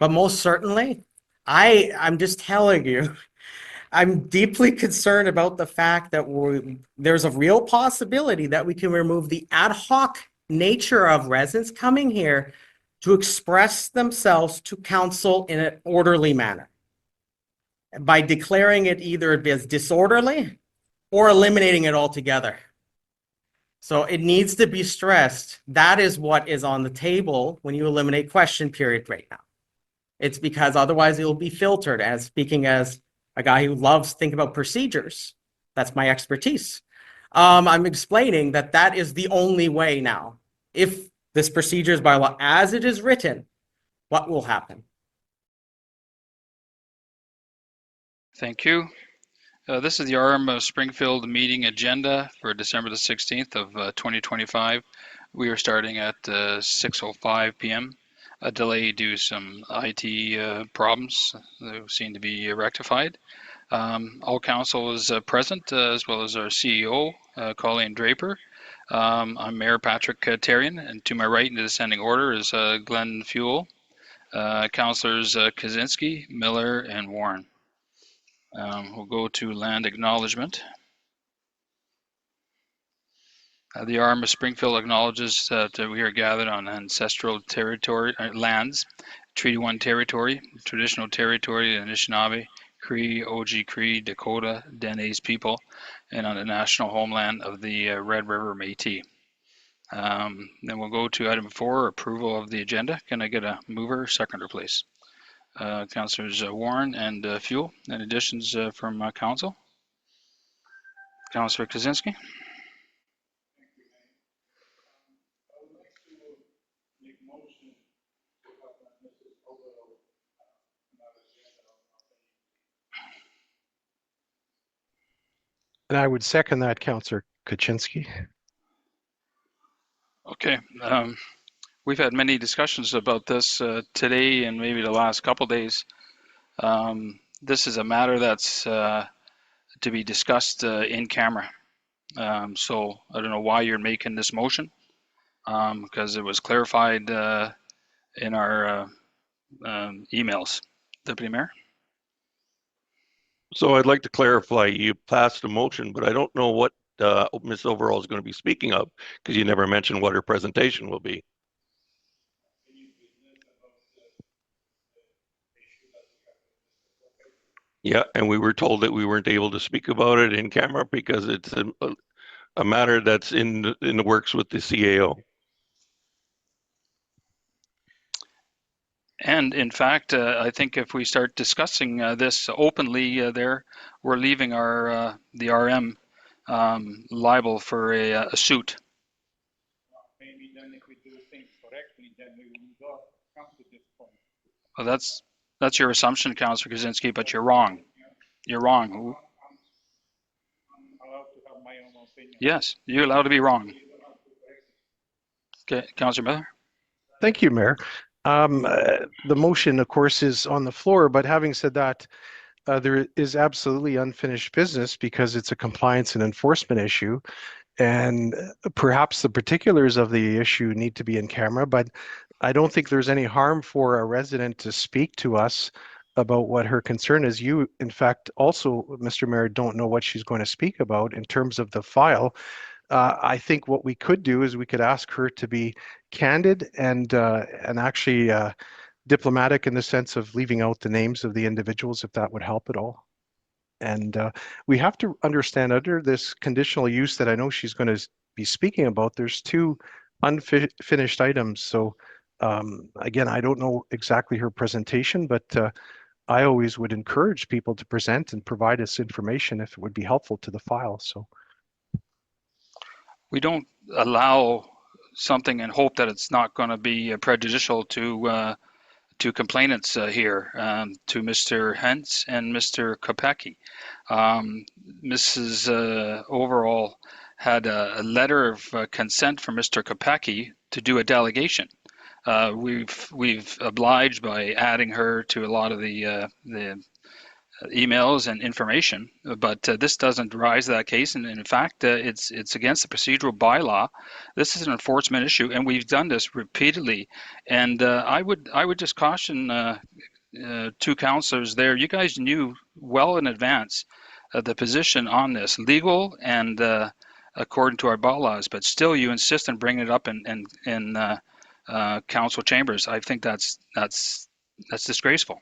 But most certainly, I'm just telling you, I'm deeply concerned about the fact that there's a real possibility that we can remove the ad hoc nature of residents coming here to express themselves to council in an orderly manner by declaring it either as disorderly or eliminating it altogether. So it needs to be stressed. That is what is on the table when you eliminate question period right now. It's because otherwise it will be filtered. As speaking as a guy who loves thinking about procedures, that's my expertise. I'm explaining that that is the only way now. If this procedures bylaw as it is written, what will happen? Thank you. This is the RM of Springfield meeting agenda for December the 16th of 2025. We are starting at 6:05 p.m. A delay due to some IT problems that seem to be rectified. All council is present, as well as our CEO, Colleen Draper. I'm Mayor Patrick Therrien, and to my right in the descending order is Glenn Fuel, Councillors Kaczynski, Miller, and Warren. We'll go to land acknowledgement. The RM of Springfield acknowledges that we are gathered on ancestral territory lands, Treaty 1 territory, traditional territory of Anishinaabe, Cree, Oji-Cree, Dakota, Dene people, and on the national homeland of the Red River Métis. Then we'll go to item 4, approval of the agenda. Can I get a mover, seconder, please? Councillors Warren and Fuel, and additions from council. Councillor Kaczynski. And I would second that, Councillor Kaczynski. Okay. We've had many discussions about this today and maybe the last couple days. This is a matter that's to be discussed in camera. So I don't know why you're making this motion, because it was clarified in our emails. Deputy Mayor? So I'd like to clarify, you passed a motion, but I don't know what Ms. Overall is going to be speaking of, because you never mentioned what her presentation will be. Yeah, and we were told that we weren't able to speak about it in camera because it's a matter that's in the works with the CAO. And in fact, I think if we start discussing this openly there, we're leaving our the RM liable for a suit. Maybe then if we do things correctly, then we will not come to this point. Well, that's your assumption, Councillor Kaczynski, but you're wrong. You're wrong. I'm allowed to have my own opinion. Yes, you're allowed to be wrong. Okay, Councillor Miller. Thank you, Mayor. The motion, of course, is on the floor, but having said that, there is absolutely unfinished business because it's a compliance and enforcement issue, and perhaps the particulars of the issue need to be in camera, but I don't think there's any harm for a resident to speak to us about what her concern is. You, in fact, also, Mr. Mayor, don't know what she's going to speak about in terms of the file. I think what we could do is we could ask her to be candid and actually diplomatic in the sense of leaving out the names of the individuals, if that would help at all. And we have to understand, under this conditional use that I know she's going to be speaking about, there's 2 unfinished items. So again, I don't know exactly her presentation, but I always would encourage people to present and provide us information if it would be helpful to the file. So We don't allow something and hope that it's not going to be prejudicial to complainants here, to Mr. Hentz and Mr. Kopecki. Mrs. Overall had a letter of consent from Mr. Kopecki to do a delegation. We've obliged by adding her to a lot of the emails and information, but this doesn't rise to that case. And in fact, it's against the procedural bylaw. This is an enforcement issue, and we've done this repeatedly. And I would just caution two councillors there. You guys knew well in advance the position on this, legal and according to our bylaws, but still you insist on bringing it up in council chambers. I think that's disgraceful.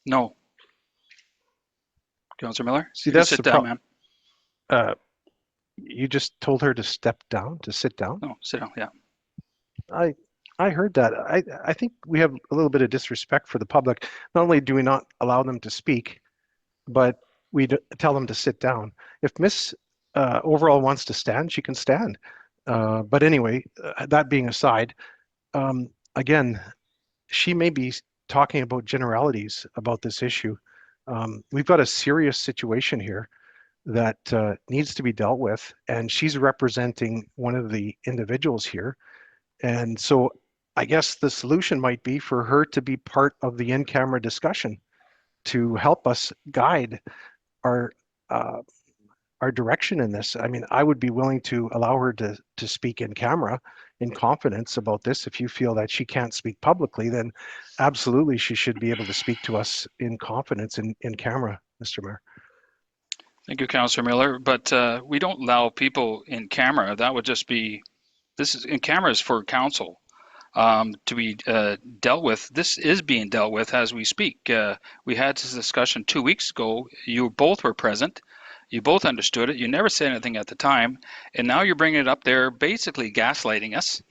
No. Councillor Miller? See, You can that's sit the down, problem. man. You just told her to step down, to sit down. No, sit down, yeah. I heard that. I think we have a little bit of disrespect for the public. Not only do we not allow them to speak, but we tell them to sit down. If Miss Overall wants to stand, she can stand. But anyway, that being aside, again, she may be talking about generalities about this issue. We've got a serious situation here that needs to be dealt with, and she's representing one of the individuals here. And so I guess the solution might be for her to be part of the in-camera discussion to help us guide our direction in this. I mean, I would be willing to allow her to speak in camera in confidence about this. If you feel that she can't speak publicly, then absolutely she should be able to speak to us in confidence in camera, Mr. Mayor. Thank you, Councillor Miller. But we don't allow people in camera. That would just be, this is in cameras for council to be dealt with. This is being dealt with as we speak. We had this discussion 2 weeks ago. You both were present. You both understood it. You never said anything at the time, and now you're bringing it up there, basically gaslighting us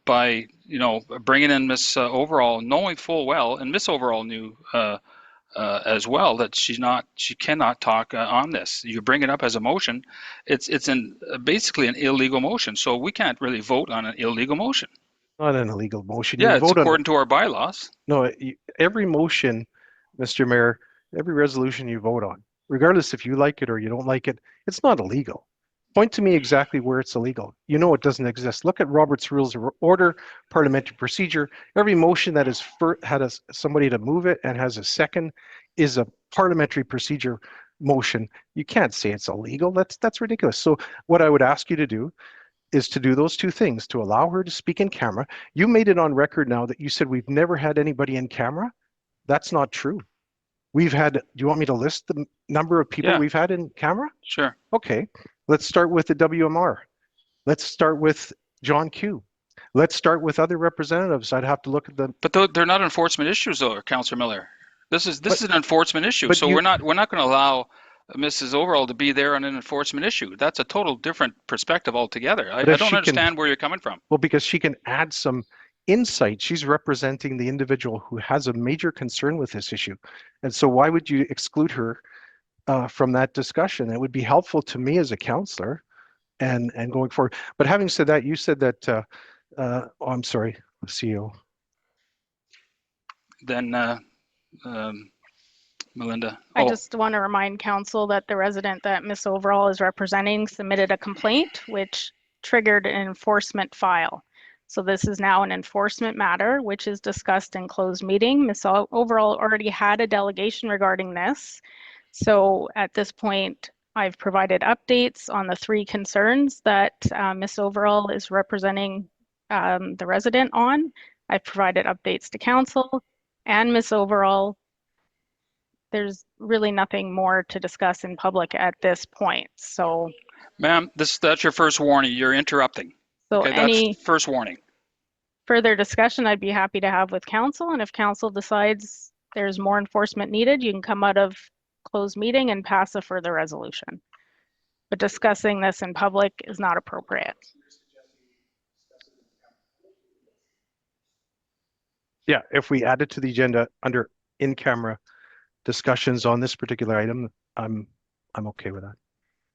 by, you know, bringing in Miss Overall, knowing full well, and Miss Overall knew as well that she cannot talk on this. You bring it up as a motion. It's basically an illegal motion, so we can't really vote on an illegal motion. Not an illegal motion. Yeah, You it's vote according to our bylaws. No, every motion, Mr. Mayor, every resolution you vote on, regardless if you like it or you don't like it, it's not illegal. Point to me exactly where it's illegal. You know it doesn't exist. Look at Robert's Rules of Order, Parliamentary Procedure. Every motion that has had somebody to move it and has a second is a parliamentary procedure motion. You can't say it's illegal. That's ridiculous. So what I would ask you to do is to do those two things, to allow her to speak in camera. You made it on record now that you said we've never had anybody in camera. That's not true. We've had, do you want me to list the number of people we've had in camera? Sure. Okay, let's start with the WMR. Let's start with John Q. Let's start with other representatives. I'd have to look at them. But they're not enforcement issues though, Councillor Miller. This is an enforcement issue. So we're not going to allow Mrs. Overall to be there on an enforcement issue. That's a total different perspective altogether. I don't understand where you're coming from. Well, because she can add some insight. She's representing the individual who has a major concern with this issue. And so why would you exclude her from that discussion? It would be helpful to me as a councillor and going forward. But having said that, you said that, I'm sorry, CEO. Then Melinda. I just want to remind council that the resident that Miss Overall is representing submitted a complaint which triggered an enforcement file. So this is now an enforcement matter, which is discussed in closed meeting. Miss Overall already had a delegation regarding this. So at this point, I've provided updates on the 3 concerns that Miss Overall is representing the resident on. I've provided updates to council and Miss Overall. There's really nothing more to discuss in public at this point. So, ma'am, that's your first warning. You're interrupting. So okay, any that's first warning. Further discussion I'd be happy to have with council, and if council decides there's more enforcement needed, you can come out of closed meeting and pass a further resolution. But discussing this in public is not appropriate. Yeah, if we add it to the agenda under in-camera discussions on this particular item, I'm okay with that.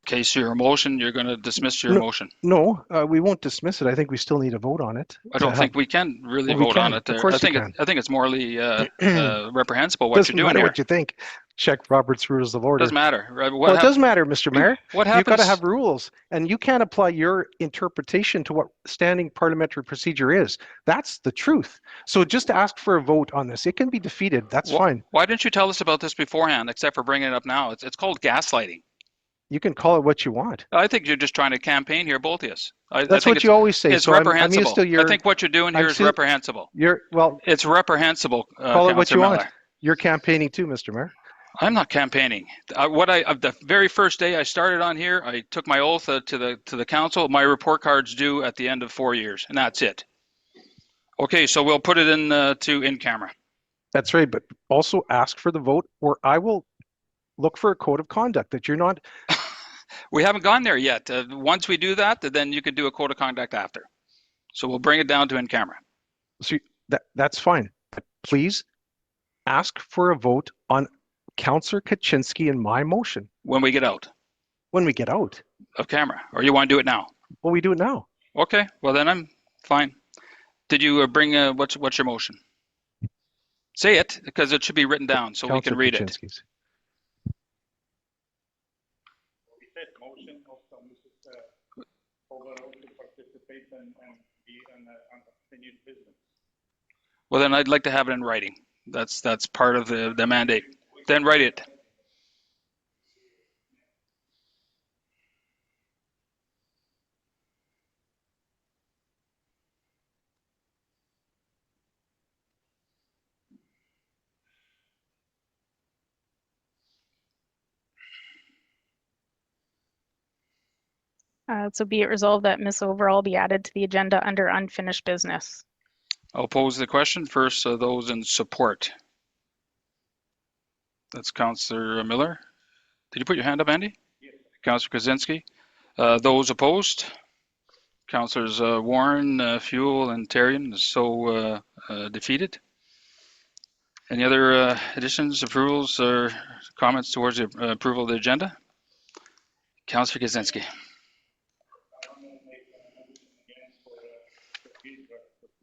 Okay, so your motion, you're going to dismiss your motion. No, we won't dismiss it. I think we still need a vote on it. I don't think we can really vote on it. Of course I think it's morally reprehensible what Doesn't you're doing matter here. what you think. check Robert's Rules of Order. Doesn't matter. Well, it does matter, Mr. Mayor. What You've got to happens? have rules, and you can't apply your interpretation to what standing parliamentary procedure is. That's the truth. So just ask for a vote on this. It can be defeated. That's fine. Why didn't you tell us about this beforehand, except for bringing it up now? It's called gaslighting. You can call it what you want. I think you're just trying to campaign here, both of you. That's what you always say. It's So I'm reprehensible. used to your. I think what you're doing here is reprehensible. Well, It's reprehensible. call it what you Councillor want. Miller. You're campaigning too, Mr. Mayor. I'm not campaigning. The very first day I started on here, I took my oath to the council. My report card's due at the end of 4 years, and that's it. Okay, so we'll put it in camera. That's right, but also ask for the vote, or I will look for a code of conduct that you're not. We haven't gone there yet. Once we do that, then you could do a code of conduct after. So we'll bring it down to in camera. So that's fine, but please ask for a vote on Councillor Kaczynski and my motion When we get out when we get out. of camera, or you want to do it now? Well, we do it now. Okay, well then I'm fine. Did you bring what's your motion? Say it, because it should be written down so we can Councillor read it. Kaczynski's. We said motion of Mrs. Overall to participate and be on continued business. Well, then I'd like to have it in writing. That's part of the mandate. Then write it. So be it resolved that Ms. Overall be added to the agenda under unfinished business. I'll pose the question first. Those in support. That's Councillor Miller. Did you put your hand up, Andy? Yes. Councillor Kaczynski. Those opposed? Councillors Warren, Fuel, and Therrien is so defeated. Any other additions, approvals, or comments towards the approval of the agenda? Councillor Kaczynski.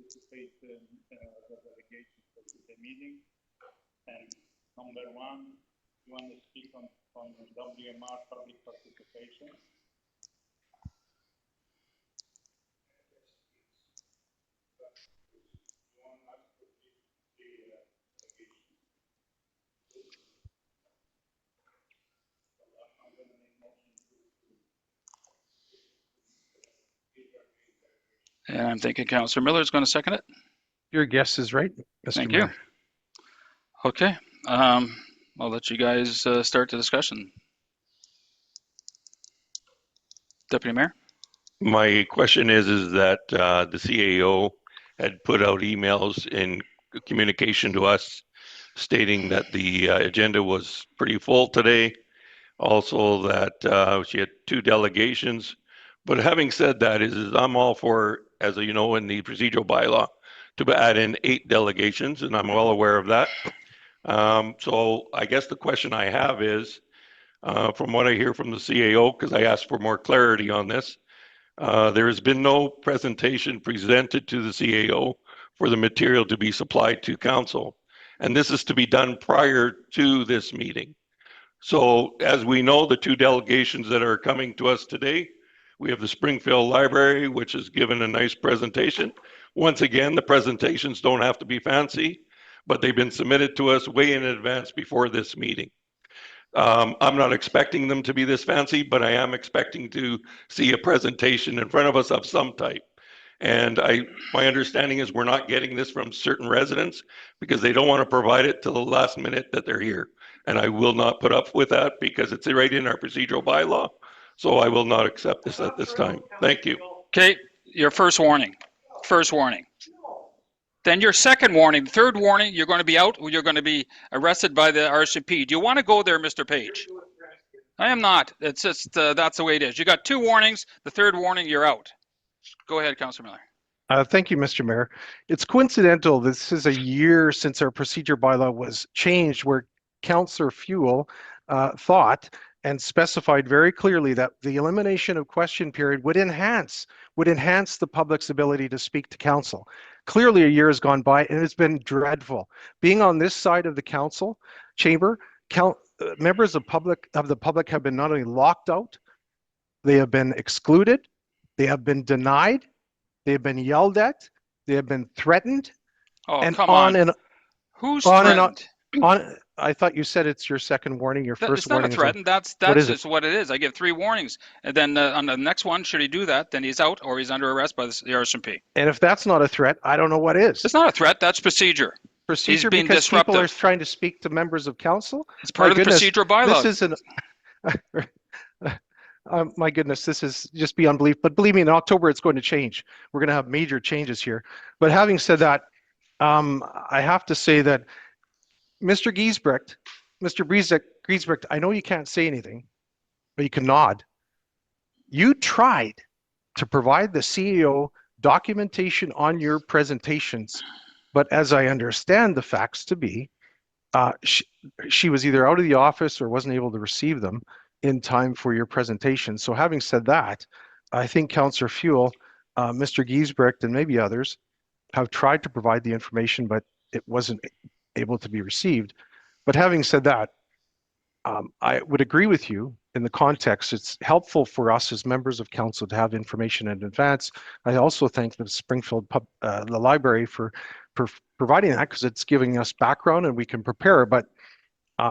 Participate in the delegation for the meeting. And number one, you want to speak on WMR public participation? And I'm thinking Councillor Miller is going to second it. Your guess is right, Mr. Thank Mayor. you. Okay. I'll let you guys start the discussion. Deputy Mayor? My question is that the CAO had put out emails in communication to us stating that the agenda was pretty full today. Also that she had 2 delegations. But having said that, I'm all for, as you know, in the procedural bylaw, to add in 8 delegations, and I'm well aware of that. So I guess the question I have is, from what I hear from the CAO, because I asked for more clarity on this, there has been no presentation presented to the CAO for the material to be supplied to council. And this is to be done prior to this meeting. So as we know, the 2 delegations that are coming to us today, we have the Springfield Library, which has given a nice presentation. Once again, the presentations don't have to be fancy, but they've been submitted to us way in advance before this meeting. I'm not expecting them to be this fancy, but I am expecting to see a presentation in front of us of some type. And my understanding is we're not getting this from certain residents because they don't want to provide it till the last minute that they're here. And I will not put up with that because it's right in our procedural bylaw. So I will not accept this at this time. Thank you. Okay, your first warning. First warning. Then your second warning, third warning, you're going to be out, you're going to be arrested by the RCMP. Do you want to go there, Mr. Page? I am not. It's just, that's the way it is. You got 2 warnings. The third warning, you're out. Go ahead, Councillor Miller. Thank you, Mr. Mayor. It's coincidental. This is a year since our procedure bylaw was changed, where Councillor Fuel thought and specified very clearly that the elimination of question period would enhance the public's ability to speak to council. Clearly, a year has gone by and it's been dreadful. Being on this side of the council chamber, members of the public have been not only locked out, they have been excluded, they have been denied, they have been yelled at, they have been threatened, Oh, and come on on. and Who's on and threatened? on. I thought you said it's your second warning. Your first It's not a warning is threat, and that's what is just what it is. I give 3 warnings, and then on the next one, should he do that, then he's out or he's under arrest by the RCMP. and if that's not a threat, I don't know what is. It's not a threat. That's procedure. Procedure being because people are disruptive. trying to speak to members of council. It's part My of the goodness, procedural bylaws. This is an my goodness, this is just beyond belief. But believe me, in October it's going to change. We're going to have major changes here. But having said that, I have to say that Mr. Giesbrecht, I know you can't say anything, but you can nod. You tried to provide the CEO documentation on your presentations, but as I understand the facts to be, she was either out of the office or wasn't able to receive them in time for your presentation. So having said that, I think Councillor Fuel, Mr. Giesbrecht, and maybe others have tried to provide the information, but it wasn't able to be received. But having said that, I would agree with you in the context. It's helpful for us as members of council to have information in advance. I also thank the Springfield the library for providing that, because it's giving us background and we can prepare. But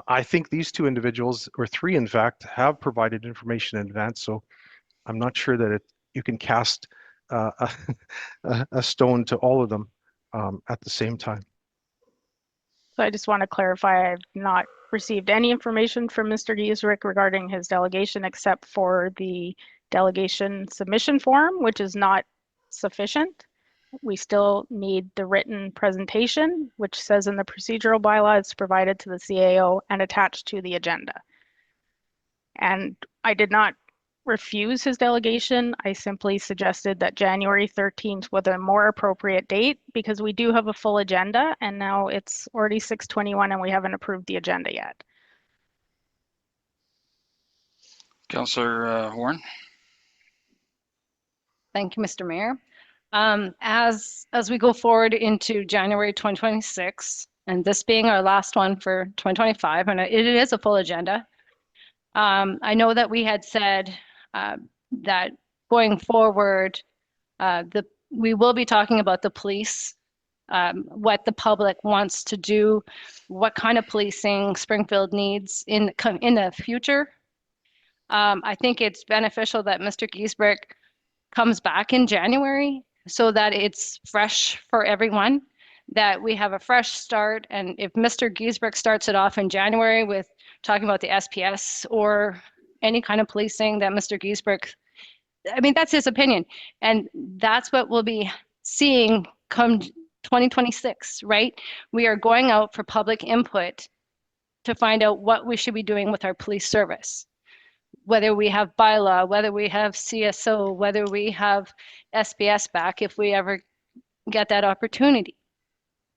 I think these 2 individuals, or 3 in fact, have provided information in advance. So I'm not sure that you can cast a stone to all of them at the same time. So I just want to clarify, I've not received any information from Mr. Giesbrecht regarding his delegation except for the delegation submission form, which is not sufficient. We still need the written presentation, which says in the procedural bylaws provided to the CAO and attached to the agenda. And I did not refuse his delegation. I simply suggested that January 13th was a more appropriate date because we do have a full agenda, and now it's already 6:21 and we haven't approved the agenda yet. Councillor Warren. Thank you, Mr. Mayor. As we go forward into January 2026, and this being our last one for 2025, and it is a full agenda, I know that we had said that going forward, we will be talking about the police, what the public wants to do, what kind of policing Springfield needs in the future. I think it's beneficial that Mr. Giesbrecht comes back in January so that it's fresh for everyone, that we have a fresh start. And if Mr. Giesbrecht starts it off in January with talking about the SPS or any kind of policing that Mr. Giesbrecht, I mean, that's his opinion. And that's what we'll be seeing come 2026, right? We are going out for public input to find out what we should be doing with our police service. Whether we have bylaw, whether we have CSO, whether we have SPS back, if we ever get that opportunity.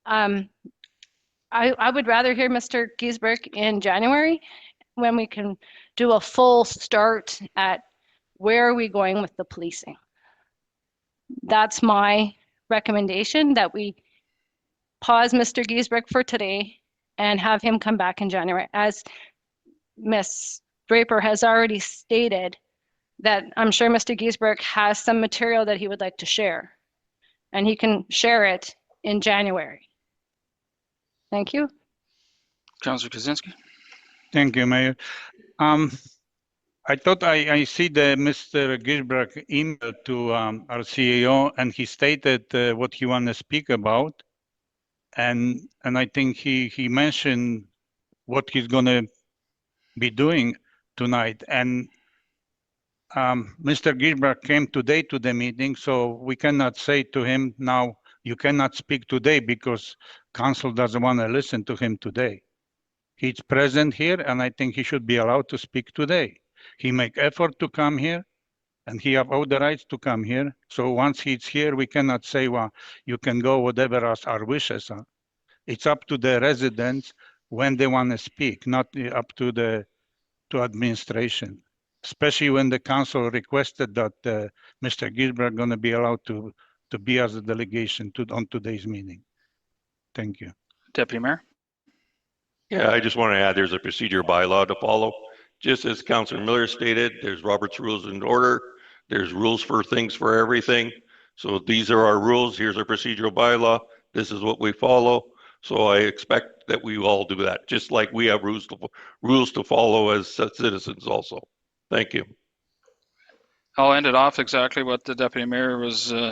I would rather hear Mr. Giesbrecht in January when we can do a full start at where are we going with the policing. That's my recommendation, that we pause Mr. Giesbrecht for today and have him come back in January. As Ms. Draper has already stated, that I'm sure Mr. Giesbrecht has some material that he would like to share, and he can share it in January. Thank you. Councillor Kaczynski. Thank you, Mayor. I thought I see the Mr. Giesbrecht email to our CEO, and he stated what he want to speak about, and I think he mentioned what he's going to be doing tonight. And Mr. Giesbrecht came today to the meeting, so we cannot say to him now, you cannot speak today because council doesn't want to listen to him today. He's present here, and I think he should be allowed to speak today. He make effort to come here, and he have all the rights to come here. So once he's here, we cannot say, well, you can go whatever our wishes are. It's up to the residents when they want to speak, not up to administration. Especially when the council requested that Mr. Giesbrecht going to be allowed to be as a delegation on today's meeting. Thank you. Deputy Mayor. Yeah, I just want to add there's a procedure bylaw to follow. Just as Councillor Miller stated, there's Robert's Rules and Order. There's rules for things for everything. So these are our rules. Here's our procedural bylaw. This is what we follow. So I expect that we all do that, just like we have rules to follow as citizens also. Thank you. I'll end it off exactly what the deputy mayor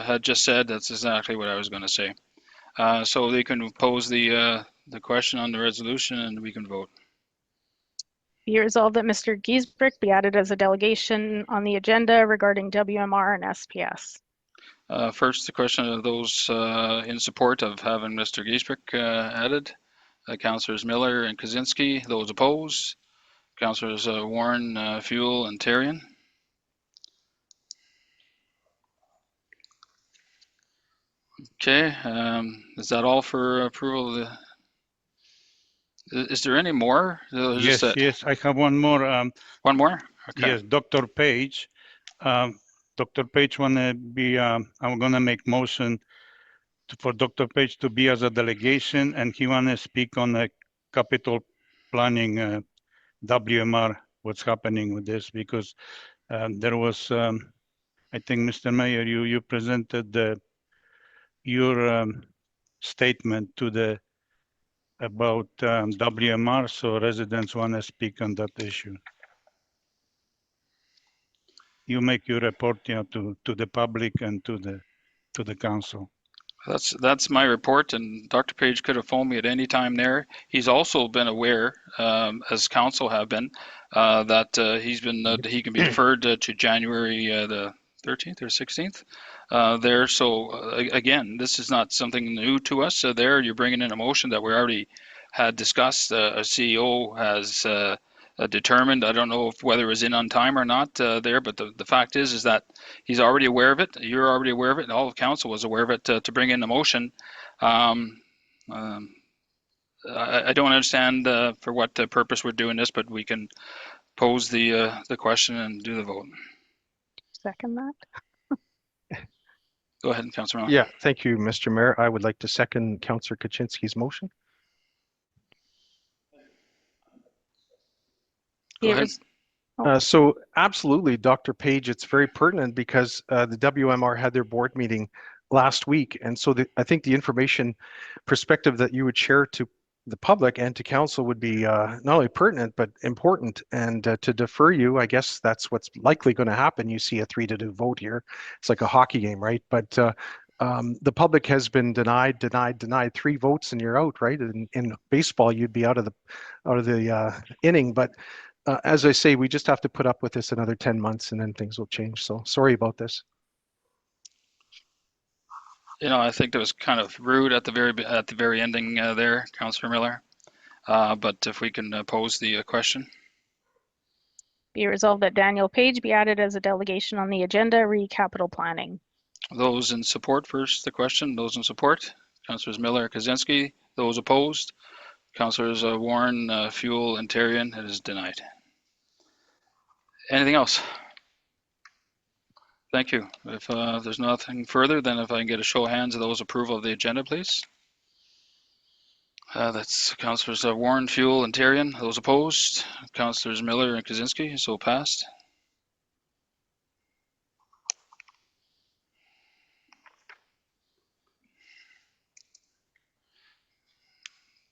had just said. That's exactly what I was going to say. So they can pose the question on the resolution and we can vote. Be it resolved that Mr. Giesbrecht be added as a delegation on the agenda regarding WMR and SPS. First, the question of those in support of having Mr. Giesbrecht added. Councillors Miller and Kaczynski. Those opposed. Councillors Warren, Fuel, and Therrien. Okay, is that all for approval of the? Is there any more? Yes, yes, I have one more. One more? Okay. Yes, Dr. Page. Dr. Page wanna be, I'm gonna make motion for Dr. Page to be as a delegation, and he wanna speak on the capital planning, WMR, what's happening with this, because there was, I think, Mr. Mayor, you presented your statement to about WMR, so residents wanna speak on that issue. You make your report, yeah, to the public and to the council. That's my report, and Dr. Page could have phoned me at any time there. He's also been aware, as council have been, that he can be deferred to January the 13th or 16th there. So again, this is not something new to us. There, you're bringing in a motion that we already had discussed. A CEO has determined. I don't know whether it was in on time or not there, but the fact is that he's already aware of it. You're already aware of it, and all of council was aware of it to bring in the motion. I don't understand for what purpose we're doing this, but we can pose the question and do the vote. Second that. Go ahead, Councillor Miller. Yeah, thank you, Mr. Mayor. I would like to second Councillor Kaczynski's motion. Go ahead. So absolutely, Dr. Page, it's very pertinent because the WMR had their board meeting last week. And so I think the information perspective that you would share to the public and to council would be not only pertinent, but important. And to defer you, I guess that's what's likely going to happen. You see a 3-2 vote here. It's like a hockey game, right? But the public has been denied 3 votes and you're out, right? In baseball, you'd be out of the inning. But as I say, we just have to put up with this another 10 months and then things will change. So sorry about this. You know, I think that was kind of rude at the very ending there, Councillor Miller. But if we can pose the question. Be resolved that Daniel Page be added as a delegation on the agenda re capital planning. Those in support first, the question. Those in support. Councillors Miller, Kaczynski. Those opposed. Councillors Warren, Fuel, and Therrien. It is denied. Anything else? Thank you. If there's nothing further, then if I can get a show of hands of those approval of the agenda, please. That's Councillors Warren, Fuel, and Therrien. Those opposed. Councillors Miller and Kaczynski. So passed.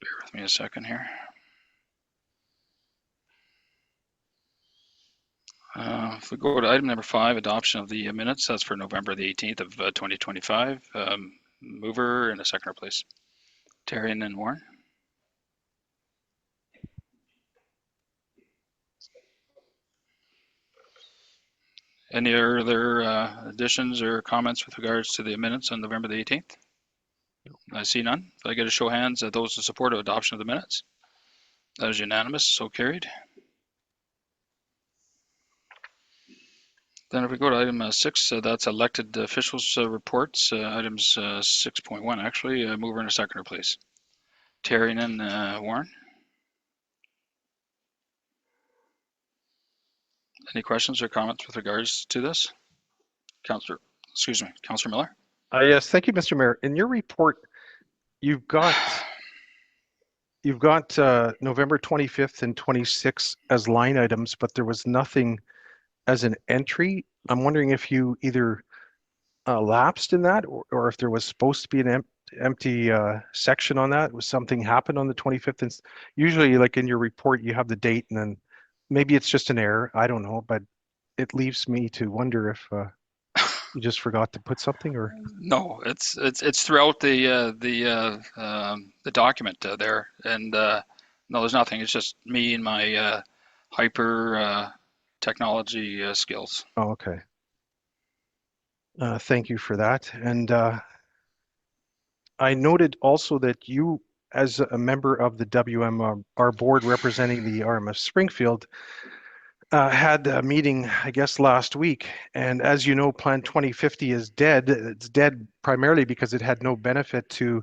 Bear with me a second here. If we go to item number 5, adoption of the minutes, that's for November the 18th of 2025. Mover and a seconder, please. Therrien and Warren. Any other additions or comments with regards to the minutes on November the 18th? I see none. If I get a show of hands, those in support of adoption of the minutes. That is unanimous, so carried. Then if we go to item 6, that's elected officials reports, items 6.1 actually. Mover and a seconder, please. Therrien and Warren. Any questions or comments with regards to this? Councillor Miller. Yes, thank you, Mr. Mayor. In your report, you've got you've got November 25th and 26th as line items, but there was nothing as an entry. I'm wondering if you either lapsed in that, or if there was supposed to be an empty section on that. Was something happened on the 25th? And usually, like in your report, you have the date, and then maybe it's just an error. I don't know, but it leaves me to wonder if you just forgot to put something, or No, it's throughout the document there, and no, there's nothing. It's just me and my hyper technology skills. oh, okay. Thank you for that. And I noted also that you, as a member of the WMR board representing the RM of Springfield, had a meeting, I guess, last week. And as you know, Plan 2050 is dead. It's dead primarily because it had no benefit to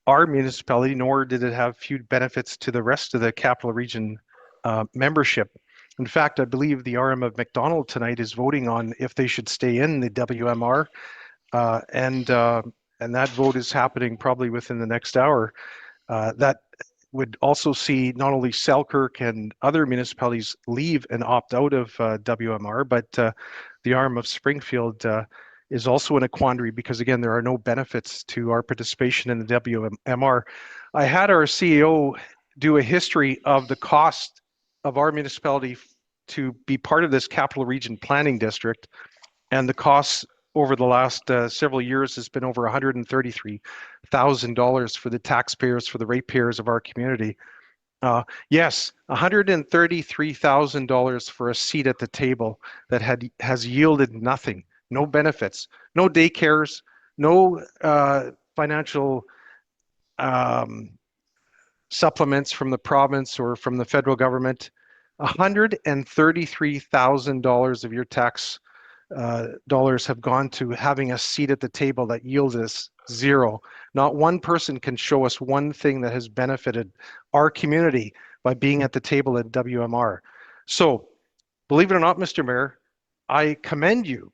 our municipality, nor did it have few benefits to the rest of the Capital Region membership. In fact, I believe the RM of McDonald tonight is voting on if they should stay in the WMR, and that vote is happening probably within the next hour. That would also see not only Selkirk and other municipalities leave and opt out of WMR, but the RM of Springfield is also in a quandary because, again, there are no benefits to our participation in the WMR. I had our CEO do a history of the cost of our municipality to be part of this Capital Region Planning District, and the costs over the last several years has been over $133,000 for the taxpayers, for the ratepayers of our community. Yes, $133,000 for a seat at the table that has yielded nothing, no benefits, no daycares, no financial supplements from the province or from the federal government. $133,000 of your tax dollars have gone to having a seat at the table that yields us zero. Not one person can show us one thing that has benefited our community by being at the table at WMR. So, believe it or not, Mr. Mayor, I commend you.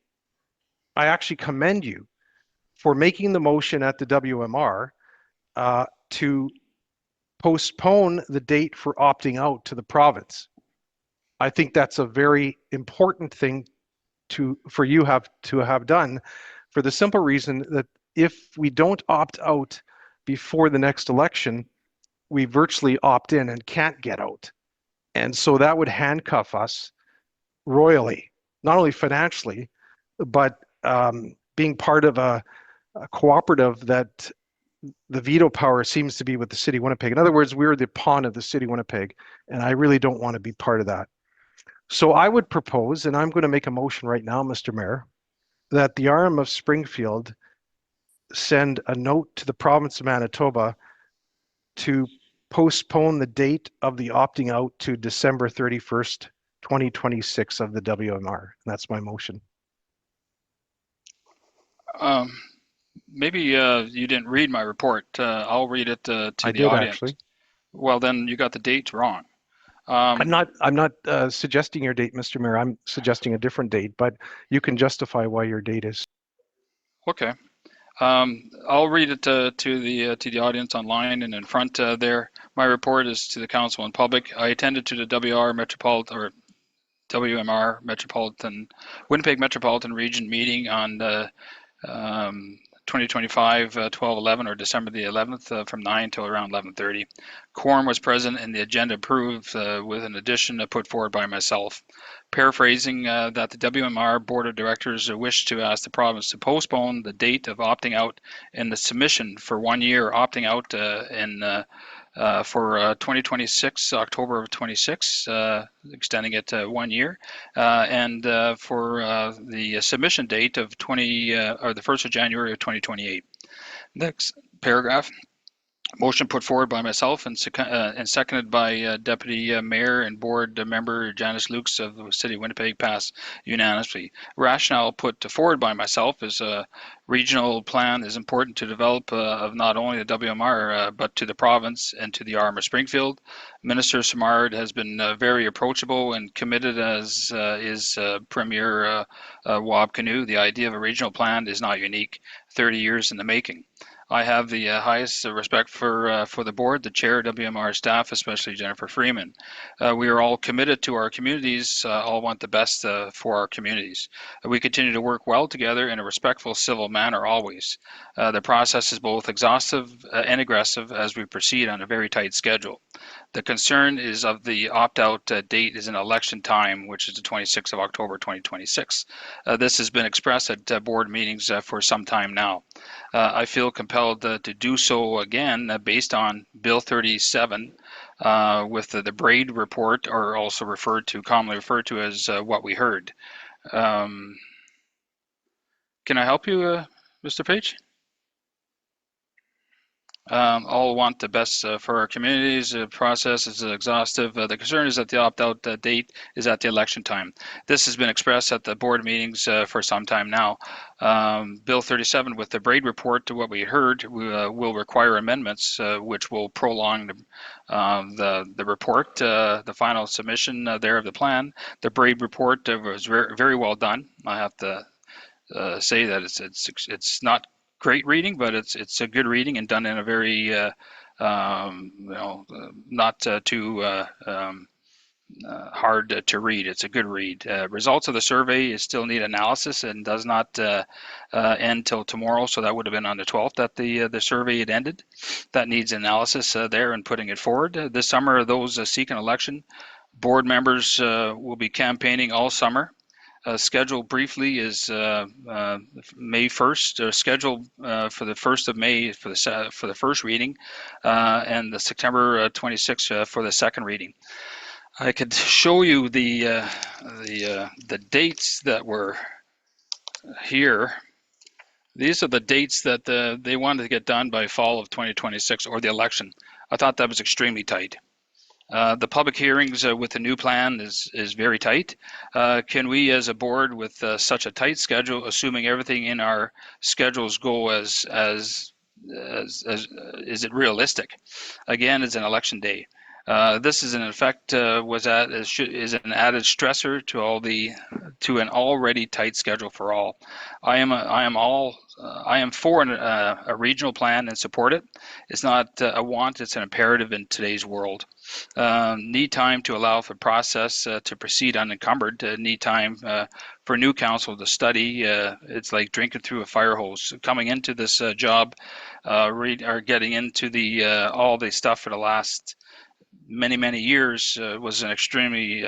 I actually commend you for making the motion at the WMR to postpone the date for opting out to the province. I think that's a very important thing for you to have done, for the simple reason that if we don't opt out before the next election, we virtually opt in and can't get out. And so that would handcuff us royally, not only financially, but being part of a cooperative that the veto power seems to be with the city of Winnipeg. In other words, we're the pawn of the city of Winnipeg, and I really don't want to be part of that. So I would propose, and I'm going to make a motion right now, Mr. Mayor, that the RM of Springfield send a note to the province of Manitoba to postpone the date of the opting out to December 31st, 2026 of the WMR. And that's my motion. Maybe you didn't read my report. I'll read it to I the did, audience. actually. Well, then you got the dates wrong. I'm not suggesting your date, Mr. Mayor. I'm suggesting a different date, but you can justify why your date is. Okay. I'll read it to the audience online and in front there. My report is to the council and public. I attended to the WMR Winnipeg Metropolitan Region meeting on 2025 12/11 or December the 11th from 9 till around 11:30. Quorum was present and the agenda approved with an addition put forward by myself. Paraphrasing that the WMR Board of Directors wished to ask the province to postpone the date of opting out and the submission for 1 year, opting out for 2026, October of 26, extending it to 1 year, and for the submission date of the 1st of January of 2028. Next paragraph. Motion put forward by myself and seconded by Deputy Mayor and Board Member Janice Lukes of the City of Winnipeg passed unanimously. Rationale put forward by myself is a regional plan is important to develop of not only the WMR but to the province and to the RM of Springfield. Minister Simard has been very approachable and committed, as is Premier Wab Kinew. The idea of a regional plan is not unique, 30 years in the making. I have the highest respect for the board, the chair, WMR staff, especially Jennifer Freeman. We are all committed to our communities, all want the best for our communities. We continue to work well together in a respectful, civil manner always. The process is both exhaustive and aggressive as we proceed on a very tight schedule. The concern is of the opt-out date is an election time, which is the 26th of October 2026. This has been expressed at board meetings for some time now. I feel compelled to do so again based on Bill 37 with the Braid report, or also commonly referred to as what we heard. Can I help you, Mr. Page? All want the best for our communities. The process is exhaustive. The concern is that the opt-out date is at the election time. This has been expressed at the board meetings for some time now. Bill 37 with the Braid report, to what we heard, will require amendments which will prolong the report, the final submission there of the plan. The Braid report was very well done. I have to say that it's not great reading, but it's a good reading and done in a very not too hard to read. It's a good read. Results of the survey still need analysis and does not end till tomorrow, so that would have been on the 12th that the survey had ended. That needs analysis there and putting it forward. This summer, those seeking election, board members will be campaigning all summer. Scheduled briefly is May 1st, scheduled for the 1st of May for the first reading, and the September 26th for the second reading. I could show you the dates that were here. These are the dates that they wanted to get done by fall of 2026 or the election. I thought that was extremely tight. The public hearings with the new plan is very tight. Can we as a board with such a tight schedule, assuming everything in our schedules go as is it realistic? Again, it's an election day. This is in effect is an added stressor to an already tight schedule for all. I am for a regional plan and support it. It's not a want, it's an imperative in today's world. Need time to allow for process to proceed unencumbered. Need time for new council to study. It's like drinking through a fire hose. Coming into this job, or getting into all the stuff for the last many years was an extremely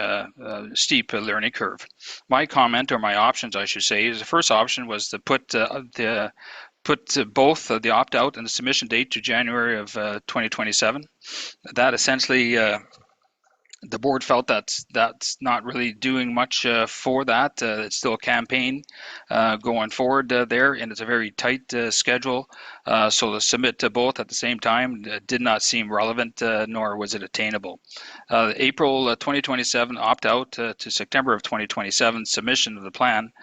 steep learning curve. My comment, or my options I should say, is the first option was to put both the opt-out and the submission date to January of 2027. That essentially the board felt that's not really doing much for that. It's still a campaign going forward there, and it's a very tight schedule. So to submit to both at the same time did not seem relevant, nor was it attainable. April 2027 opt-out to September of 2027 submission of the plan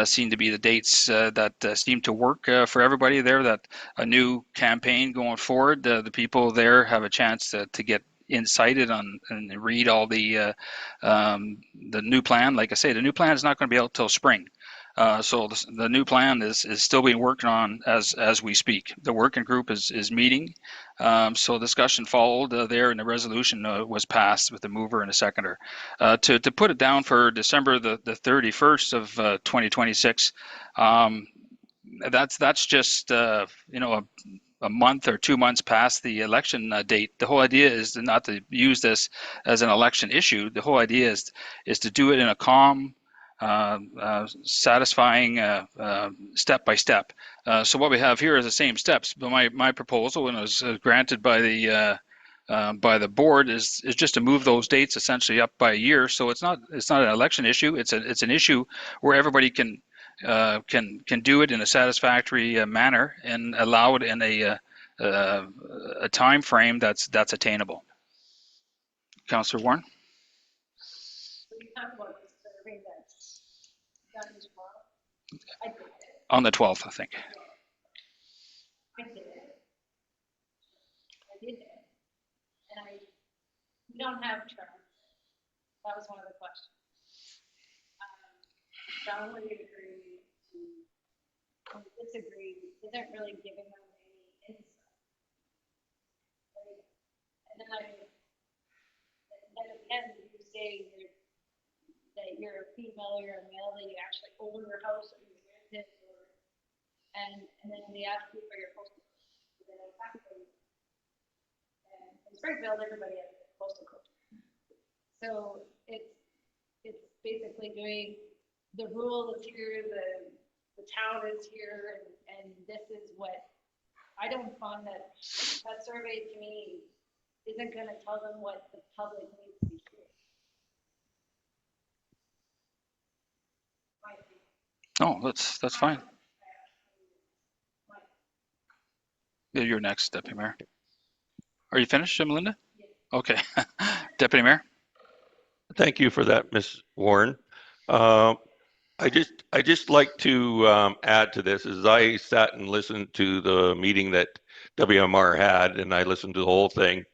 seemed to be the dates that seemed to work for everybody there. That a new campaign going forward, the people there have a chance to get incited on and read all the new plan. Like I say, the new plan is not going to be out till spring. So the new plan is still being worked on as we speak. The working group is meeting. So discussion followed there, and the resolution was passed with a mover and a seconder. To put it down for December the 31st of 2026, that's just a month or 2 months past the election date. The whole idea is not to use this as an election issue. The whole idea is to do it in a calm, satisfying step by step. So what we have here is the same steps. But my proposal, when it was granted by the board, is just to move those dates essentially up by a year. So it's not an election issue. It's an issue where everybody can do it in a satisfactory manner and allow it in a time frame that's attainable. Councillor Warren? On the 12th, I think. I did it. And we don't have terms. That was one of the questions. John would agree to disagree, isn't really giving them any And then again, you say that you're a female or you're a male, that you actually own your house or you rent it, and then they ask you for your postal code. And in Springfield, everybody has a postal code. So it's basically doing the rule is here, the town is here, and this is what I don't find that survey to me isn't going to tell them what the public needs to be hearing. Oh, that's fine. Yeah, you're next, Deputy Mayor. Are you finished, Melinda? Yes. Okay. Deputy Mayor? Thank you for that, Ms. Warren. I just like to add to this as I sat and listened to the meeting that WMR had, and I listened to the whole thing.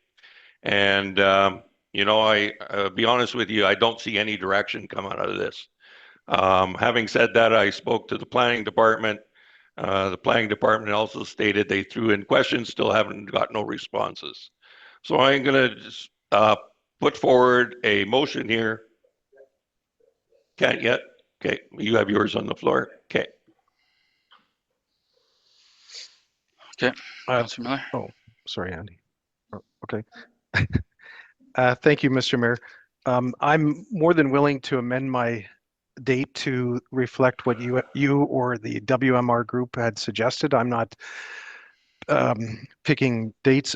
And you know, I'll be honest with you, I don't see any direction coming out of this. Having said that, I spoke to the planning department. The planning department also stated they threw in questions, still haven't got no responses. So I'm going to just put forward a motion here. Can't yet. Okay, you have yours on the floor. Okay. Okay. Councillor Miller? Oh, sorry, Andy. Oh, okay. Thank you, Mr. Mayor. I'm more than willing to amend my date to reflect what you or the WMR group had suggested. I'm not picking dates.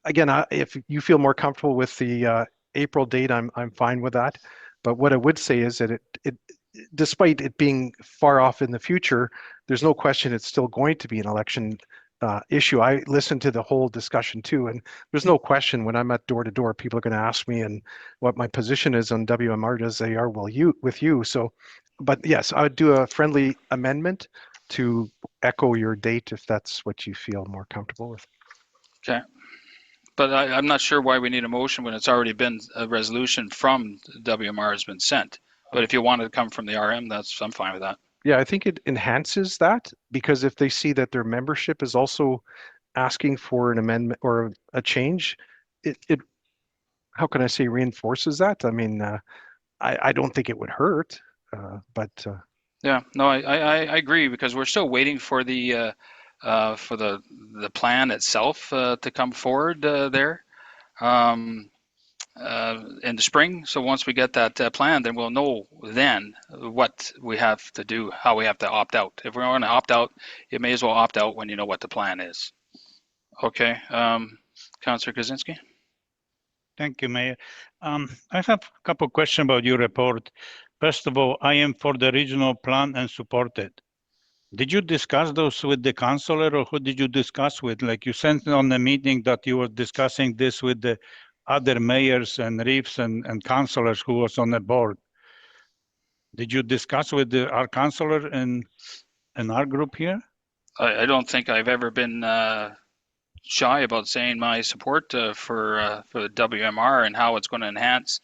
Again, if you feel more comfortable with the April date, I'm fine with that. But what I would say is that despite it being far off in the future, there's no question it's still going to be an election issue. I listened to the whole discussion too, and there's no question when I'm at door to door, people are going to ask me and what my position is on WMR as they are with you. So, but yes, I would do a friendly amendment to echo your date if that's what you feel more comfortable with. Okay. But I'm not sure why we need a motion when it's already been a resolution from WMR has been sent. But if you want it to come from the RM, I'm fine with that. Yeah, I think it enhances that because if they see that their membership is also asking for an amendment or a change, it how can I say reinforces that? I mean, I don't think it would hurt, but yeah, no, I agree because we're still waiting for the plan itself to come forward there in the spring. So once we get that plan, then we'll know then what we have to do, how we have to opt out. If we're going to opt out, you may as well opt out when you know what the plan is. Okay, Councillor Kaczynski. Thank you, Mayor. I have a couple of questions about your report. First of all, I am for the regional plan and support it. Did you discuss those with the councillor or who did you discuss with? Like you sent on the meeting that you were discussing this with the other mayors and reefs and councillors who was on the board. Did you discuss with our councillor and our group here? I don't think I've ever been shy about saying my support for the WMR and how it's going to enhance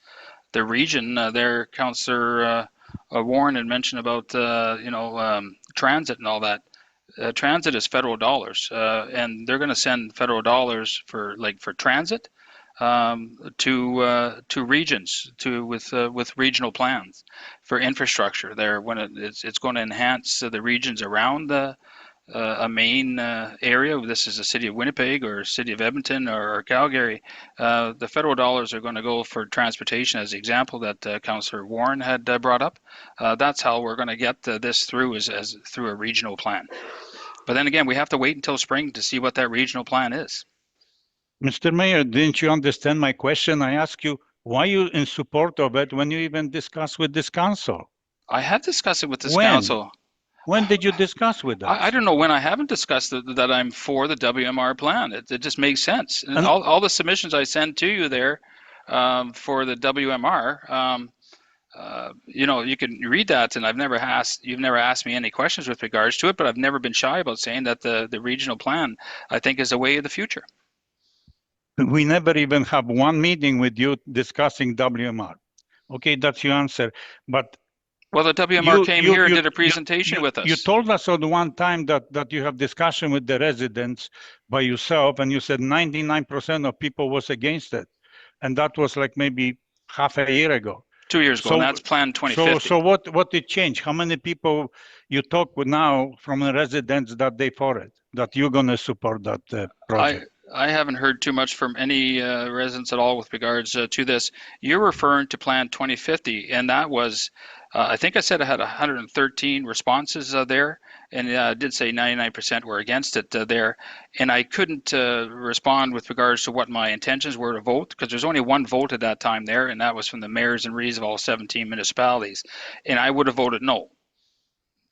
the region. There, Councillor Warren had mentioned about transit and all that. Transit is federal dollars, and they're going to send federal dollars for transit to regions with regional plans for infrastructure. There, when it's going to enhance the regions around a main area. This is the city of Winnipeg or city of Edmonton or Calgary. The federal dollars are going to go for transportation, as the example that Councillor Warren had brought up. That's how we're going to get this through as through a regional plan. But then again, we have to wait until spring to see what that regional plan is. Mr. Mayor, didn't you understand my question? I asked you, why are you in support of it when you even discuss with this council? I have discussed it with this council. When did you discuss with us? I don't know when I haven't discussed that I'm for the WMR plan. It just makes sense. And all the submissions I send to you there for the WMR, you can read that, and you've never asked me any questions with regards to it, but I've never been shy about saying that the regional plan, I think, is the way of the future. We never even have one meeting with you discussing WMR. Okay, that's your answer. But Well, the WMR came here and did a presentation with You us. told us on one time that you have discussion with the residents by yourself, and you said 99% of people was against it. And that was like maybe half a year ago. 2 years ago, and that's Plan 2050. So what did change? How many people you talk with now from the residents that they for it, that you're going to support that project? I haven't heard too much from any residents at all with regards to this. You're referring to Plan 2050, and that was, I think I said I had 113 responses there, and I did say 99% were against it there. And I couldn't respond with regards to what my intentions were to vote, because there's only one vote at that time there, and that was from the mayors and rees of all 17 municipalities. And I would have voted no.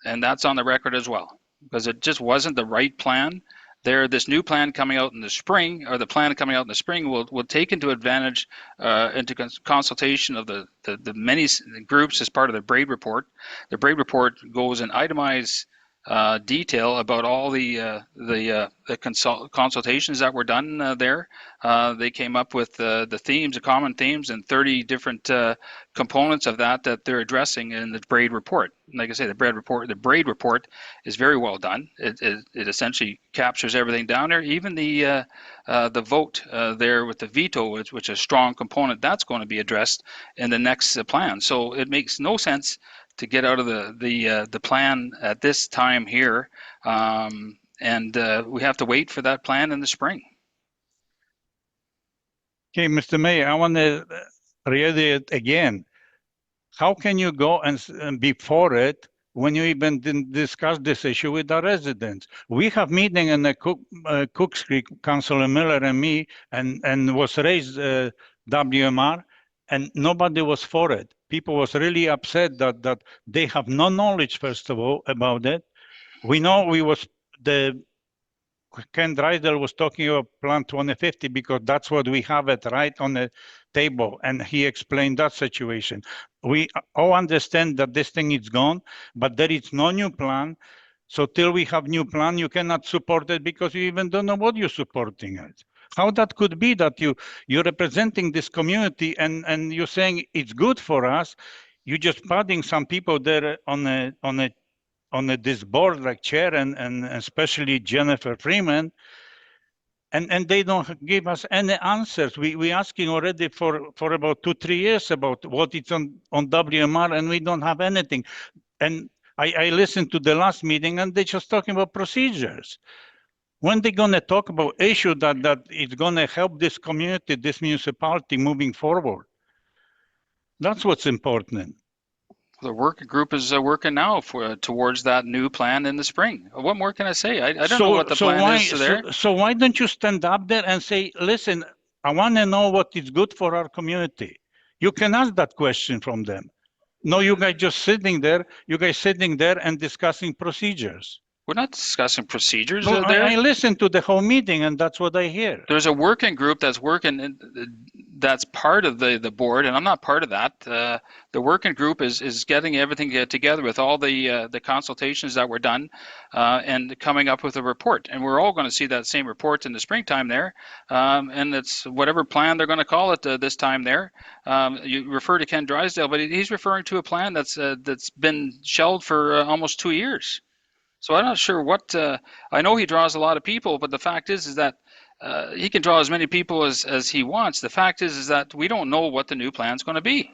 And that's on the record as well, because it just wasn't the right plan. This new plan coming out in the spring, or the plan coming out in the spring, will take into advantage, into consultation of the many groups as part of the Braid report. The Braid report goes in itemized detail about all the consultations that were done there. They came up with the themes, the common themes, and 30 different components of that they're addressing in the Braid report. And like I say, the Braid report is very well done. It essentially captures everything down there, even the vote there with the veto, which is a strong component, that's going to be addressed in the next plan. So it makes no sense to get out of the plan at this time here, and we have to wait for that plan in the spring. Okay, Mr. Mayor, I want to reiterate again. How can you go and be for it when you even didn't discuss this issue with the residents? We have meeting in the Cooks Creek, Councillor Miller and me, and was raised WMR, and nobody was for it. People was really upset that they have no knowledge, first of all, about it. We know Ken Driedger was talking about Plan 2050 because that's what we have it right on the table, and he explained that situation. We all understand that this thing is gone, but there is no new plan. So till we have new plan, you cannot support it because you even don't know what you're supporting it. How that could be that you're representing this community and you're saying it's good for us, you're just putting some people there on this board like chair and especially Jennifer Freeman, and they don't give us any answers. We asking already for about 2-3 years about what is on WMR, and we don't have anything. And I listened to the last meeting, and they're just talking about procedures. When they're going to talk about issue that is going to help this community, this municipality moving forward? That's what's important. The working group is working now towards that new plan in the spring. What more can I say? I don't know what the plan is there. So why don't you stand up there and say, listen, I want to know what is good for our community. You can ask that question from them. No, you guys just sitting there, and discussing procedures. We're not discussing procedures No, there. I listened to the whole meeting, and that's what I hear. There's a working group that's working, that's part of the board, and I'm not part of that. The working group is getting everything together with all the consultations that were done, and coming up with a report. And we're all going to see that same report in the springtime there, and it's whatever plan they're going to call it this time there. You refer to Ken Drysdale, but he's referring to a plan that's been shelved for almost 2 years. So I'm not sure what, I know he draws a lot of people, but the fact is that he can draw as many people as he wants. The fact is that we don't know what the new plan's going to be.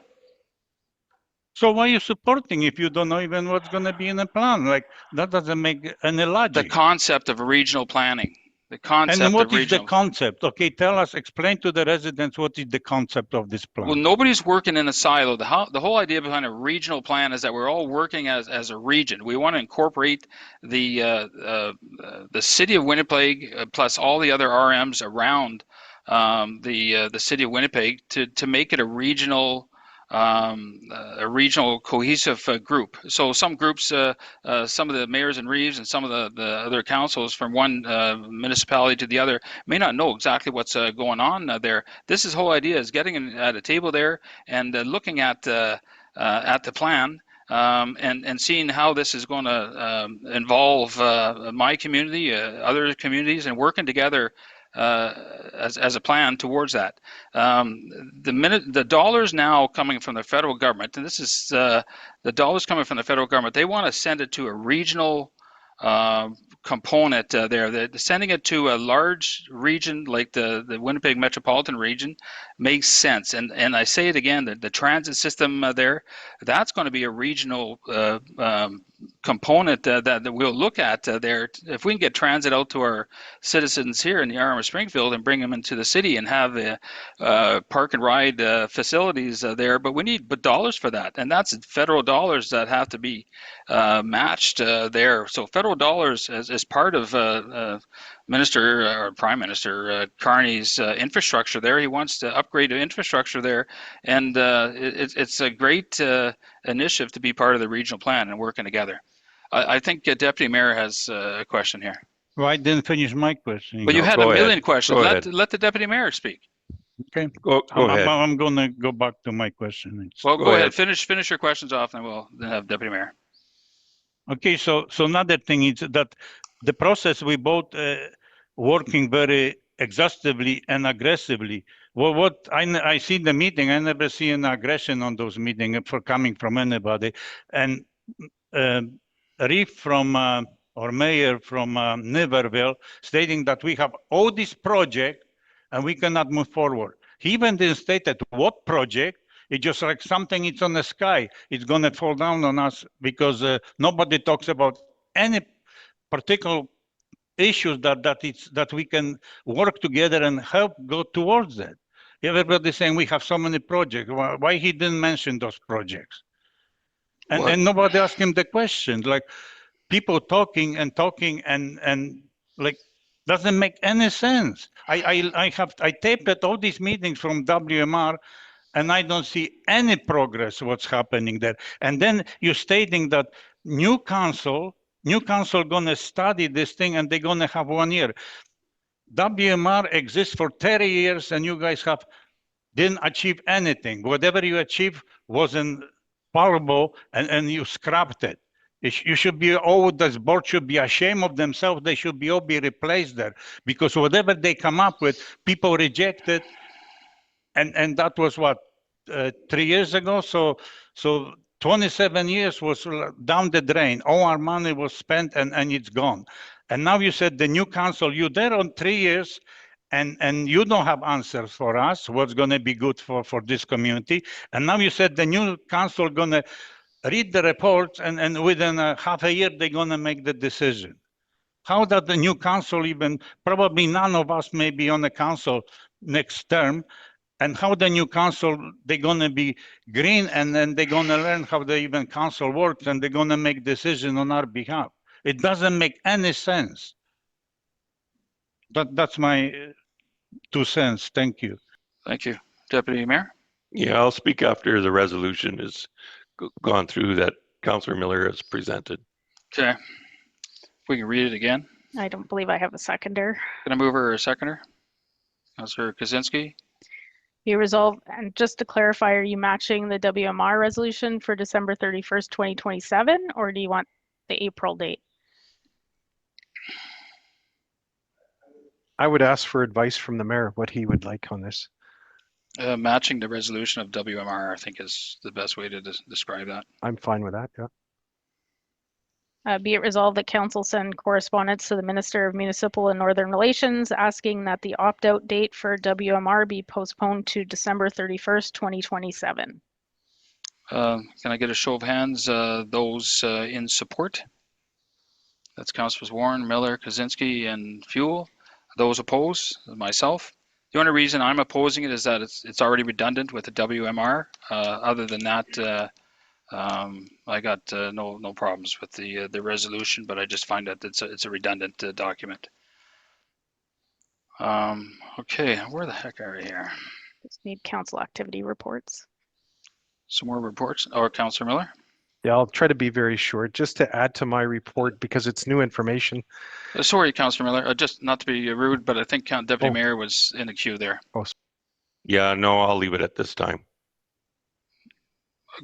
So why are you supporting if you don't know even what's going to be in the plan? Like, that doesn't make any logic. The concept of regional planning. The concept and what of is regional. the concept? Okay, tell us, explain to the residents what is the concept of this plan. Well, nobody's working in a silo. The whole idea behind a regional plan is that we're all working as a region. We want to incorporate the city of Winnipeg plus all the other RMs around the city of Winnipeg to make it a regional cohesive group. So some groups, some of the mayors and reeves and some of the other councils from one municipality to the other may not know exactly what's going on there. This is the whole idea, is getting at a table there and looking at the plan and seeing how this is going to involve my community, other communities, and working together as a plan towards that. The dollars now coming from the federal government, and this is the dollars coming from the federal government, they want to send it to a regional component there. They're sending it to a large region like the Winnipeg Metropolitan Region makes sense. And I say it again, the transit system there, that's going to be a regional component that we'll look at there. If we can get transit out to our citizens here in the RM of Springfield and bring them into the city and have the park and ride facilities there, but we need dollars for that. And that's federal dollars that have to be matched there. So federal dollars as part of Minister or Prime Minister Carney's infrastructure there. He wants to upgrade the infrastructure there, and it's a great initiative to be part of the regional plan and working together. I think Deputy Mayor has a question here. Well, I didn't finish my question. But you had a go million ahead. questions. Go Let ahead. the Deputy Mayor speak. Okay. Go ahead. I'm going to go back to my question. Well, Go go ahead. ahead. Finish your questions off, and we'll then have Deputy Mayor. Okay, so another thing is that the process we both working very exhaustively and aggressively. Well, what I see the meeting, I never see an aggression on those meetings for coming from anybody. And Reef from or Mayor from Niverville stating that we have all this project and we cannot move forward. He even didn't state that what project. It's just like something it's on the sky. It's going to fall down on us because nobody talks about any particular issues that we can work together and help go towards that. Everybody's saying we have so many projects. Why he didn't mention those projects? And nobody asked him the question. Like people talking and like doesn't make any sense. I taped all these meetings from WMR. And I don't see any progress what's happening there. And then you're stating that new council gonna study this thing and they're gonna have 1 year. WMR exists for 30 years and you guys didn't achieve anything. Whatever you achieved wasn't palatable and you scrapped it. You should be, this board should be ashamed of themselves. They should all be replaced there because whatever they come up with, people reject it. And that was what, 3 years ago? So 27 years was down the drain. All our money was spent and it's gone. And now you said the new council, you're there on 3 years and you don't have answers for us, what's going to be good for this community. And now you said the new council going to read the reports and within half a year, they're going to make the decision. How that the new council even, probably none of us may be on the council next term, and how the new council, they're going to be green and then they're going to learn how the even council works and they're going to make decisions on our behalf. It doesn't make any sense. That's my 2 cents. Thank you. Thank you. Deputy Mayor? Yeah, I'll speak after the resolution is gone through that Councillor Miller has presented. Okay. If we can read it again. I don't believe I have a seconder. Can I move her a seconder? Councillor Kaczynski? Be resolved, and just to clarify, are you matching the WMR resolution for December 31st, 2027, or do you want the April date? I would ask for advice from the mayor, what he would like on this. Matching the resolution of WMR, I think is the best way to describe that. I'm fine with that, yeah. Be it resolved that council send correspondence to the Minister of Municipal and Northern Relations asking that the opt-out date for WMR be postponed to December 31st, 2027. Can I get a show of hands, those in support? That's Councillors Warren, Miller, Kaczynski, and Fuel. Those opposed, myself. The only reason I'm opposing it is that it's already redundant with the WMR. Other than that, I got no problems with the resolution, but I just find that it's a redundant document. Okay, where the heck are we here? Just need council activity reports. Some more reports. Or Councillor Miller? Yeah, I'll try to be very short, just to add to my report because it's new information. Sorry, Councillor Miller, just not to be rude, but I think Deputy Mayor was in the queue there. Yeah, no, I'll leave it at this time.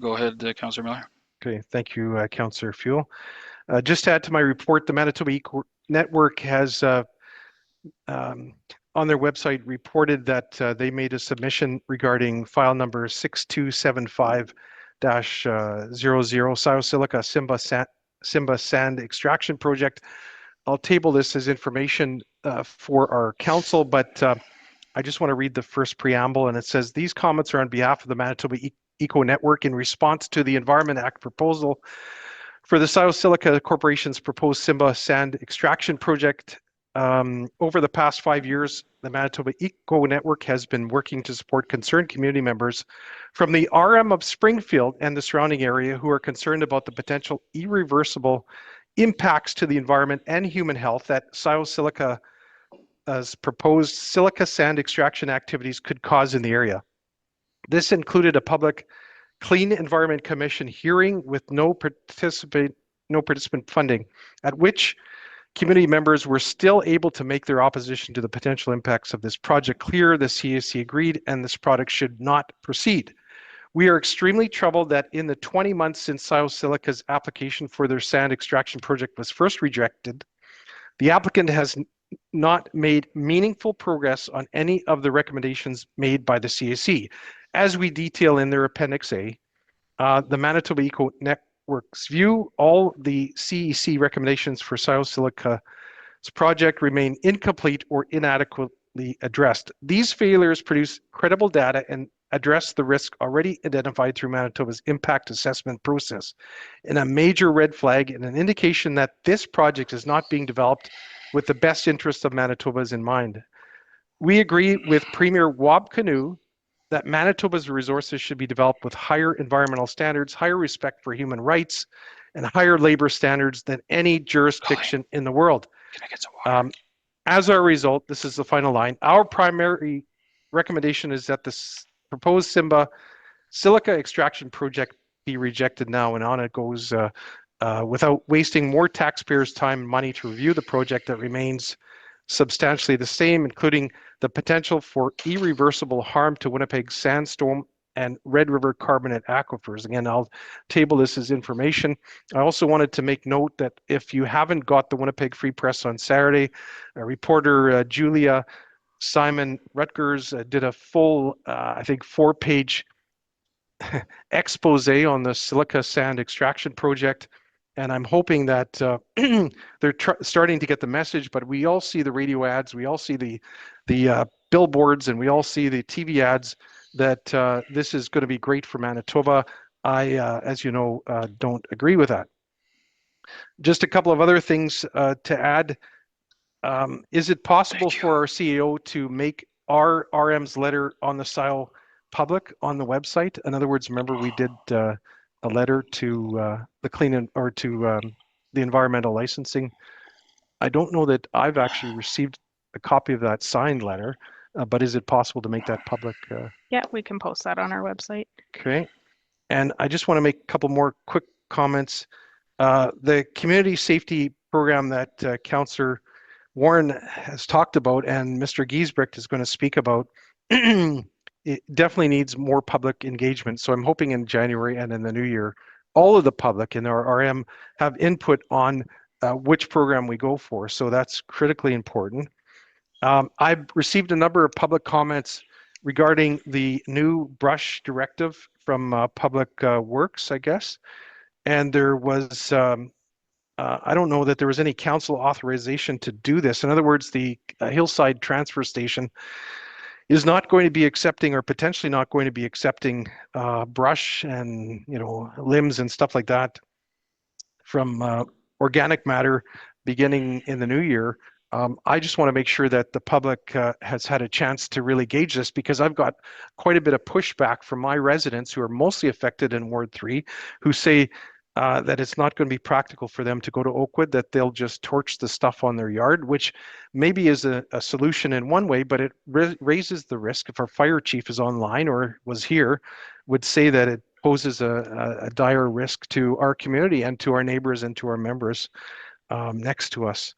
Go ahead, Councillor Miller. Okay, thank you, Councillor Fuel. Just to add to my report, the Manitoba Network has on their website reported that they made a submission regarding file number 6275-00 Siosilica Simba Sand Extraction Project. I'll table this as information for our council, but I just want to read the first preamble, and it says, these comments are on behalf of the Manitoba Eco Network in response to the Environment Act proposal for the Siosilica Corporation's proposed Simba Sand Extraction Project. Over the past 5 years, the Manitoba Eco Network has been working to support concerned community members from the RM of Springfield and the surrounding area who are concerned about the potential irreversible impacts to the environment and human health that Siosilica's proposed silica sand extraction activities could cause in the area. This included a public Clean Environment Commission hearing with no participant funding, at which community members were still able to make their opposition to the potential impacts of this project clear. The CAC agreed, and this product should not proceed. We are extremely troubled that in the 20 months since Siosilica's application for their sand extraction project was first rejected, the applicant has not made meaningful progress on any of the recommendations made by the CAC. As we detail in their Appendix A, the Manitoba Eco Network's view, all the CEC recommendations for Siosilica's project remain incomplete or inadequately addressed. These failures produce credible data and address the risk already identified through Manitoba's impact assessment process, and a major red flag and an indication that this project is not being developed with the best interests of Manitobas in mind. We agree with Premier Wab Kinew that Manitoba's resources should be developed with higher environmental standards, higher respect for human rights, and higher labor standards than any jurisdiction in the world. Can I get some water? As a result, this is the final line, our primary recommendation is that this proposed Simba silica extraction project be rejected now, and on it goes without wasting more taxpayers' time and money to review the project that remains substantially the same, including the potential for irreversible harm to Winnipeg's sandstone and Red River carbonate aquifers. Again, I'll table this as information. I also wanted to make note that if you haven't got the Winnipeg Free Press on Saturday, reporter Julia Simon Rutgers did a full, I think, 4-page expose on the silica sand extraction project. And I'm hoping that they're starting to get the message, but we all see the radio ads, we all see the billboards, and we all see the TV ads that this is going to be great for Manitoba. I, as you know, don't agree with that. Just a couple of other things to add. Is it possible for our CEO to make our RM's letter on the SIO public on the website? In other words, remember we did a letter to the environmental licensing. I don't know that I've actually received a copy of that signed letter, but is it possible to make that public? Yeah, we can post that on our website. Okay. And I just want to make a couple more quick comments. The community safety program that Councillor Warren has talked about and Mr. Giesbrecht is going to speak about, it definitely needs more public engagement. So I'm hoping in January and in the new year, all of the public in our RM have input on which program we go for. So that's critically important. I've received a number of public comments regarding the new brush directive from Public Works, I guess. And there was, I don't know that there was any council authorization to do this. In other words, the Hillside transfer station is not going to be accepting, or potentially not going to be accepting, brush and limbs and stuff like that from organic matter beginning in the new year. I just want to make sure that the public has had a chance to really gauge this, because I've got quite a bit of pushback from my residents who are mostly affected in Ward 3, who say that it's not going to be practical for them to go to Oakwood, that they'll just torch the stuff on their yard, which maybe is a solution in one way, but it raises the risk. If our fire chief is online or was here, would say that it poses a dire risk to our community and to our neighbors and to our members next to us.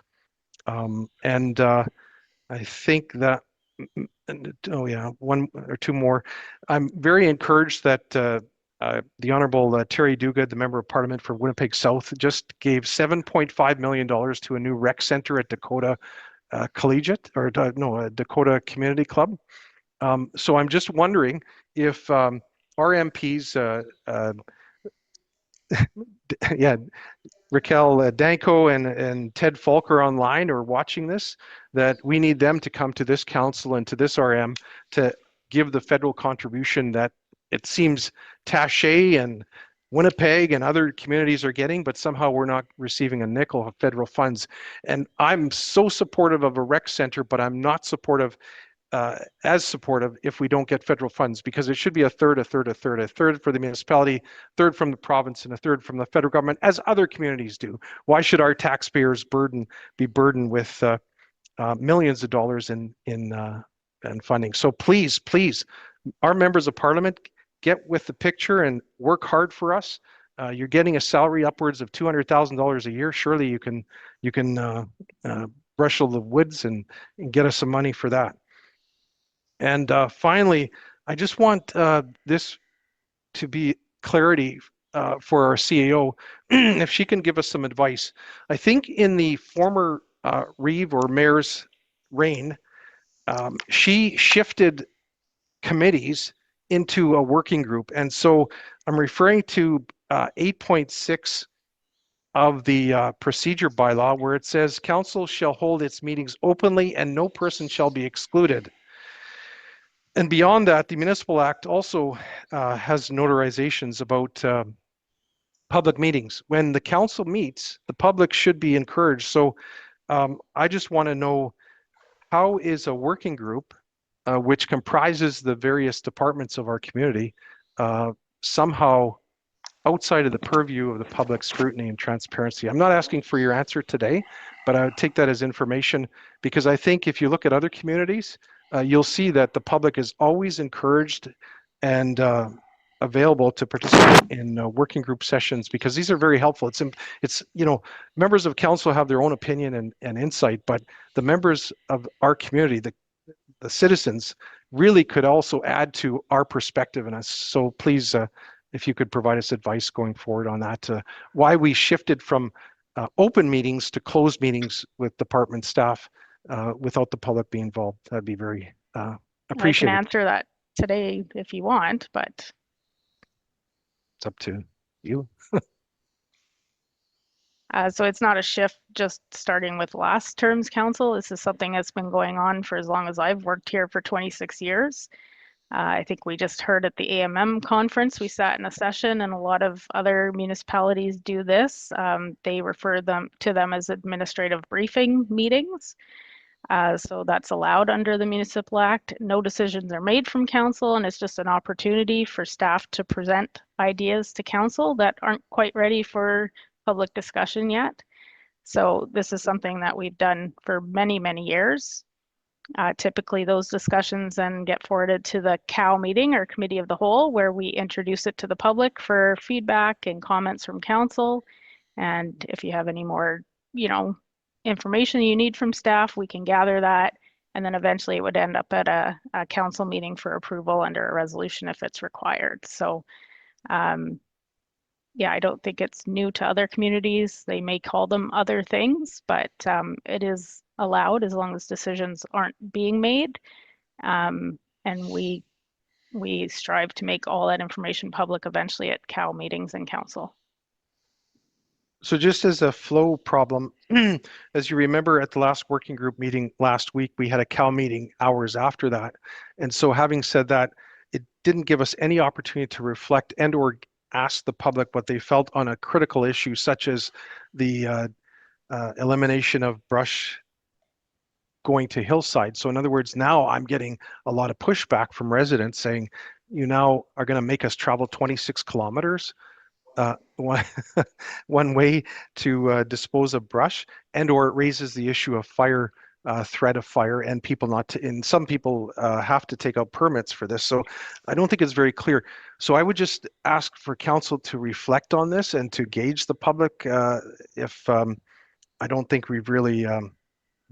I think that, oh yeah, one or two more. I'm very encouraged that the Honourable Terry Duguid, the Member of Parliament for Winnipeg South, just gave $7.5 million to a new rec centre at Dakota Collegiate or Dakota Community Club. So I'm just wondering if RMPs, yeah, Raquel Danko and Ted Falker online or watching this, that we need them to come to this council and to this RM to give the federal contribution that it seems Taché and Winnipeg and other communities are getting, but somehow we're not receiving a nickel of federal funds. And I'm so supportive of a rec center, but I'm not supportive as supportive if we don't get federal funds, because it should be a third for the municipality, third from the province, and a third from the federal government, as other communities do. Why should our taxpayers be burdened with millions of dollars in funding? So please, our members of parliament, get with the picture and work hard for us. You're getting a salary upwards of $200,000 a year. Surely you can brush the woods and get us some money for that. And finally, I just want this to be clarity for our CAO, if she can give us some advice. I think in the former Reeve or Mayor's reign, she shifted committees into a working group. And so I'm referring to 8.6 of the procedure bylaw, where it says council shall hold its meetings openly and no person shall be excluded. And beyond that, the Municipal Act also has notarizations about public meetings. When the council meets, the public should be encouraged. So I just want to know, how is a working group, which comprises the various departments of our community, somehow outside of the purview of the public scrutiny and transparency? I'm not asking for your answer today, but I would take that as information, because I think if you look at other communities, you'll see that the public is always encouraged and available to participate in working group sessions, because these are very helpful. It's members of council have their own opinion and insight, but the members of our community, the citizens, really could also add to our perspective. And so please, if you could provide us advice going forward on that, why we shifted from open meetings to closed meetings with department staff without the public being involved. That'd be very appreciated. I can answer that today if you want, but it's up to you. So it's not a shift just starting with last term's council. This is something that's been going on for as long as I've worked here, for 26 years. I think we just heard at the AMM conference, we sat in a session, and a lot of other municipalities do this. They refer to them as administrative briefing meetings. So that's allowed under the Municipal Act. No decisions are made from council, and it's just an opportunity for staff to present ideas to council that aren't quite ready for public discussion yet. So this is something that we've done for many, many years. Typically those discussions then get forwarded to the COW meeting, or committee of the whole, where we introduce it to the public for feedback and comments from council. And if you have any more, information you need from staff, we can gather that. And then eventually it would end up at a council meeting for approval under a resolution if it's required. So yeah, I don't think it's new to other communities. They may call them other things, but it is allowed as long as decisions aren't being made. And we strive to make all that information public eventually at COW meetings and council. So just as a flow problem, as you remember at the last working group meeting last week, we had a COW meeting hours after that. And so having said that, it didn't give us any opportunity to reflect and or ask the public what they felt on a critical issue, such as the elimination of brush going to Hillside. So in other words, now I'm getting a lot of pushback from residents saying, you now are going to make us travel 26 kilometers one way to dispose of brush, and or it raises the issue of fire, threat of fire, and people and some people have to take out permits for this. So I don't think it's very clear. So I would just ask for council to reflect on this and to gauge the public if I don't think we've really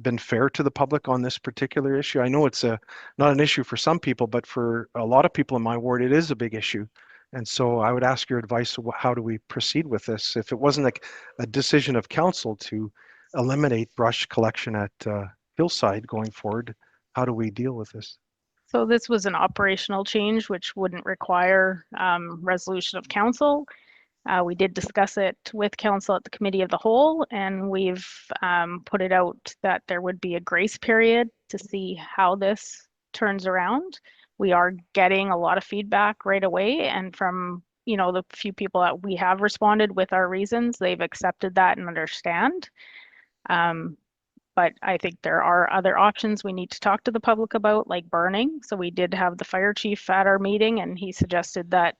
been fair to the public on this particular issue. I know it's not an issue for some people, but for a lot of people in my ward, it is a big issue. And so I would ask your advice, how do we proceed with this? If it wasn't like a decision of council to eliminate brush collection at Hillside going forward. How do we deal with this? So this was an operational change which wouldn't require resolution of council. We did discuss it with council at the committee of the whole, and we've put it out that there would be a grace period to see how this turns around. We are getting a lot of feedback right away, and from the few people that we have responded with our reasons, they've accepted that and understand. But I think there are other options we need to talk to the public about, like burning. So we did have the fire chief at our meeting, and he suggested that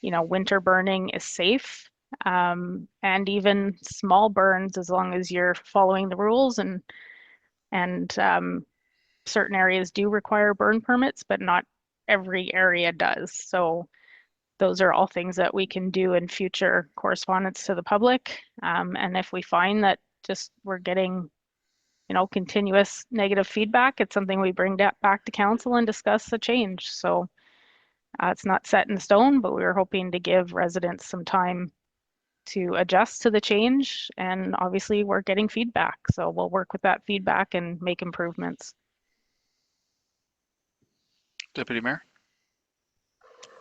winter burning is safe, and even small burns, as long as you're following the rules, and certain areas do require burn permits, but not every area does. So those are all things that we can do in future correspondence to the public. And if we find that just we're getting continuous negative feedback, it's something we bring back to council and discuss the change. So it's not set in stone, but we were hoping to give residents some time to adjust to the change. And obviously we're getting feedback. So we'll work with that feedback and make improvements. Deputy Mayor?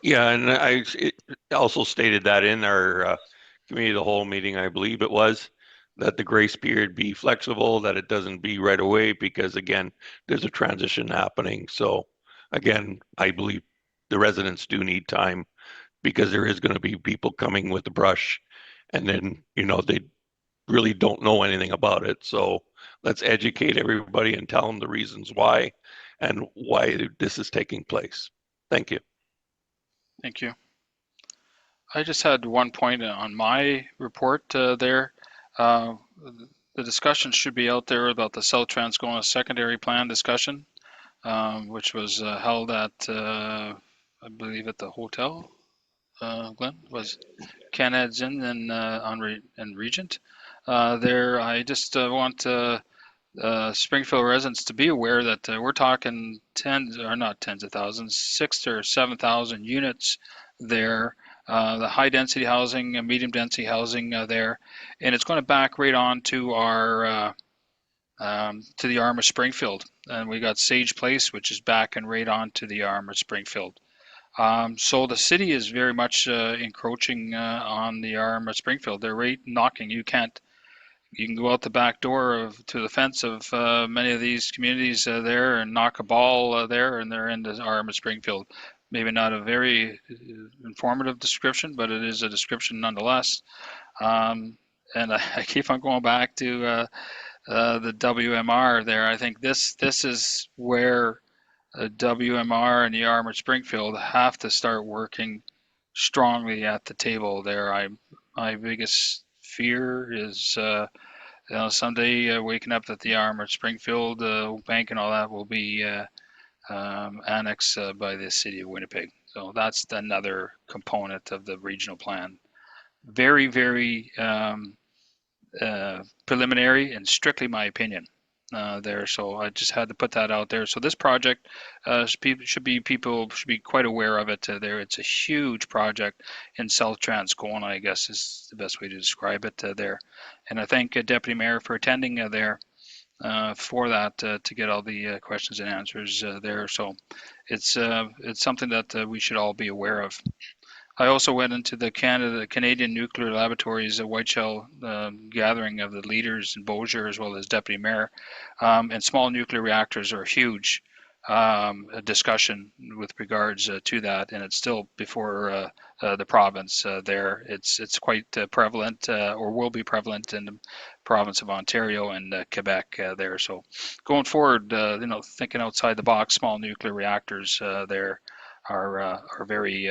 Yeah, and it also stated that in our committee of the whole meeting, I believe it was, that the grace period be flexible, that it doesn't be right away, because again, there's a transition happening. So again, I believe the residents do need time, because there is going to be people coming with the brush, and then, they really don't know anything about it. So let's educate everybody and tell them the reasons why and why this is taking place. Thank you. Thank you. I just had one point on my report there. The discussion should be out there about the South Transcona secondary plan discussion, which was held at, I believe, at the hotel. Glenn, was Canada's Inn and Regent. There, I just want Springfield residents to be aware that we're talking not tens of thousands, 6,000 or 7,000 units there. The high density housing and medium density housing there, and it's going to back right on to our to the RM of Springfield, and we got Sage Place, which is backing right on to the RM of Springfield. So the city is very much encroaching on the RM of Springfield. They're right knocking. You can go out the back door to the fence of many of these communities there and knock a ball there, and they're in the RM of Springfield. Maybe not a very informative description, but it is a description nonetheless. And I keep on going back to the WMR there. I think this is where WMR and the RM of Springfield have to start working strongly at the table there. My biggest fear is someday waking up that the RM of Springfield bank and all that will be annexed by the city of Winnipeg. So that's another component of the regional plan. Very, very preliminary and strictly my opinion there. So I just had to put that out there. So this project people should be quite aware of it there. It's a huge project in South Transcona, I guess is the best way to describe it there. And I thank Deputy Mayor for attending there for that to get all the questions and answers there. So it's something that we should all be aware of. I also went into the Canadian Nuclear Laboratories Whiteshell gathering of the leaders in Beaulieu as well as Deputy Mayor, and small nuclear reactors are a huge discussion with regards to that, and it's still before the province there. It's quite prevalent or will be prevalent in the province of Ontario and Quebec there. So going forward, thinking outside the box, small nuclear reactors there are very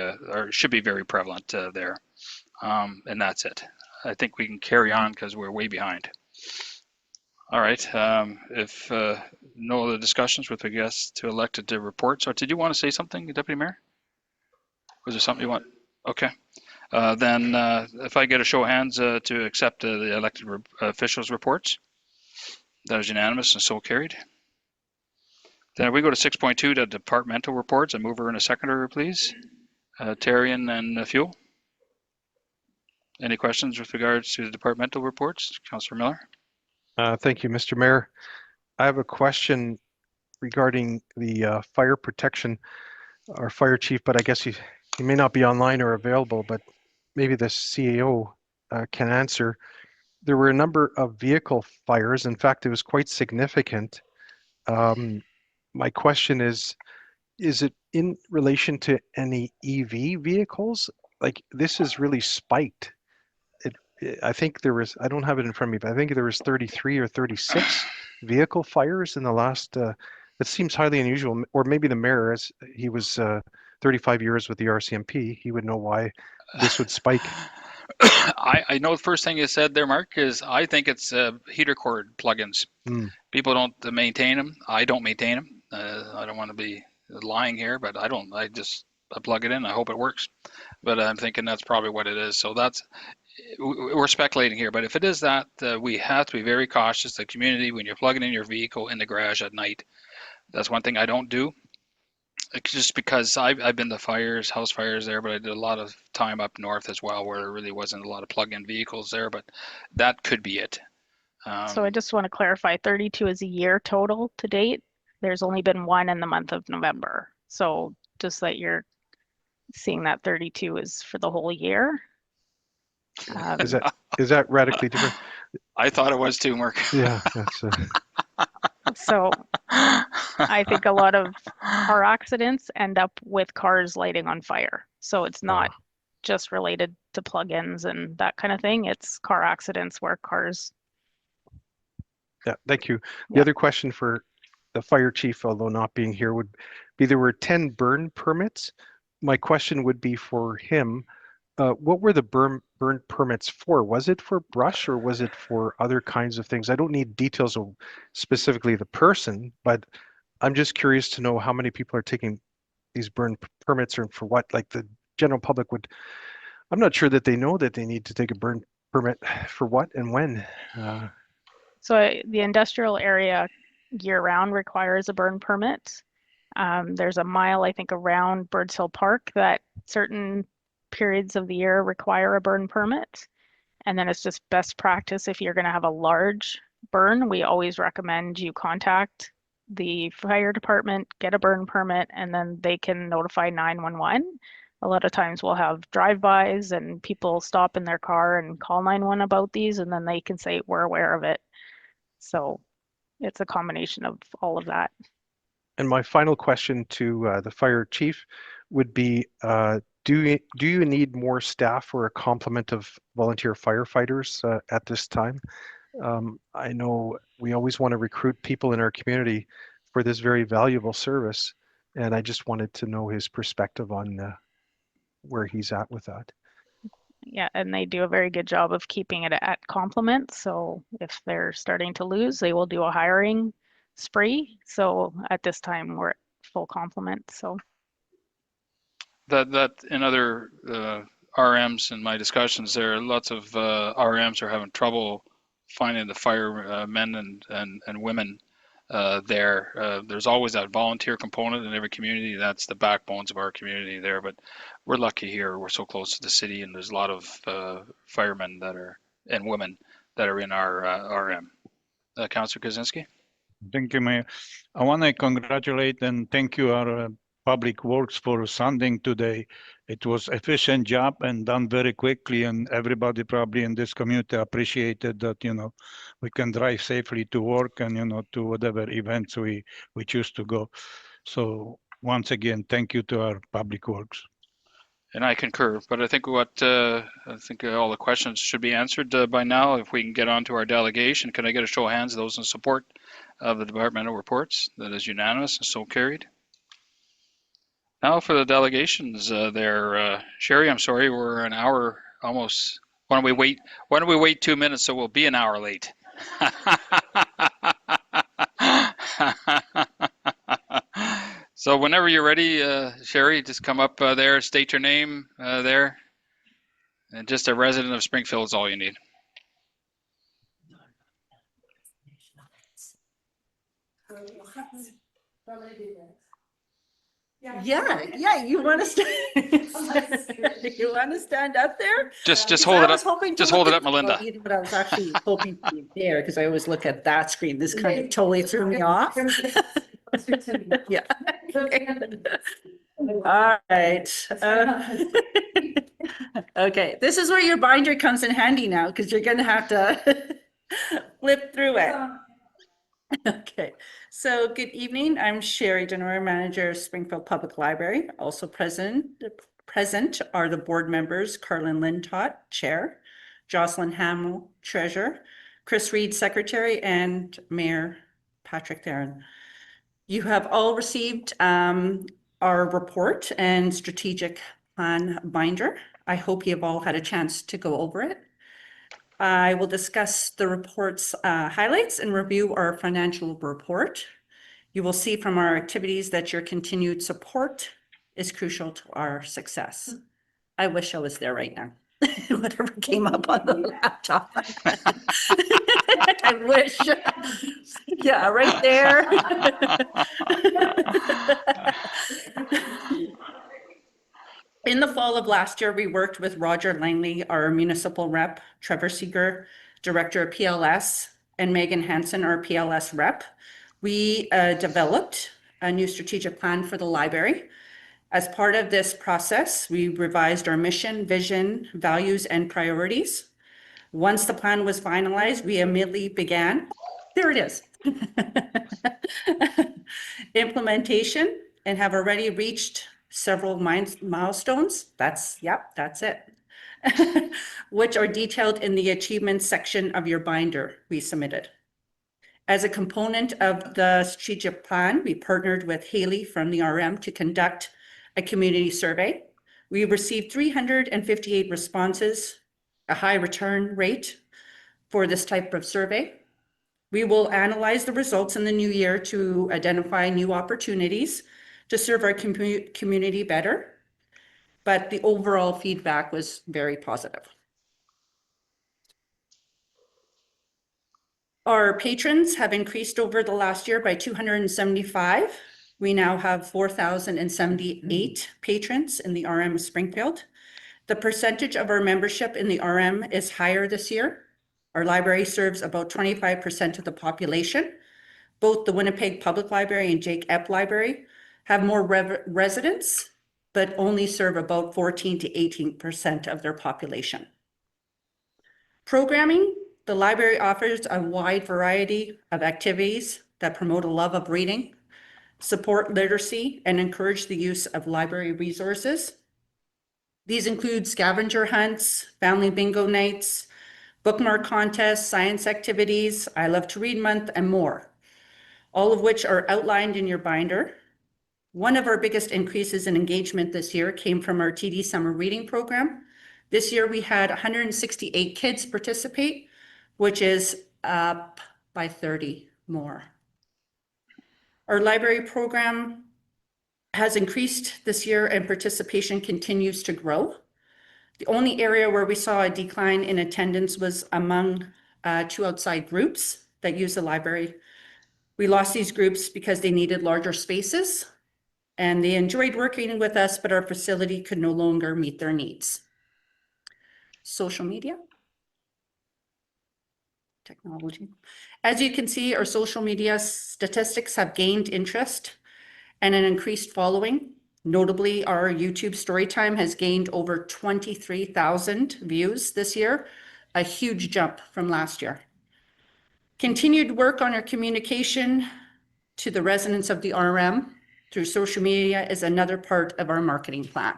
should be very prevalent there, and that's it. I think we can carry on because we're way behind. All right. If no other discussions with regards to elected reports, or did you want to say something, Deputy Mayor? Was there something you want? Okay. Then if I get a show of hands to accept the elected officials' reports, that is unanimous and so carried. Then we go to 6.2, the departmental reports. A mover and a seconder, please. Therrien and Fuel. Any questions with regards to the departmental reports? Councillor Miller. Thank you, Mr. Mayor. I have a question regarding the fire protection, our fire chief, but I guess he may not be online or available, but maybe the CAO can answer. There were a number of vehicle fires. In fact, it was quite significant. My question is it in relation to any EV vehicles? Like this is really spiked. I think there was, I don't have it in front of me, but I think there was 33 or 36 vehicle fires in the last, that seems highly unusual. Or maybe the mayor, as he was 35 years with the RCMP, he would know why this would spike. I know the first thing you said there, Mark, is I think it's heater cord plugins. People don't maintain them. I don't maintain them. I don't want to be lying here, but I don't. I plug it in. I hope it works. But I'm thinking that's probably what it is. So we're speculating here. But if it is that, we have to be very cautious. The community, when you're plugging in your vehicle in the garage at night, that's one thing I don't do. It's just because I've been to fires, house fires there, but I did a lot of time up north as well, where there really wasn't a lot of plug-in vehicles there. But that could be it. So I just want to clarify, 32 is a year total to date. There's only been one in the month of November. So just that you're seeing that 32 is for the whole year. Is that radically different? I thought it was too, Mark. Yeah, that's So I think a lot of car accidents end up with cars lighting on fire. So it's not just related to plug-ins and that kind of thing. It's car accidents where cars. Yeah, thank you. The other question for the fire chief, although not being here, would be there were 10 burn permits. My question would be for him, what were the burn permits for? Was it for brush or was it for other kinds of things? I don't need details of specifically the person, but I'm just curious to know how many people are taking these burn permits or for what, like the general public would, I'm not sure that they know that they need to take a burn permit for what and when. So the industrial area year-round requires a burn permit. There's a mile, I think, around Birds Hill Park that certain periods of the year require a burn permit. And then it's just best practice if you're going to have a large burn, we always recommend you contact the fire department, get a burn permit, and then they can notify 911. A lot of times we'll have drive-bys and people stop in their car and call 911 about these, and then they can say, we're aware of it. So it's a combination of all of that. And my final question to the fire chief would be, do you need more staff or a complement of volunteer firefighters at this time? I know we always want to recruit people in our community for this very valuable service, and I just wanted to know his perspective on where he's at with that. Yeah, and they do a very good job of keeping it at complement. So if they're starting to lose, they will do a hiring spree. So at this time, we're at full complement. So that in other RMs in my discussions, there are lots of RMs are having trouble finding the firemen and women there. There's always that volunteer component in every community. That's the backbones of our community there. But we're lucky here. We're so close to the city, and there's a lot of firemen that are and women that are in our RM. Councillor Kaczynski. Thank you, Mayor. I want to congratulate and thank you, our Public Works, for sanding today. It was efficient job and done very quickly, and everybody probably in this community appreciated that, we can drive safely to work and, to whatever events we choose to go. So once again, thank you to our Public Works. And I concur, but I think all the questions should be answered by now. If we can get on to our delegation, can I get a show of hands of those in support of the departmental reports? That is unanimous and so carried. Now for the delegations there. Cherie, I'm sorry, we're an hour almost. Why don't we wait 2 minutes so we'll be an hour late? So whenever you're ready, Cherie, just come up there, state your name there. And just a resident of Springfield is all you need. Yeah, you want to you want to stand up there? Just Because hold I it was up. hoping to Just look hold it at- up, Melinda. Oh, you know what, I was actually hoping to be there because I always look at that screen. This kind of totally threw me off. Yeah. All right. Okay, this is where your binder comes in handy now because you're going to have to flip through it. Okay, so good evening. I'm Cherie, Denorer, Manager, Springfield Public Library. Also present are the board members, Carlin Lintott, Chair, Jocelyn Hamill, Treasurer, Chris Reed, Secretary, and Mayor Patrick Therrien. You have all received our report and strategic plan binder. I hope you have all had a chance to go over it. I will discuss the report's highlights and review our financial report. You will see from our activities that your continued support is crucial to our success. I wish I was there right now. Whatever came up on the laptop. I wish. Yeah, right there. In the fall of last year, we worked with Roger Langley, our municipal rep, Trevor Seeger, Director of PLS, and Megan Hansen, our PLS rep. We developed a new strategic plan for the library. As part of this process, we revised our mission, vision, values, and priorities. Once the plan was finalized, we immediately began, there it is, implementation, and have already reached several milestones. That's it. Which are detailed in the achievements section of your binder we submitted. As a component of the strategic plan, we partnered with Haley from the RM to conduct a community survey. We received 358 responses, a high return rate for this type of survey. We will analyze the results in the new year to identify new opportunities to serve our community better, but the overall feedback was very positive. Our patrons have increased over the last year by 275. We now have 4,078 patrons in the RM of Springfield. The percentage of our membership in the RM is higher this year. Our library serves about 25% of the population. Both the Winnipeg Public Library and Jake Epp Library have more residents, but only serve about 14 to 18% of their population. Programming, the library offers a wide variety of activities that promote a love of reading, support literacy, and encourage the use of library resources. These include scavenger hunts, family bingo nights, bookmark contests, science activities, I Love to Read Month, and more, all of which are outlined in your binder. One of our biggest increases in engagement this year came from our TD Summer Reading Program. This year we had 168 kids participate, which is up by 30 more. Our library program has increased this year and participation continues to grow. The only area where we saw a decline in attendance was among two outside groups that use the library. We lost these groups because they needed larger spaces and they enjoyed working with us, but our facility could no longer meet their needs. Social media. Technology. As you can see, our social media statistics have gained interest and an increased following. Notably, our YouTube story time has gained over 23,000 views this year, a huge jump from last year. Continued work on our communication to the residents of the RM through social media is another part of our marketing plan.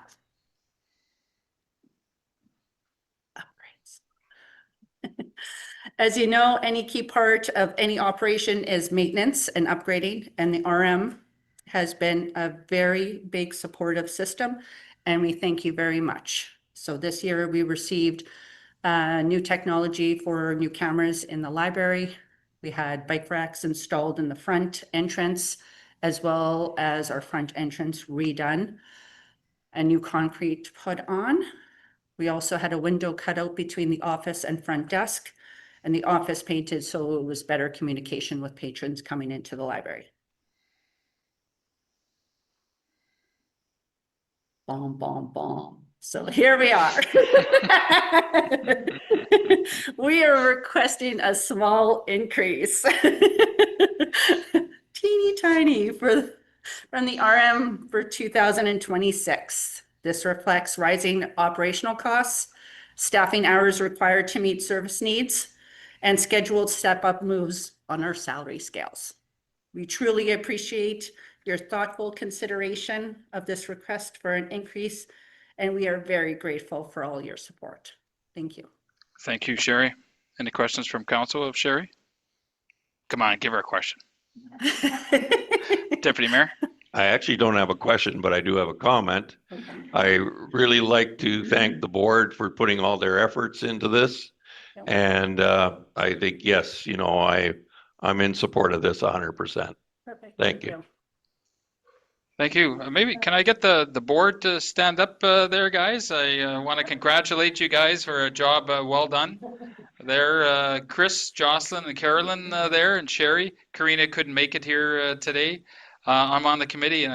As you know, any key part of any operation is maintenance and upgrading, and the RM has been a very big supportive system, and we thank you very much. So this year we received new technology for new cameras in the library. We had bike racks installed in the front entrance, as well as our front entrance redone, a new concrete put on. We also had a window cut out between the office and front desk, and the office painted so it was better communication with patrons coming into the library. Bomb, bomb, bomb. So here we are. We are requesting a small increase. Teeny tiny from the RM for 2026. This reflects rising operational costs, staffing hours required to meet service needs, and scheduled step-up moves on our salary scales. We truly appreciate your thoughtful consideration of this request for an increase, and we are very grateful for all your support. Thank you. Thank you, Cherie. Any questions from council of Cherie? Come on, give her a question. Deputy Mayor? I actually don't have a question, but I do have a comment. I really like to thank the board for putting all their efforts into this. And I think, yes, you know, I'm in support of this 100%. Perfect. Thank you. Thank you. Maybe, can I get the board to stand up there, guys? I want to congratulate you guys for a job well done. There, Chris, Jocelyn, and Carolyn there, and Cherie. Karina couldn't make it here today. I'm on the committee, and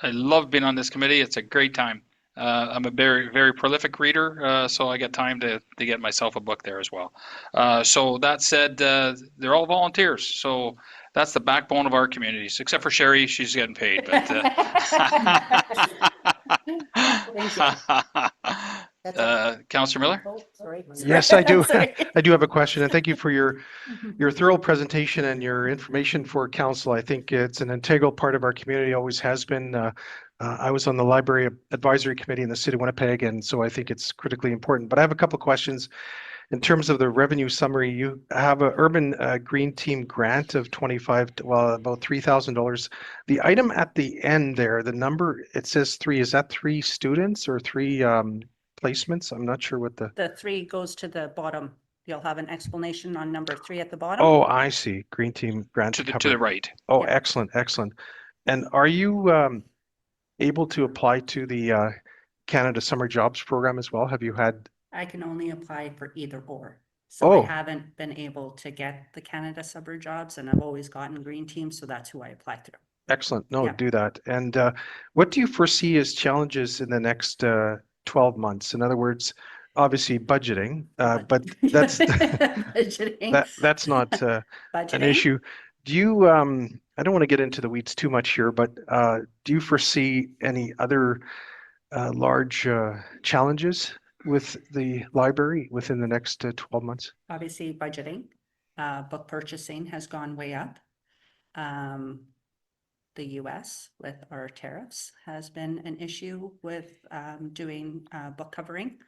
I love being on this committee. It's a great time. I'm a very, very prolific reader, so I get time to get myself a book there as well. So that said, they're all volunteers. So that's the backbone of our communities, except for Cherie, she's getting paid. But Councillor Miller? Oh, sorry. Yes, I do. Sorry. I do have a question, and thank you for your thorough presentation and your information for council. I think it's an integral part of our community, always has been. I was on the Library Advisory Committee in the City of Winnipeg, and so I think it's critically important. But I have a couple of questions. In terms of the revenue summary, you have an urban green team grant of about $3,000. The item at the end there, the number, it says 3, is that 3 students or 3 placements? I'm not sure what The 3 goes to the bottom. You'll have an explanation on number 3 at the bottom. Oh, I see. Green team grant to cover. the right. Oh, Yeah. excellent, excellent. And are you able to apply to the Canada Summer Jobs Program as well? Have you had? I can only apply for either or. So I Oh. haven't been able to get the Canada Summer Jobs, and I've always gotten green team, so that's who I apply through. Excellent. No, Yeah. do that. And what do you foresee as challenges in the next 12 months? In other words, obviously budgeting, but that's Budgeting. that's not an Budgeting. issue. Do you, I don't want to get into the weeds too much here, but do you foresee any other large challenges with the library within the next 12 months? Obviously, budgeting. Book purchasing has gone way up. The US with our tariffs has been an issue with doing book covering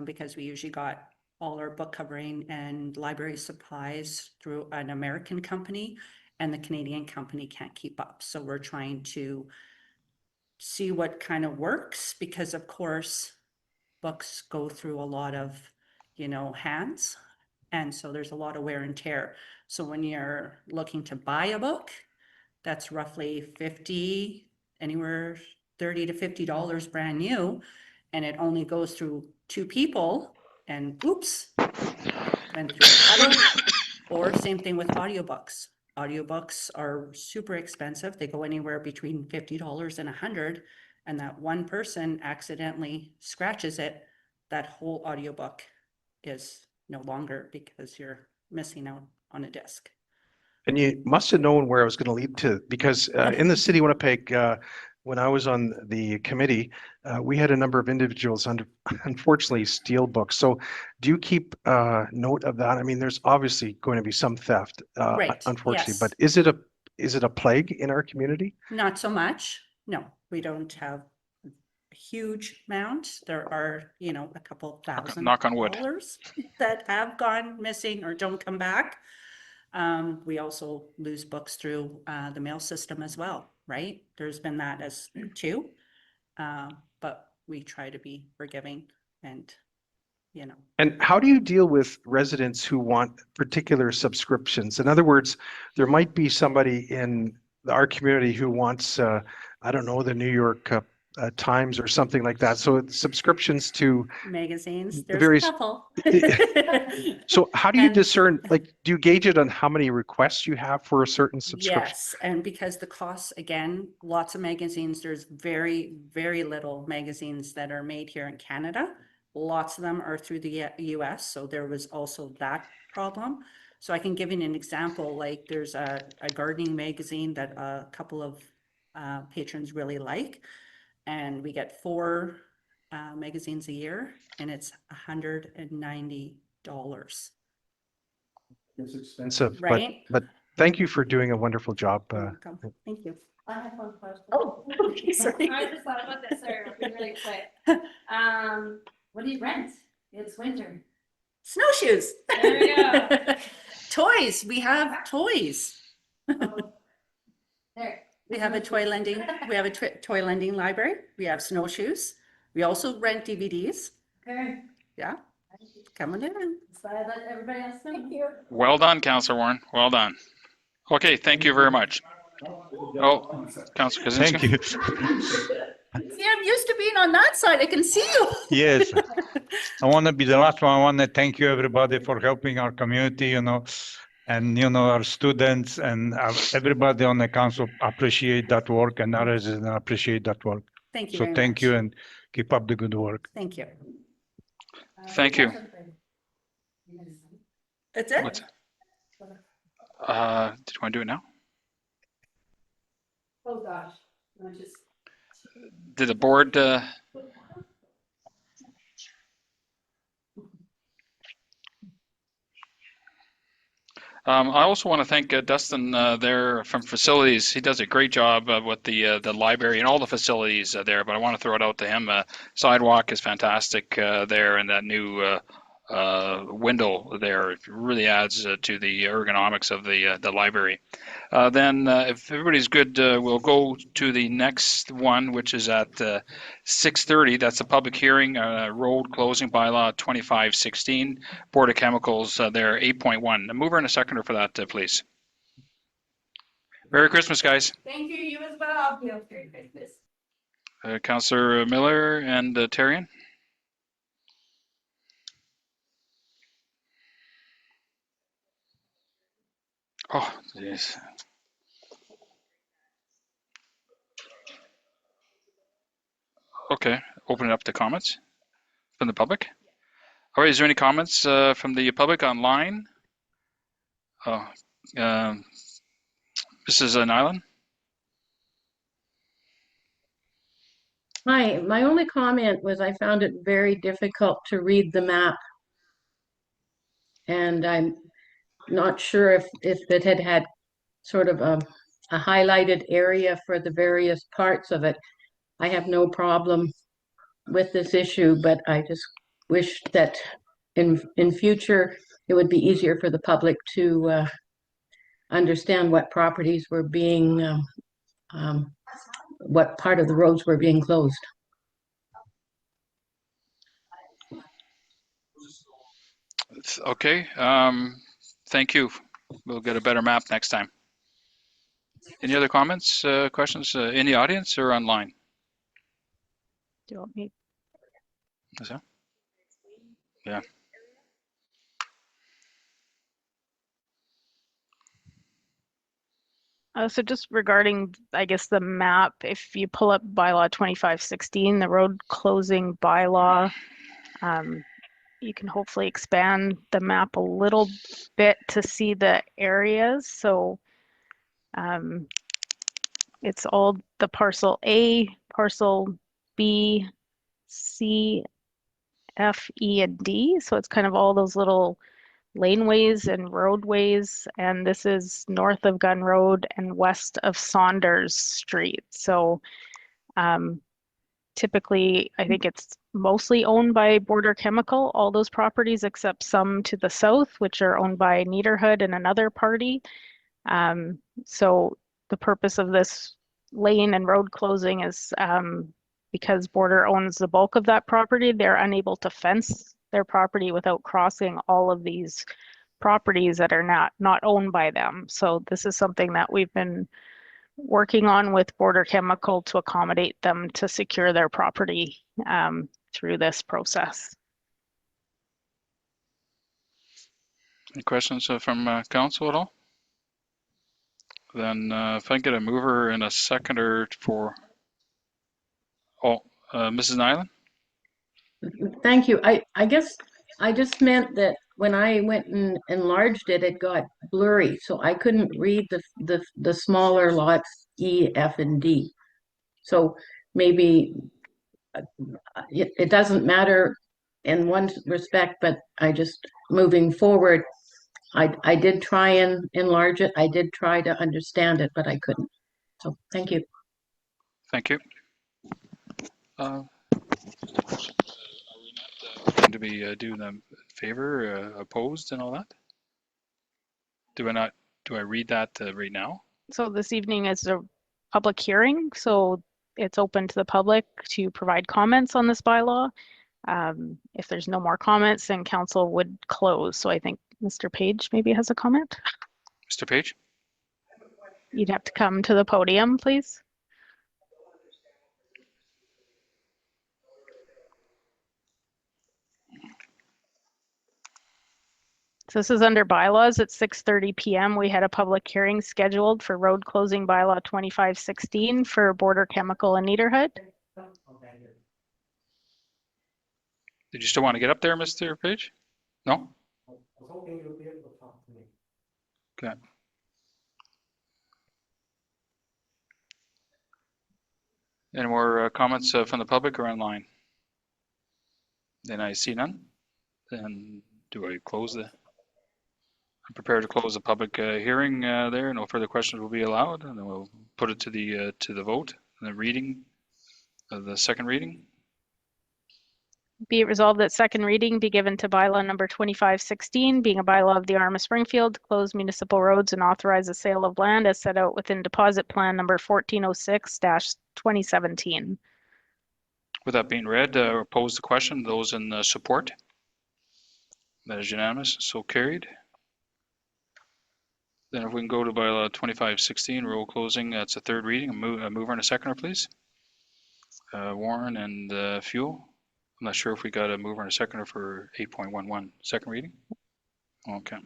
because we usually got all our book covering and library supplies through an American company, and the Canadian company can't keep up. So we're trying to see what kind of works, because of course books go through a lot of, you know, hands, and so there's a lot of wear and tear. So when you're looking to buy a book, that's roughly anywhere $30 to $50 brand new, and it only goes through 2 people, and oops, went through other. Or same thing with audiobooks. Audiobooks are super expensive. They go anywhere between $50 and $100, and that one person accidentally scratches it, that whole audiobook is no longer, because you're missing out on a disc. And you must have known where I was going to lead to, because in the city of Winnipeg, when I was on the committee, we had a number of individuals unfortunately steal books. So do you keep note of that? I mean, there's obviously going to be some theft, Right, unfortunately, yes. but is it a plague in our community? Not so much. No, we don't have a huge amount. There are, you know, a couple thousand Knock on wood. dollars that have gone missing or don't come back. We also lose books through the mail system as well, right? There's been that as too. But we try to be forgiving and, you know. And how do you deal with residents who want particular subscriptions? In other words, there might be somebody in our community who wants, I don't know, the New York Times or something like that. So it's subscriptions to Magazines, the there's a various. couple. So how do you And- discern, like, do you gauge it on how many requests you have for a certain subscription? Yes, and because the costs, again, lots of magazines, there's very, very little magazines that are made here in Canada. Lots of them are through the US, so there was also that problem. So I can give you an example, like there's a gardening magazine that a couple of patrons really like. And we get 4 magazines a year, and it's $190. It's expensive, Right? but thank you for doing a wonderful job. You're welcome. Thank you. I have one question. Oh, okay, sorry. I just thought about this, sorry, I'll be really quick. What do you rent? It's winter. Snowshoes. There we go. Toys, we have toys. There. We have a toy lending, we have a toy lending library. We have snowshoes. We also rent DVDs. Okay. Yeah, come on in. So I let everybody else know. Thank you. Well done, Councillor Warren. Well done. Okay, thank you very much. Oh, Councillor Kaczynski. Thank you. See, I'm used to being on that side. I can see you. Yes. I want to be the last one. I want to thank you, everybody, for helping our community, you know, and, you know, our students and everybody on the council appreciate that work, and others appreciate that work. Thank you So very thank much. you and keep up the good work. Thank you. Thank you. That's it? What's- Did you want to do it now? Oh, gosh. I just. Did the board, I also want to thank Dustin there from facilities. He does a great job with the library and all the facilities there, but I want to throw it out to him. Sidewalk is fantastic there, and that new window there really adds to the ergonomics of the library. Then if everybody's good, we'll go to the next one, which is at 6:30. That's a public hearing, road closing bylaw 2516, Board of Chemicals there 8.1. A mover and a seconder for that, please. Merry Christmas, guys. Thank you, you as well. Merry Christmas. Councillor Miller and Therrien. Oh, jeez. Okay, open it up to comments from the public. All right, is there any comments from the public online? Oh, this is Nyland. Hi, my only comment was I found it very difficult to read the map. And I'm not sure if it had sort of a highlighted area for the various parts of it. I have no problem with this issue, but I just wish that in future it would be easier for the public to understand what properties were being, what part of the roads were being closed. Okay, thank you. We'll get a better map next time. Any other comments, questions in the audience or online? Do you want me? Is that? Yeah. So just regarding, I guess, the map, if you pull up bylaw 2516, the road closing bylaw, you can hopefully expand the map a little bit to see the areas. So it's all the parcel A, parcel B, C, F, E, and D. So it's kind of all those little laneways and roadways, and this is north of Gun Road and west of Saunders Street. So typically, I think it's mostly owned by Border Chemical, all those properties except some to the south, which are owned by Nederhood and another party. So the purpose of this lane and road closing is because Border owns the bulk of that property, they're unable to fence their property without crossing all of these properties that are not owned by them. So this is something that we've been working on with Border Chemical to accommodate them to secure their property through this process. Any questions from council at all? Then if I get a mover and a seconder for, Mrs. Nyland? Thank you. I guess I just meant that when I went and enlarged it, it got blurry, so I couldn't read the smaller lots E, F, and D. So maybe it doesn't matter in one respect, but I just, moving forward, I did try and enlarge it. I did try to understand it, but I couldn't. So thank you. Thank you. Are we not going to be doing them favor, opposed and all that? Do I read that right now? So this evening is a public hearing, so it's open to the public to provide comments on this bylaw. If there's no more comments, then council would close. So I think Mr. Page maybe has a comment. Mr. Page? You'd have to come to the podium, please. So this is under bylaws at 6:30 p.m. We had a public hearing scheduled for road closing bylaw 2516 for Border Chemical in Nederhoed. Did you still want to get up there, Mr. Page? No? I was hoping you would be able to talk to me. Okay. Any more comments from the public or online? Then I see none. Then do I close the? I'm prepared to close the public hearing there. No further questions will be allowed, and then we'll put it to the vote, the reading of the second reading. Be it resolved that second reading be given to bylaw number 2516, being a bylaw of the RM of Springfield, to close municipal roads and authorize the sale of land as set out within deposit plan number 1406-2017. With that being read, pose the question. Those in support? That is unanimous, so carried. Then if we can go to bylaw 2516, road closing, that's a third reading. A mover and a seconder, please. Warren and Fuel. I'm not sure if we got a mover and a seconder for 8.11, second reading. Okay.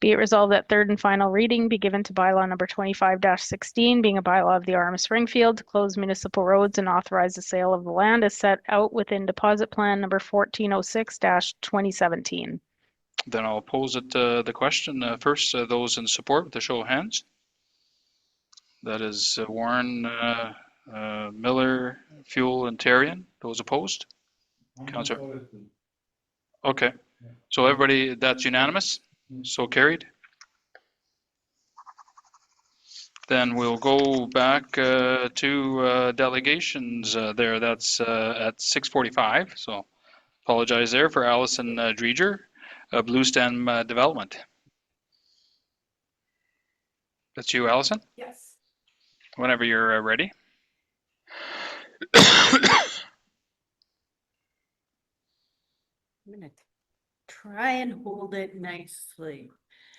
Be it resolved that third and final reading be given to bylaw number 25-16, being a bylaw of the RM of Springfield, to close municipal roads and authorize the sale of the land as set out within deposit plan number 1406-2017. Then I'll pose it the question first. Those in support with a show of hands. That is Warren, Miller, Fuel, and Therrien. Those opposed? Councillor. Okay. So everybody, that's unanimous. So carried. Then we'll go back to delegations there. That's at 6:45. So apologize there for Allison Driedger. Blue Stem Development. That's you, Allison? Yes. Whenever you're ready. I'm gonna try and hold it nicely.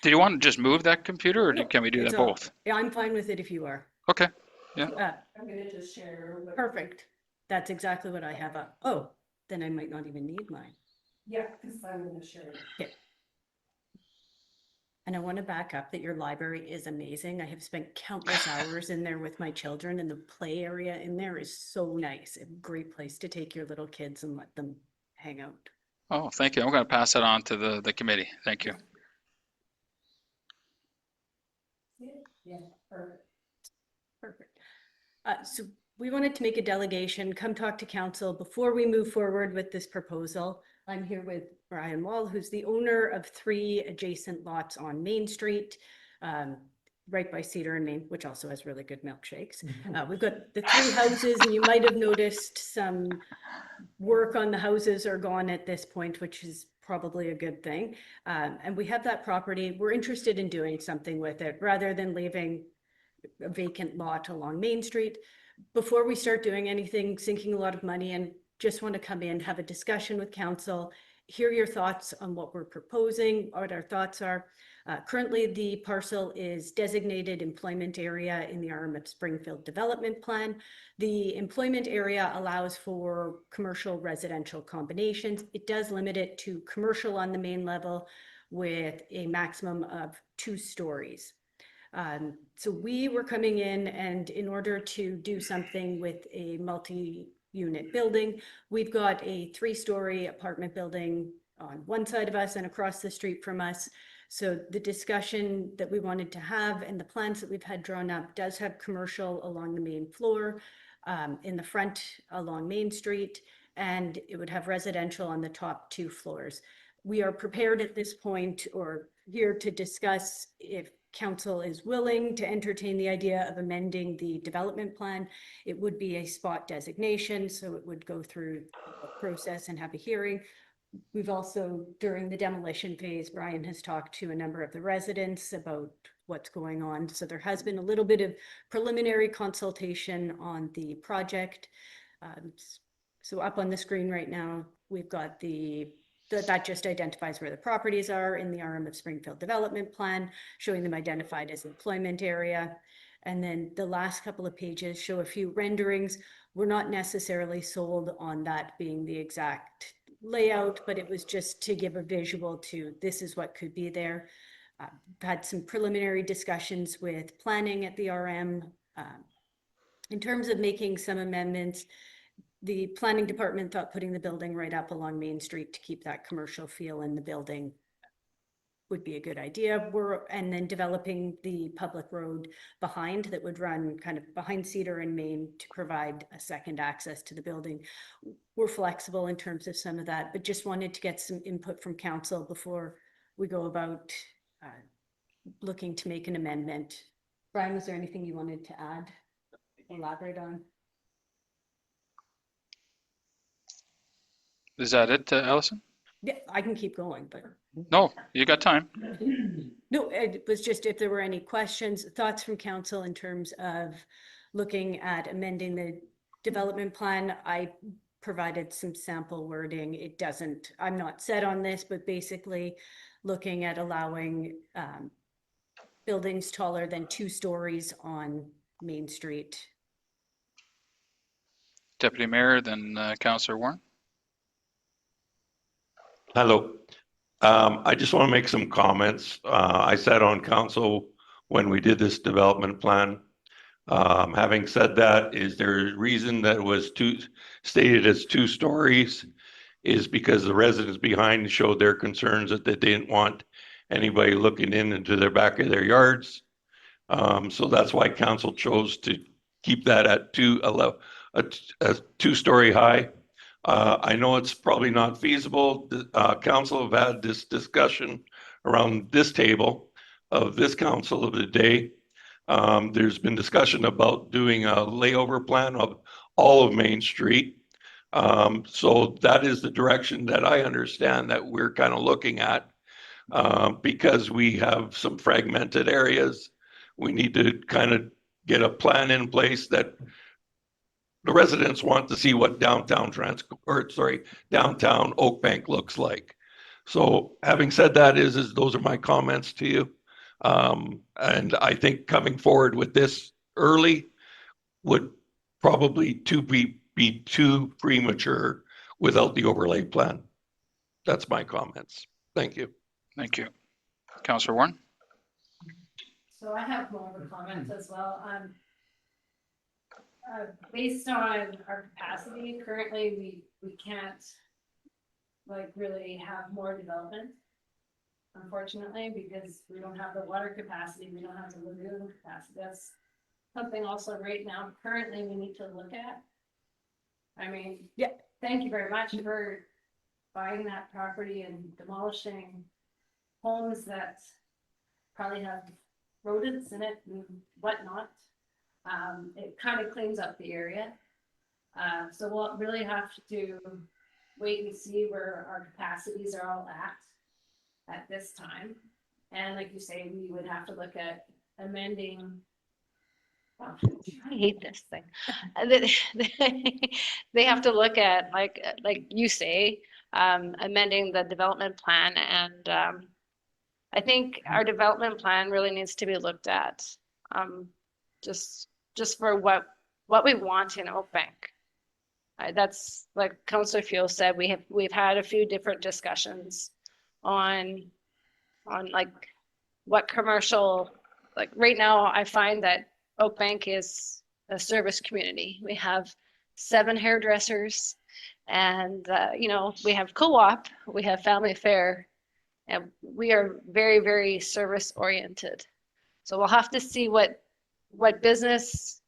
Do you want to just move that computer or No, can we do it's that all- both? Yeah, I'm fine with it if you are. Okay. Yeah. I'm gonna just share. Perfect. That's exactly what I have up. Oh, then I might not even need mine. Yeah, because I'm gonna share it. Okay. And I want to back up that your library is amazing. I have spent countless hours in there with my children, and the play area in there is so nice. A great place to take your little kids and let them hang out. Oh, thank you. I'm going to pass that on to the committee. Thank you. Yeah, perfect. Perfect. So we wanted to make a delegation, come talk to council before we move forward with this proposal. I'm here with Brian Wall, who's the owner of 3 adjacent lots on Main Street, right by Cedar and Main, which also has really good milkshakes. We've got the 3 houses, and you might have noticed some work on the houses are gone at this point, which is probably a good thing. And we have that property. We're interested in doing something with it rather than leaving a vacant lot along Main Street. Before we start doing anything, sinking a lot of money in, just want to come in, have a discussion with council, hear your thoughts on what we're proposing, what our thoughts are. Currently, the parcel is designated employment area in the RM of Springfield Development Plan. The employment area allows for commercial residential combinations. It does limit it to commercial on the main level with a maximum of 2 stories. So we were coming in, and in order to do something with a multi-unit building, we've got a 3-story apartment building on one side of us and across the street from us. So the discussion that we wanted to have and the plans that we've had drawn up does have commercial along the main floor, in the front along Main Street, and it would have residential on the top 2 floors. We are prepared at this point, or here, to discuss if council is willing to entertain the idea of amending the development plan. It would be a spot designation, so it would go through a process and have a hearing. We've also, during the demolition phase, Brian has talked to a number of the residents about what's going on. So there has been a little bit of preliminary consultation on the project. So up on the screen right now, we've got that just identifies where the properties are in the RM of Springfield Development Plan, showing them identified as employment area. And then the last couple of pages show a few renderings. We're not necessarily sold on that being the exact layout, but it was just to give a visual to this is what could be there. Had some preliminary discussions with planning at the RM. In terms of making some amendments, the planning department thought putting the building right up along Main Street to keep that commercial feel in the building would be a good idea. And then developing the public road behind that would run kind of behind Cedar and Main to provide a second access to the building. We're flexible in terms of some of that, but just wanted to get some input from council before we go about looking to make an amendment. Brian, was there anything you wanted to add, elaborate on? Is that it, Allison? Yeah, I can keep going, but. No, you got time. No, it was just if there were any questions, thoughts from council in terms of looking at amending the development plan. I provided some sample wording. It doesn't, I'm not set on this, but basically looking at allowing buildings taller than 2 stories on Main Street. Deputy Mayor, then Councillor Warren. Hello. I just want to make some comments. I sat on council when we did this development plan. Having said that, is there a reason that it was stated as 2 stories? Is because the residents behind showed their concerns that they didn't want anybody looking into their back of their yards. So that's why council chose to keep that at a 2-story high. I know it's probably not feasible. Council have had this discussion around this table of this council of the day. There's been discussion about doing a layover plan of all of Main Street. So that is the direction that I understand that we're kind of looking at, because we have some fragmented areas. We need to kind of get a plan in place that the residents want to see what downtown Oakbank looks like. So having said that, those are my comments to you. And I think coming forward with this early would probably be too premature without the overlay plan. That's my comments. Thank you. Thank you. Councillor Warren. So I have more of a comment as well. Based on our capacity, currently we can't like really have more development, unfortunately, because we don't have the water capacity, we don't have the lagoon capacity. That's something also right now currently we need to look at. I mean, yeah, thank you very much for buying that property and demolishing homes that probably have rodents in it and whatnot. It kind of cleans up the area. So we'll really have to wait and see where our capacities are all at this time. And like you say, we would have to look at amending. Well, I hate this thing. They have to look at, like you say, amending the development plan and I think our development plan really needs to be looked at. Just for what we want in Oakbank. That's like Councillor Fuel said, we've had a few different discussions on like what commercial, like right now I find that Oakbank is a service community. We have 7 hairdressers and you know, we have co-op, we have family fare, and we are very, very service oriented. So we'll have to see what businesses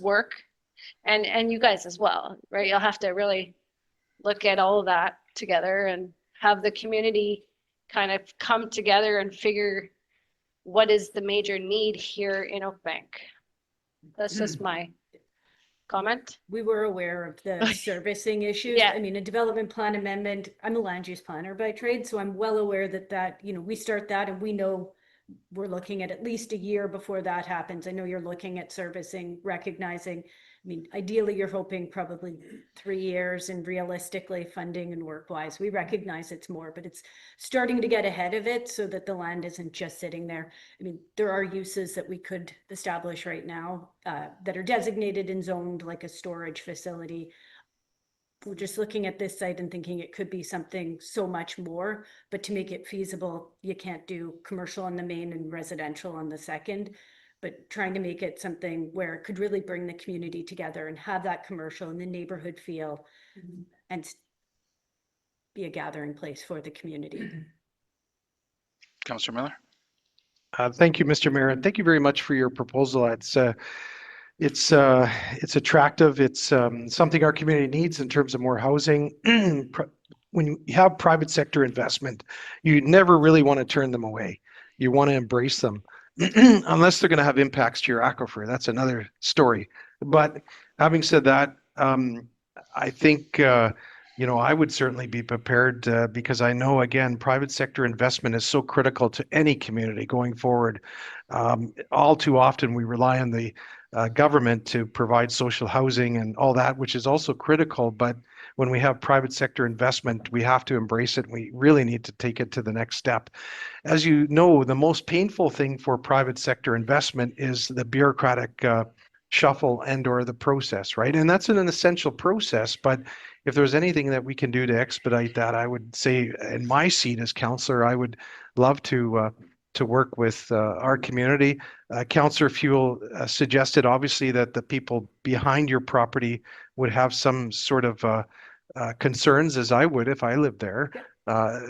work, and you guys as well, right? You'll have to really look at all of that together and have the community kind of come together and figure what is the major need here in Oakbank. That's just my comment. We were aware of the servicing issues. Yeah. I mean, a development plan amendment, I'm a land use planner by trade, so I'm well aware that, you know, we start that and we know we're looking at least a year before that happens. I know you're looking at servicing, recognizing, I mean, ideally you're hoping probably 3 years, and realistically funding and work-wise, we recognize it's more, but it's starting to get ahead of it so that the land isn't just sitting there. I mean, there are uses that we could establish right now that are designated and zoned like a storage facility. We're just looking at this site and thinking it could be something so much more, but to make it feasible, you can't do commercial on the main and residential on the second, but trying to make it something where it could really bring the community together and have that commercial and the neighborhood feel and be a gathering place for the community. Councillor Miller. Thank you, Mr. Mayor, and thank you very much for your proposal. It's attractive. It's something our community needs in terms of more housing. When you have private sector investment, you never really want to turn them away. You want to embrace them, unless they're going to have impacts to your aquifer. That's another story. But having said that, I think you know, I would certainly be prepared because I know, again, private sector investment is so critical to any community going forward. All too often we rely on the government to provide social housing and all that, which is also critical. But when we have private sector investment, we have to embrace it. We really need to take it to the next step. As you know, the most painful thing for private sector investment is the bureaucratic shuffle and or the process, right? And that's an essential process. But if there's anything that we can do to expedite that, I would say in my seat as councillor, I would love to work with our community. Councillor Fuel suggested obviously that the people behind your property would have some sort of concerns, as I would if I lived there,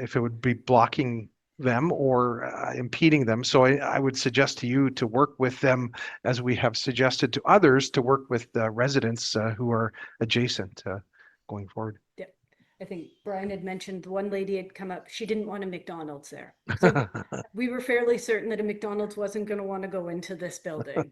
if it would be blocking them or impeding them. So I would suggest to you to work with them, as we have suggested to others, to work with residents who are adjacent going forward. Yeah. I think Brian had mentioned one lady had come up, she didn't want a McDonald's there. So we were fairly certain that a McDonald's wasn't going to want to go into this building,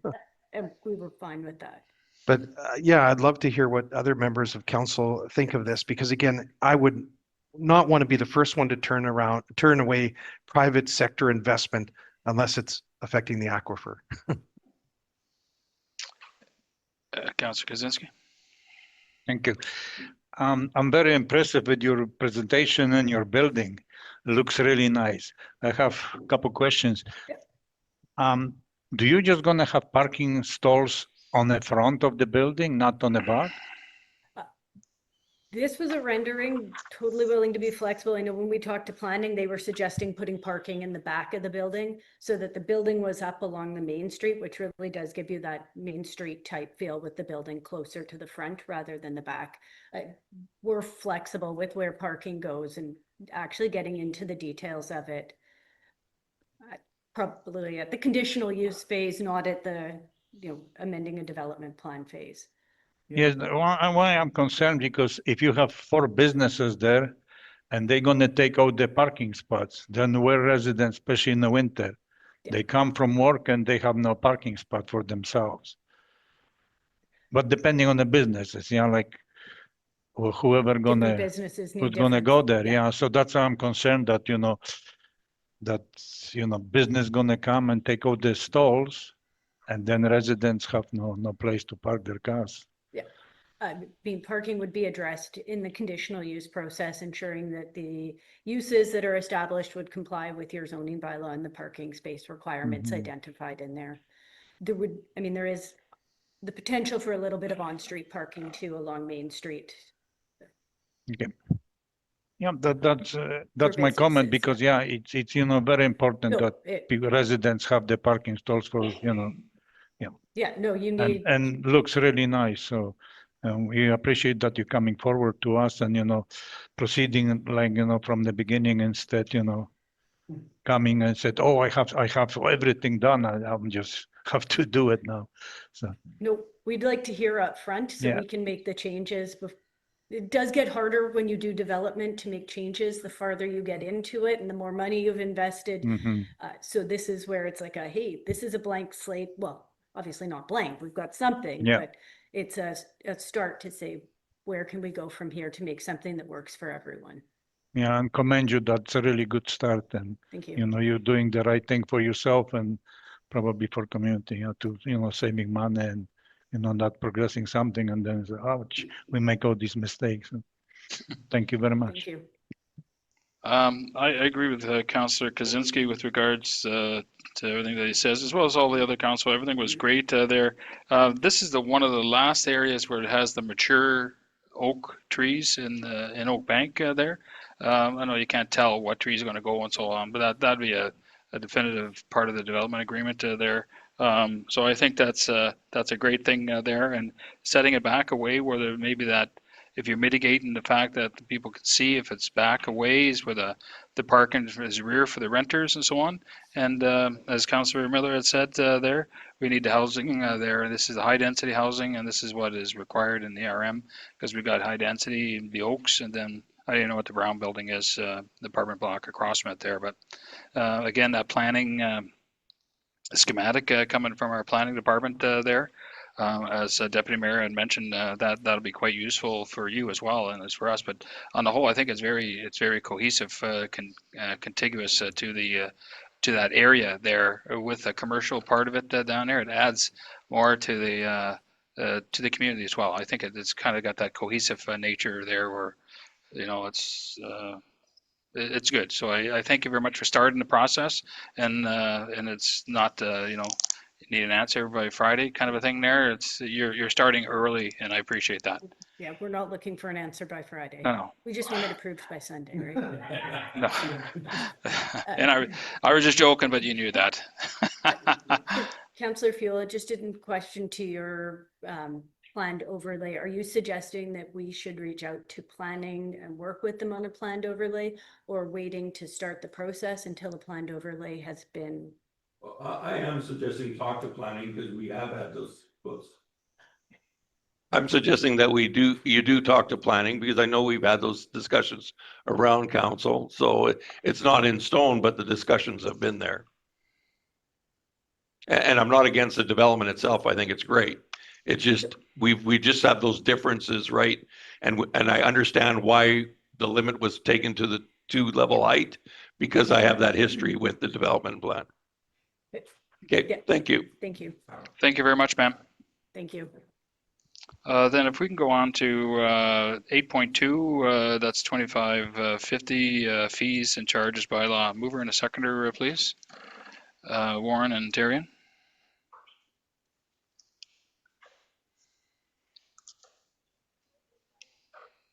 and we were fine with that. But yeah, I'd love to hear what other members of council think of this, because again, I would not want to be the first one to turn away private sector investment unless it's affecting the aquifer. Councillor Kaczynski. Thank you. I'm very impressed with your presentation and your building. It looks really nice. I have a couple questions. Do you just gonna have parking stalls on the front of the building, not on the back? This was a rendering, totally willing to be flexible. I know when we talked to planning, they were suggesting putting parking in the back of the building so that the building was up along the main street, which really does give you that main street type feel with the building closer to the front rather than the back. We're flexible with where parking goes and actually getting into the details of it. Probably at the conditional use phase, not at the, you know, amending a development plan phase. Yes, why I'm concerned, because if you have 4 businesses there and they're gonna take out the parking spots, then where residents, especially in the winter, they come from work and they have no parking spot for themselves. But depending on the businesses, you know, like whoever Different gonna, businesses need who's gonna different- go there, yeah. yeah. So that's why I'm concerned that, business gonna come and take out the stalls and then residents have no place to park their cars. Yeah. parking would be addressed in the conditional use process, ensuring that the uses that are established would comply with your zoning bylaw and the parking space requirements identified in there. There is the potential for a little bit of on-street parking too along Main Street. Okay. Yeah, that's my comment, because it's very important that residents have the parking stalls for you need and looks really nice. So we appreciate that you're coming forward to us and proceeding from the beginning, instead coming and said, oh, I have everything done. I'm just have to do it now. So no, we'd like to hear up front so we can make the changes. It does get harder when you do development to make changes the farther you get into it and the more money you've invested. So this is where it's like hey, this is a blank slate. Well, obviously not blank, we've got something, but it's a start to say, where can we go from here to make something that works for everyone? Yeah, and commend you. That's a really good start. And thank you. You're doing the right thing for yourself and probably for community, to saving money and not progressing something, and then ouch, we make all these mistakes. Thank you very much. Thank you. I agree with Councillor Kaczynski with regards to everything that he says, as well as all the other council. Everything was great there. This is one of the last areas where it has the mature oak trees in Oak Bank there. I know you can't tell what trees are going to go and so on, but that'd be a definitive part of the development agreement there. So I think that's a great thing there, and setting it back away where there maybe that, if you're mitigating the fact that the people can see if it's back a ways where the parking is rear for the renters and so on. And as Councillor Miller had said there, we need the housing there. This is the high density housing, and this is what is required in the RM, because we've got high density in the Oaks, and then I don't know what the Brown building is, the apartment block across from it there. But again, that planning schematic coming from our planning department there. As Deputy Mayor had mentioned, that'll be quite useful for you as well, and as for us. But on the whole, I think it's very cohesive, contiguous to that area there, with the commercial part of it down there. It adds more to the community as well. I think it's kind of got that cohesive nature there, where it's good. So I thank you very much for starting the process, and it's not you need an answer by Friday kind of a thing there. You're starting early, and I appreciate that. Yeah, we're not looking for an answer by Friday. No. We just want it approved by Sunday, right? No. And I was just joking, but you knew that. Councillor Fiola, just in question to your planned overlay, are you suggesting that we should reach out to planning and work with them on a planned overlay, or waiting to start the process until the planned overlay has been? Well, I am suggesting talk to planning, because we have had those books. I'm suggesting that you do talk to planning, because I know we've had those discussions around council. So it's not in stone, but the discussions have been there. And I'm not against the development itself. I think it's great. It's just, we just have those differences, right? And I understand why the limit was taken to the 2-level height, because I have that history with the development plan. Okay, thank you. Thank you. Thank you very much, ma'am. Thank you. Then if we can go on to 8.2, that's 2550 fees and charges by law. Mover and a seconder, please. Warren and Therrien.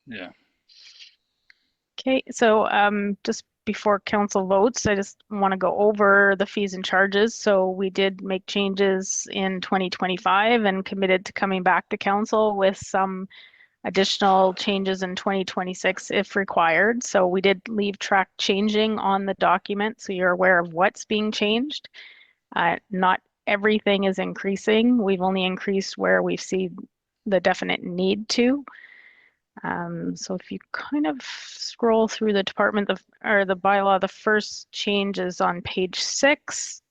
Yeah. Okay, so just before council votes, I just want to go over the fees and charges. So we did make changes in 2025 and committed to coming back to council with some additional changes in 2026 if required. So we did leave track changing on the document, so you're aware of what's being changed. Not everything is increasing. We've only increased where we've seen the definite need to. So if you kind of scroll through the department or the bylaw, the first change is on page 6.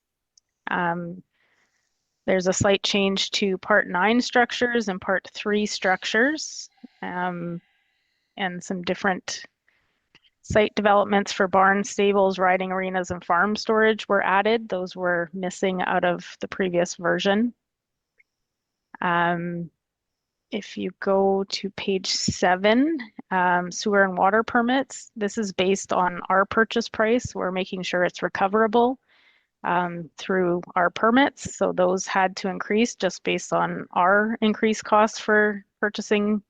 There's a slight change to part 9 structures and part 3 structures, and some different site developments for barns, stables, riding arenas, and farm storage were added. Those were missing out of the previous version. if you go to page 7, sewer and water permits, this is based on our purchase price. We're making sure it's recoverable through our permits. So those had to increase just based on our increased costs for purchasing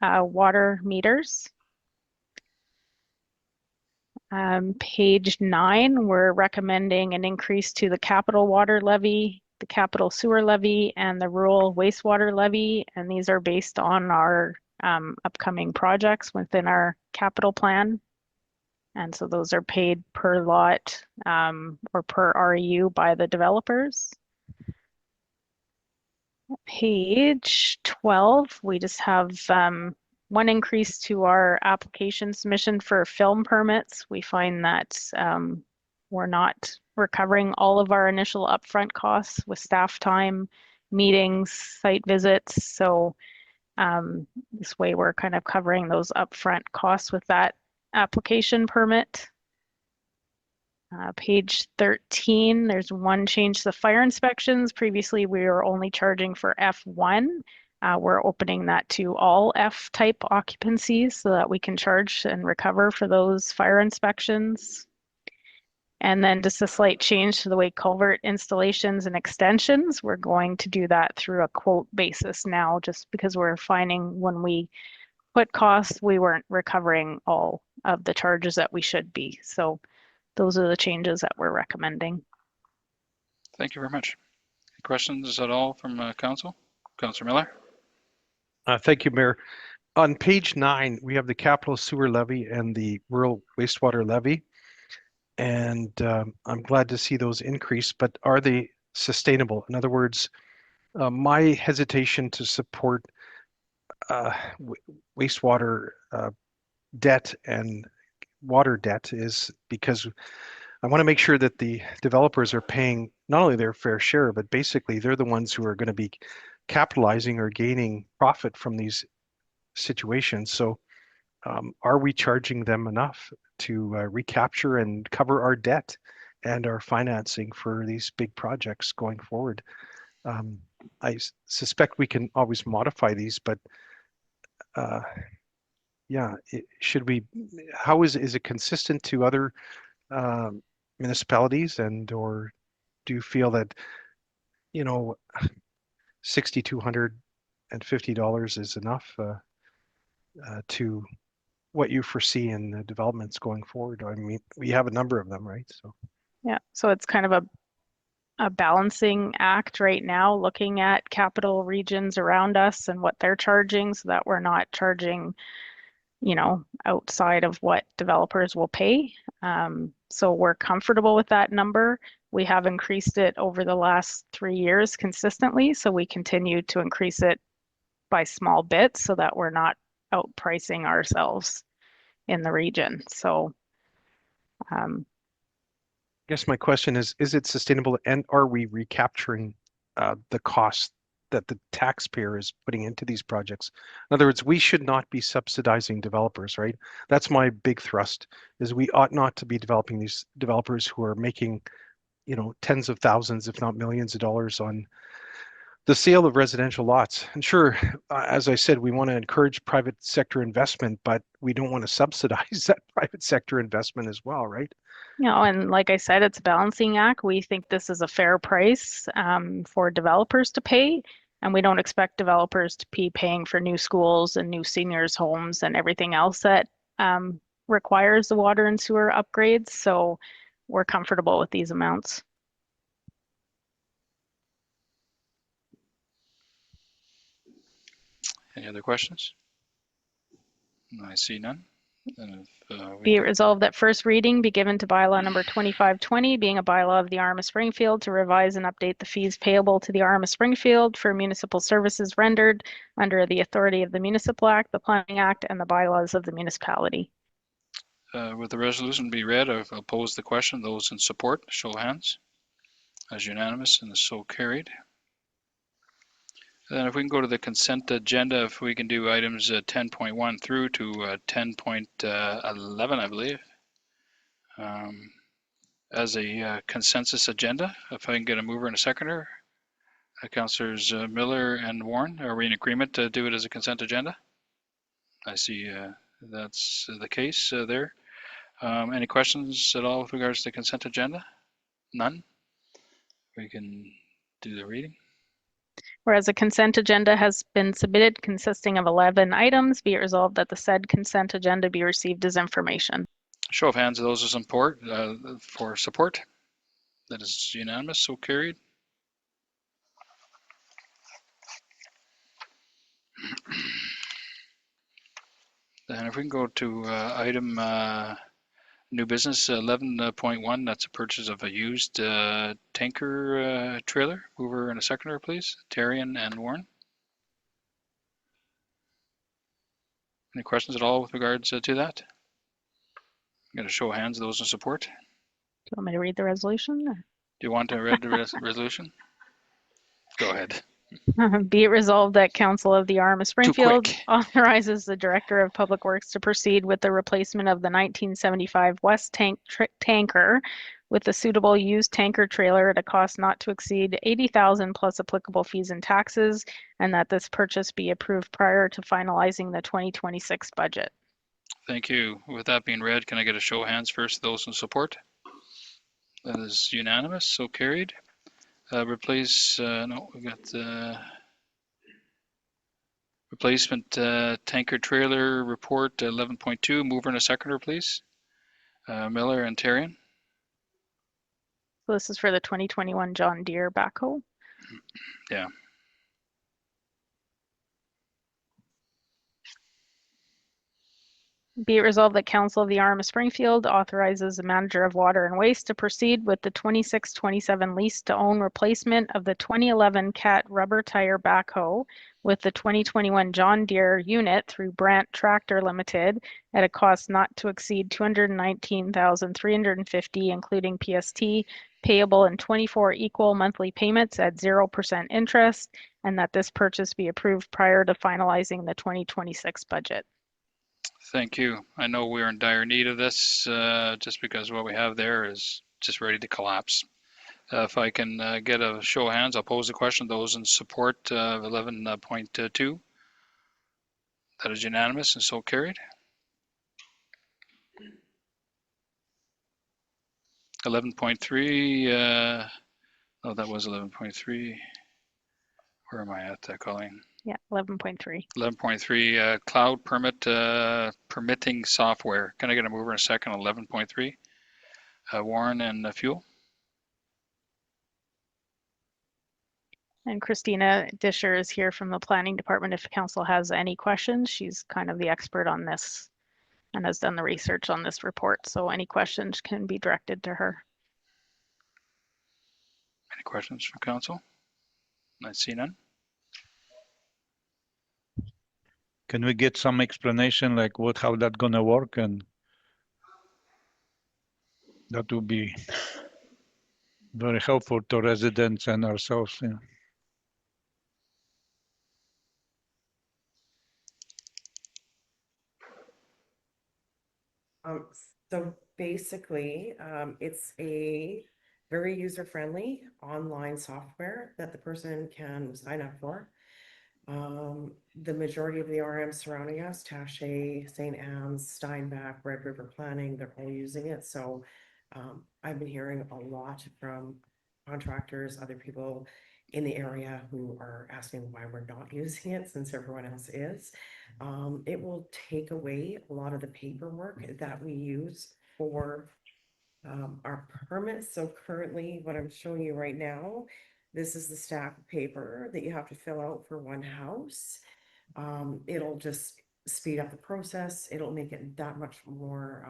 water meters. Page 9, we're recommending an increase to the capital water levy, the capital sewer levy, and the rural wastewater levy. And these are based on our upcoming projects within our capital plan. And so those are paid per lot or per REU by the developers. Page 12, we just have one increase to our application submission for film permits. We find that we're not recovering all of our initial upfront costs with staff time, meetings, site visits. So this way we're kind of covering those upfront costs with that application permit. Page 13, there's one change to the fire inspections. Previously, we were only charging for F1. We're opening that to all F-type occupancies so that we can charge and recover for those fire inspections. And then just a slight change to the way culvert installations and extensions. We're going to do that through a quote basis now, just because we're finding when we put costs, we weren't recovering all of the charges that we should be. So those are the changes that we're recommending. Thank you very much. Questions at all from Council? Councillor Miller? Thank you, Mayor. On page 9, we have the capital sewer levy and the rural wastewater levy. And I'm glad to see those increase, but are they sustainable? In other words, my hesitation to support wastewater debt and water debt is because I want to make sure that the developers are paying not only their fair share, but basically they're the ones who are going to be capitalizing or gaining profit from these situations. So are we charging them enough to recapture and cover our debt and our financing for these big projects going forward? I suspect we can always modify these, but yeah, should we, how is it consistent to other municipalities, and or do you feel that, you know, $6,250 is enough to what you foresee in the developments going forward? I mean, we have a number of them, right? So yeah, so it's kind of a balancing act right now, looking at capital regions around us and what they're charging so that we're not charging, you know, outside of what developers will pay. So we're comfortable with that number. We have increased it over the last 3 years consistently, so we continue to increase it by small bits so that we're not outpricing ourselves in the region. So I guess my question is it sustainable, and are we recapturing the cost that the taxpayer is putting into these projects? In other words, we should not be subsidizing developers, right? That's my big thrust, is we ought not to be developing these developers who are making, you know, tens of thousands, if not millions of dollars on the sale of residential lots. And sure, as I said, we want to encourage private sector investment, but we don't want to subsidize that private sector investment as well, right? you know, and like I said, it's a balancing act. We think this is a fair price for developers to pay, and we don't expect developers to be paying for new schools and new seniors' homes and everything else that requires the water and sewer upgrades. So we're comfortable with these amounts. Any other questions? I see none. Be it resolved that first reading be given to bylaw number 2520, being a bylaw of the RM of Springfield to revise and update the fees payable to the RM of Springfield for municipal services rendered under the authority of the Municipal Act, the Planning Act, and the bylaws of the municipality. With the resolution be read, I'll pose the question. Those in support, show of hands. As unanimous and so carried. Then if we can go to the consent agenda, if we can do items 10.1 through to 10.11, I believe, as a consensus agenda. If I can get a mover and a seconder, Councillors Miller and Warren, are we in agreement to do it as a consent agenda? I see that's the case there. Any questions at all with regards to the consent agenda? None? We can do the reading. Whereas a consent agenda has been submitted consisting of 11 items, be it resolved that the said consent agenda be received as information. Show of hands of those who support, for support. That is unanimous, so carried. Then if we can go to item new business 11.1, that's a purchase of a used tanker trailer. Mover and a seconder, please. Therrien and Warren. Any questions at all with regards to that? I'm going to show of hands of those in support. Do you want me to read the resolution? Or? Do you want to read the resolution? Go ahead. Be it resolved that Council of the RM of Springfield quick. authorizes the Director of Public Works to proceed with the replacement of the 1975 West tanker with a suitable used tanker trailer at a cost not to exceed $80,000 plus applicable fees and taxes, and that this purchase be approved prior to finalizing the 2026 budget. Thank you. With that being read, can I get a show of hands first, those in support? That is unanimous, so carried. Replace, no, we got replacement tanker trailer report 11.2. Mover and a seconder, please. Miller and Therrien. So this is for the 2021 John Deere backhoe. Yeah. Be it resolved that Council of the RM of Springfield authorizes the Manager of Water and Waste to proceed with the 26-27 lease to own replacement of the 2011 Cat rubber tire backhoe with the 2021 John Deere unit through Brandt Tractor Limited at a cost not to exceed $219,350, including PST, payable in 24 equal monthly payments at 0% interest, and that this purchase be approved prior to finalizing the 2026 budget. Thank you. I know we're in dire need of this just because what we have there is just ready to collapse. If I can get a show of hands, I'll pose the question. Those in support of 11.2. That is unanimous and so carried. 11.3. Oh, that was 11.3. Where am I at, Colleen? Yeah, 11.3. 11.3, cloud permitting software. Can I get a mover in a second? 11.3. Warren and Fuel. And Christina Disher is here from the Planning Department. If Council has any questions, she's kind of the expert on this and has done the research on this report. So any questions can be directed to her. Any questions from Council? I see none. Can we get some explanation like how that gonna work? And that would be very helpful to residents and ourselves. Yeah. So basically, it's a very user-friendly online software that the person can sign up for. The majority of the RMs surrounding us, Taché, St. Anne's, Steinbach, Red River Planning, they're all using it. So I've been hearing a lot from contractors, other people in the area who are asking why we're not using it since everyone else is. It will take away a lot of the paperwork that we use for our permits. So currently what I'm showing you right now, this is the stack of paper that you have to fill out for one house. It'll just speed up the process. It'll make it that much more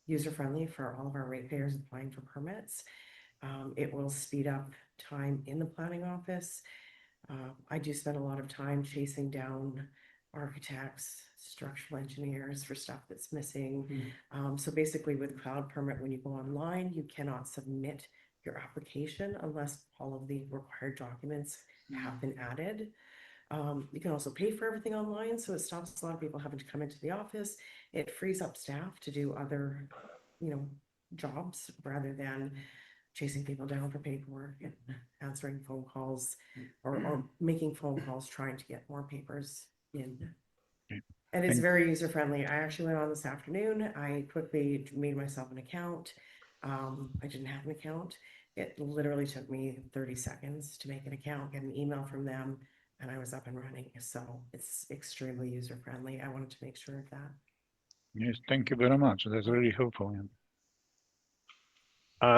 user-friendly for all of our ratepayers applying for permits. It will speed up time in the planning office. I do spend a lot of time chasing down architects, structural engineers for stuff that's missing. So basically with Cloudpermit, when you go online, you cannot submit your application unless all of the required documents have been added. You can also pay for everything online, so it stops a lot of people having to come into the office. It frees up staff to do other, jobs rather than chasing people down for paperwork and answering phone calls or making phone calls, trying to get more papers in. Okay. And it's very user friendly. I actually went on this afternoon. I quickly made myself an account. I didn't have an account. It literally took me 30 seconds to make an account, get an email from them, and I was up and running. So it's extremely user friendly. I wanted to make sure of that. Yes, thank you very much. That's really helpful.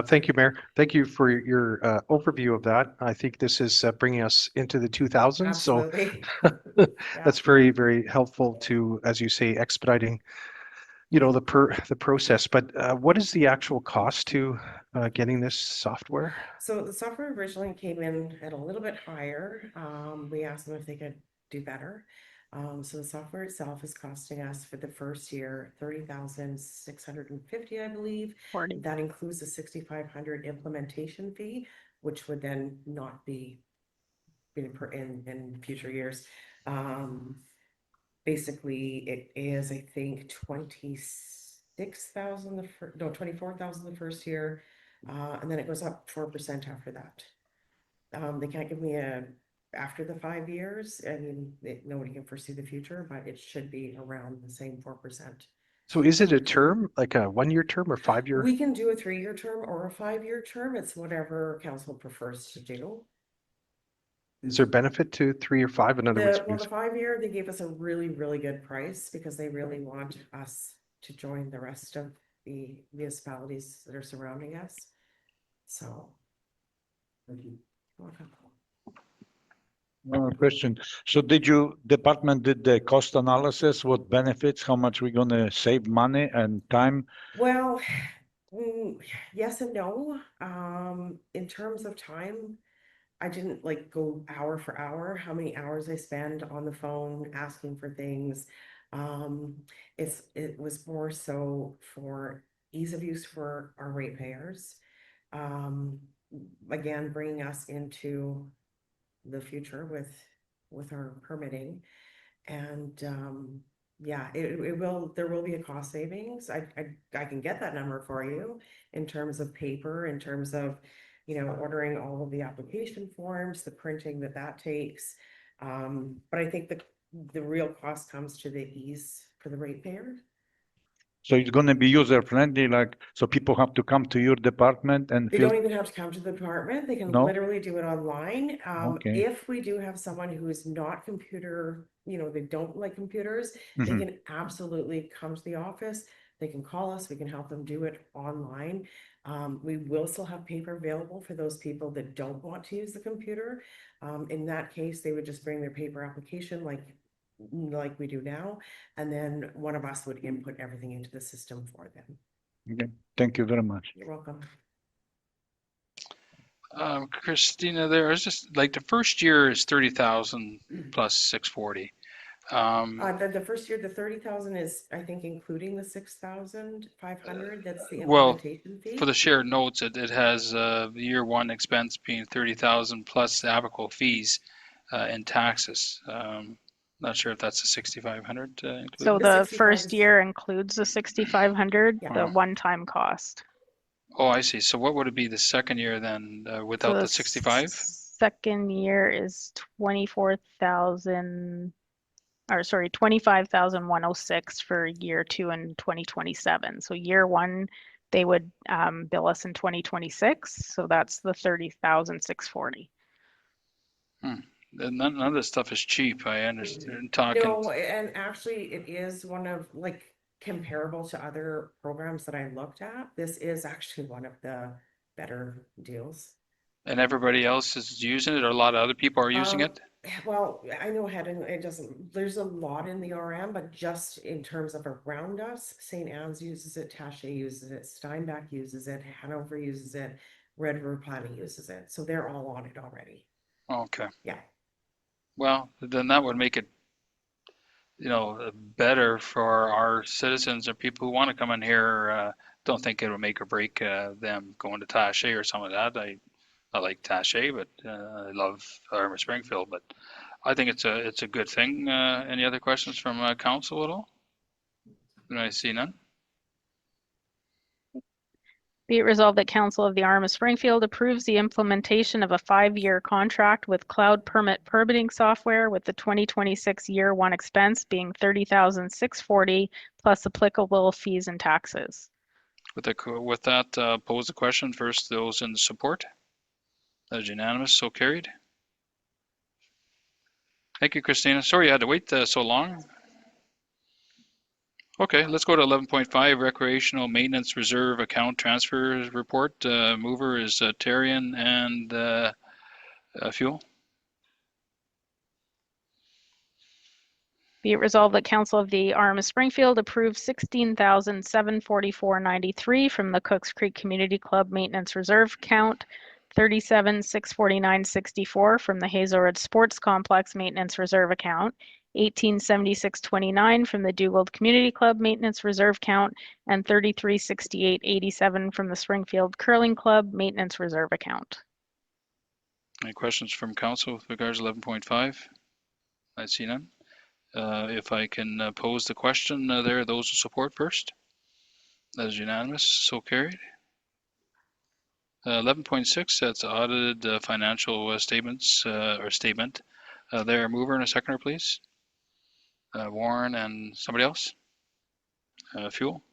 Thank you, Mayor. Thank you for your overview of that. I think this is bringing us into the 2000s. Absolutely. So that's very, very helpful to, as you say, expediting, the process. But what is the actual cost to getting this software? So the software originally came in at a little bit higher. We asked them if they could do better. So the software itself is costing us for the first year $30,650, I believe. 40. That includes the $6,500 implementation fee, which would then not be in future years. Basically, it is, I think, 26,000 24,000 the first year, and then it goes up 4% after that. They can't give me after the 5 years. I mean, nobody can foresee the future, but it should be around the same 4%. So is it a term, like a 1-year term or 5-year? We can do a 3-year term or a 5-year term. It's whatever council prefers to do. Is there benefit to 3 or 5? In other words, The 5-year, they gave us a really, really good price because they really want us to join the rest of the municipalities that are surrounding us. So. Thank you. Welcome. One more question. So department did the cost analysis, what benefits, how much we're gonna save money and time? Well, yes and no. In terms of time, I didn't go hour for hour, how many hours I spend on the phone asking for things. It was more so for ease of use for our ratepayers. Again, bringing us into the future with our permitting, and yeah, there will be a cost savings. I can get that number for you in terms of paper, in terms of ordering all of the application forms, the printing that takes. But I think the real cost comes to the ease for the ratepayer. So it's gonna be user friendly, so people have to come to your department and They fill. don't even have to come to the department. They can No? literally do it online. Okay. If we do have someone who is not computer, they don't like computers, they Mhm. can absolutely come to the office. They can call us. We can help them do it online. We will still have paper available for those people that don't want to use the computer. In that case, they would just bring their paper application like we do now, and then one of us would input everything into the system for them. Okay, thank you very much. You're welcome. Christina, there is just the first year is 30,000 plus 640. The first year, the 30,000 is, I think, including the 6,500. That's the Well, implementation fee. for the shared notes, it has year one expense being 30,000 plus the applicable fees and taxes. Not sure if that's the 6,500 included. So The the 65 first is- year includes the 6,500, Yeah. the one-time cost. Oh, I see. So what would it be the second year then without So the 65? Second year is 25,106 for year 2 in 2027. So year 1, they would bill us in 2026. So that's the 30,640. None of this stuff is cheap. I understand talking. No, and actually, it is one of comparable to other programs that I looked at. This is actually one of the better deals. And everybody else is using it, or a lot of other people are using it? Well, I know there's a lot in the RM, but just in terms of around us, St. Anne's uses it, Taché uses it, Steinbach uses it, Hanover uses it, Red River Planning uses it. So they're all on it already. Okay. Yeah. Well, then that would make it, better for our citizens or people who want to come in here. Don't think it would make or break them going to Taché or some of that. I like Taché, but I love RM of Springfield. But I think it's a good thing. Any other questions from council at all? I see none. Be it resolved that Council of the RM of Springfield approves the implementation of a 5-year contract with Cloudpermit Permitting Software with the 2026 year one expense being $30,640 plus applicable fees and taxes. With that, pose the question first. Those in support? That is unanimous. So carried. Thank you, Christina. Sorry you had to wait so long. Okay, let's go to 11.5, Recreational Maintenance Reserve Account Transfer Report. Mover is Therrien and Fuel. Be it resolved that Council of the RM of Springfield approves $16,744.93 from the Cooks Creek Community Club Maintenance Reserve Account, $37,649.64 from the Hazelwood Sports Complex Maintenance Reserve Account, $1876.29 from the Dugald Community Club Maintenance Reserve Account, and $3368.87 from the Springfield Curling Club Maintenance Reserve Account. Any questions from council with regards to 11.5? I see none. If I can pose the question there, those in support first. That is unanimous, so carried. 11.6, that's audited financial statements or statement. There, mover and a seconder, please. Warren and somebody else. Fuel.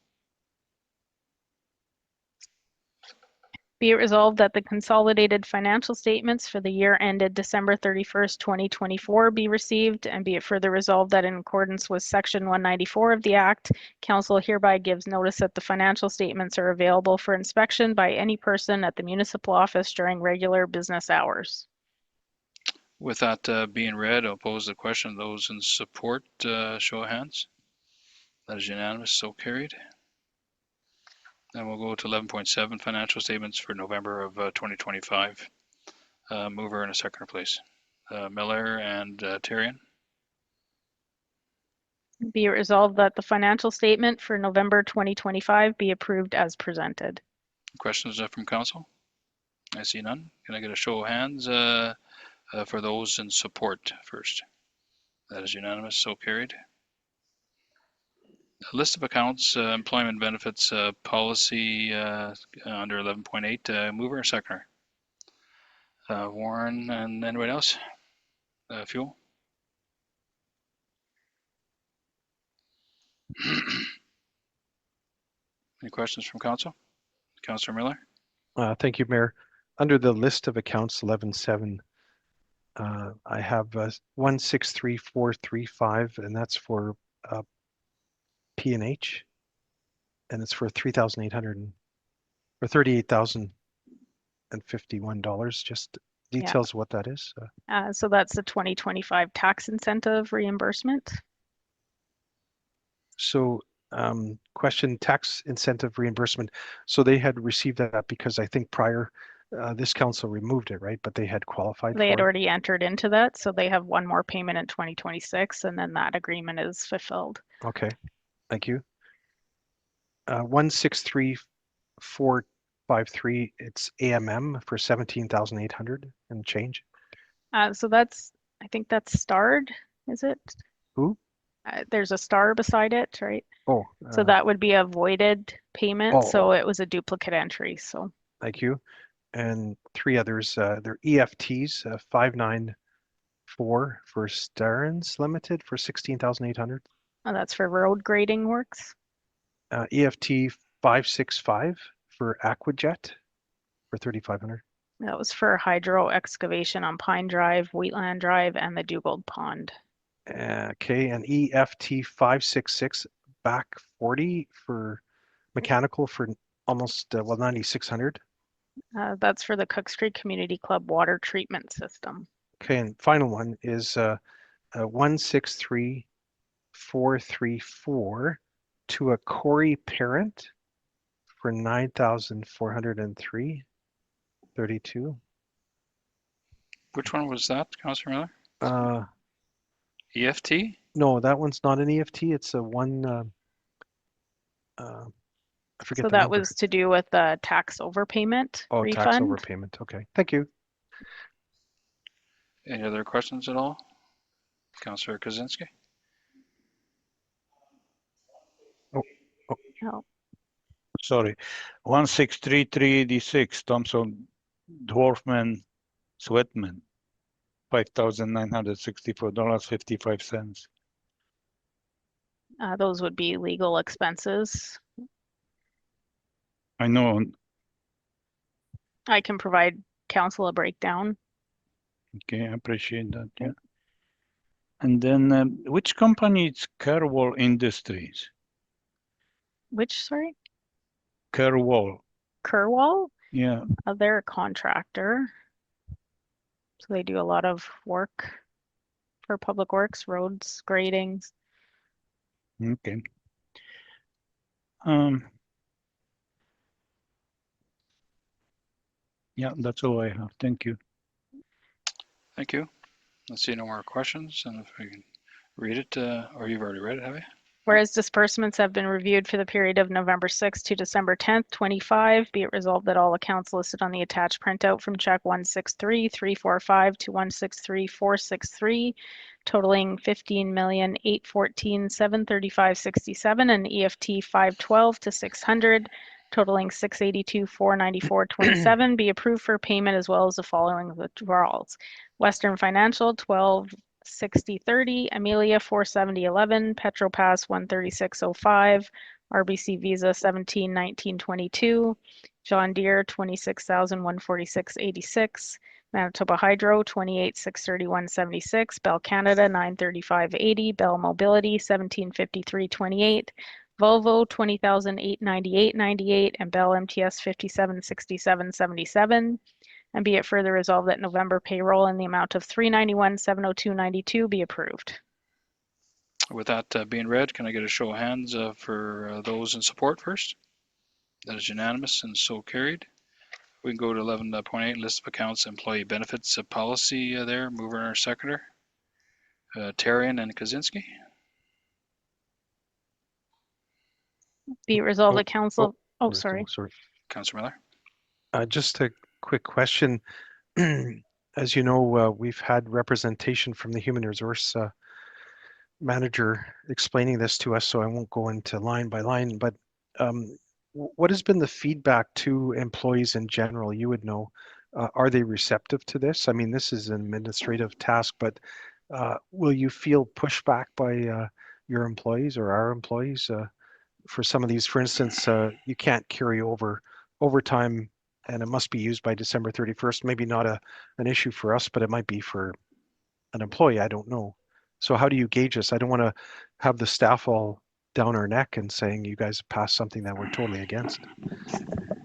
Be it resolved that the consolidated financial statements for the year ended December 31st, 2024 be received, and be it further resolved that in accordance with Section 194 of the Act, Council hereby gives notice that the financial statements are available for inspection by any person at the municipal office during regular business hours. With that being read, I'll pose the question. Those in support, show of hands. That is unanimous, so carried. Then we'll go to 11.7, financial statements for November of 2025. Mover and a seconder, please. Miller and Therrien. Be it resolved that the financial statement for November 2025 be approved as presented. Questions from council? I see none. Can I get a show of hands for those in support first? That is unanimous, so carried. A list of accounts, employment benefits policy under 11.8. Mover or seconder? Warren and anybody else? Fuel? Any questions from council? Councillor Miller? Thank you, Mayor. Under the list of accounts 11.7, I have 163435, and that's for P&H, and it's for $3,800 or $38,051. Just details what that is. So that's the 2025 tax incentive reimbursement. So question, tax incentive reimbursement. So they had received that because I think prior this council removed it, right? But they had qualified They had for it. already entered into that, so they have one more payment in 2026, and then that agreement is fulfilled. Okay, thank you. 163453, it's AMM for 17,800 and change. So that's, I think that's starred, is it? Who? There's a star beside it, right? Oh, So that would be a voided payment, so it was a duplicate entry, so. thank you. And three others, they're EFTs, 594 for Starrins Limited for 16,800. That's for road grading works. EFT 565 for Aquajet for 3,500. That was for hydro excavation on Pine Drive, Wheatland Drive, and the Dugald Pond. Okay, and EFT 566 back 40 for mechanical for almost 9,600. That's for the Cooks Creek Community Club water treatment system. Okay, and final one is 163434 to a Corey parent for 9,403.32. Which one was that, Councillor Miller? EFT? No, that one's not an EFT. It's a one. I forget. So the that number. was to do with the tax overpayment refund. Tax overpayment. Okay, thank you. Any other questions at all? Councillor sorry, 163,386 Thompson Dwarfman Sweatman, $5,964.55. Those would be legal expenses. I know. I can provide council a breakdown. Okay, I appreciate that. Yeah. And then which company is Kerwall Industries? Which, sorry? Kerwall. Kerwall? Yeah. They're a contractor. So they do a lot of work for public works, roads, gradings. Okay. Yeah, that's all I have. Thank you. Thank you. Let's see, no more questions. And if we can read it, or you've already read it, have you? Whereas disbursements have been reviewed for the period of November 6th to December 10th, 25, be it resolved that all accounts listed on the attached printout from check 163,345 to 163,463, totaling 15,814,735.67, and EFT 512 to 600, totaling 682,494.27, be approved for payment, as well as the following withdrawals. Western Financial 126030, Amelia 47011, Petropass 13605, RBC Visa 171922, John Deere 26,146.86, Manitoba Hydro 28,631.76, Bell Canada 935.80, Bell Mobility 1753.28, Volvo 20,898.98, and Bell MTS 5767.77. And be it further resolved that November payroll in the amount of $391,702.92 be approved. With that being read, can I get a show of hands for those in support first? That is unanimous and so carried. We can go to 11.8, list of accounts, employee benefits policy there, mover and seconder. Therrien and Kaczynski. Be it resolved that council, sorry. Councillor Miller. Just a quick question. As you know, we've had representation from the human resource manager explaining this to us, so I won't go into line by line, but what has been the feedback to employees in general? You would know. Are they receptive to this? I mean, this is an administrative task, but will you feel pushback by your employees or our employees for some of these? For instance, you can't carry over overtime and it must be used by December 31st. Maybe not an issue for us, but it might be for an employee. I don't know. So how do you gauge this? I don't want to have the staff all down our neck and saying you guys passed something that we're totally against.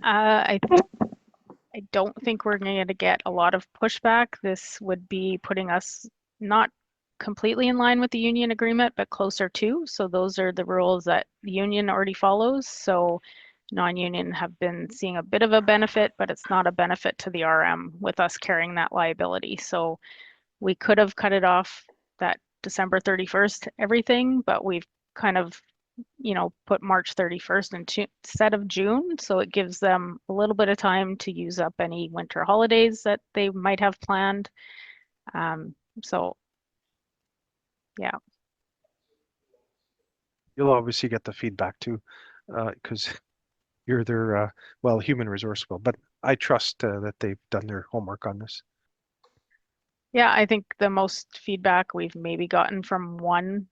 I don't think we're going to get a lot of pushback. This would be putting us not completely in line with the union agreement, but closer to. So those are the rules that the union already follows. So non-union have been seeing a bit of a benefit, but it's not a benefit to the RM with us carrying that liability. So we could have cut it off that December 31st, everything, but we've kind of, put March 31st instead of June. So it gives them a little bit of time to use up any winter holidays that they might have planned. So, yeah. You'll obviously get the feedback too, because you're their, human resource will, but I trust that they've done their homework on this. Yeah, I think the most feedback we've maybe gotten from one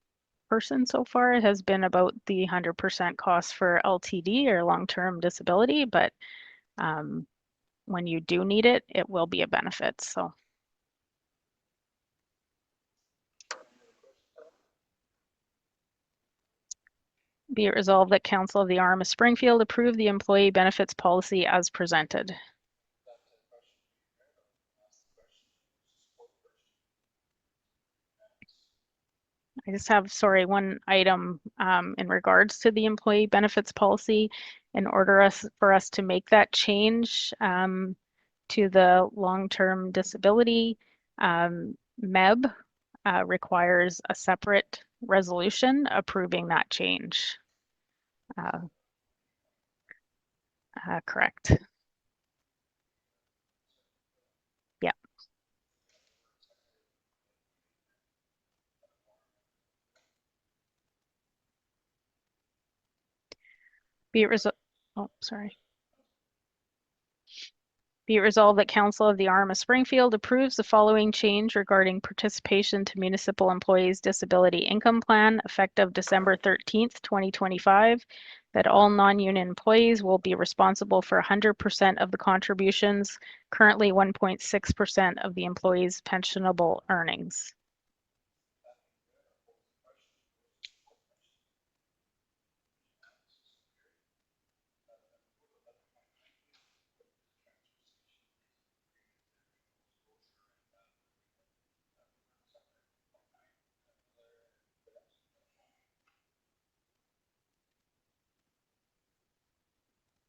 person so far has been about the 100% cost for LTD or long-term disability, but when you do need it, it will be a benefit. So. Be it resolved that Council of the RM of Springfield approve the employee benefits policy as presented. I just have, one item in regards to the employee benefits policy. In order for us to make that change to the long-term disability, MEB requires a separate resolution approving that change. Correct. Yeah. Be it resolved. Oh, sorry. Be it resolved that Council of the RM of Springfield approves the following change regarding participation to Municipal Employees Disability Income Plan effective December 13th, 2025, that all non-union employees will be responsible for 100% of the contributions, currently 1.6% of the employee's pensionable earnings.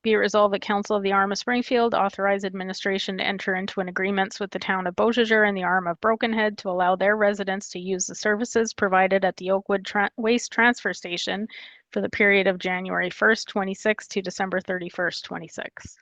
Be it resolved that Council of the RM of Springfield authorize administration to enter into an agreements with the town of Beausejour and the RM of Brokenhead to allow their residents to use the services provided at the Oakwood Waste Transfer Station for the period of January 1st, 26 to December 31st, 26.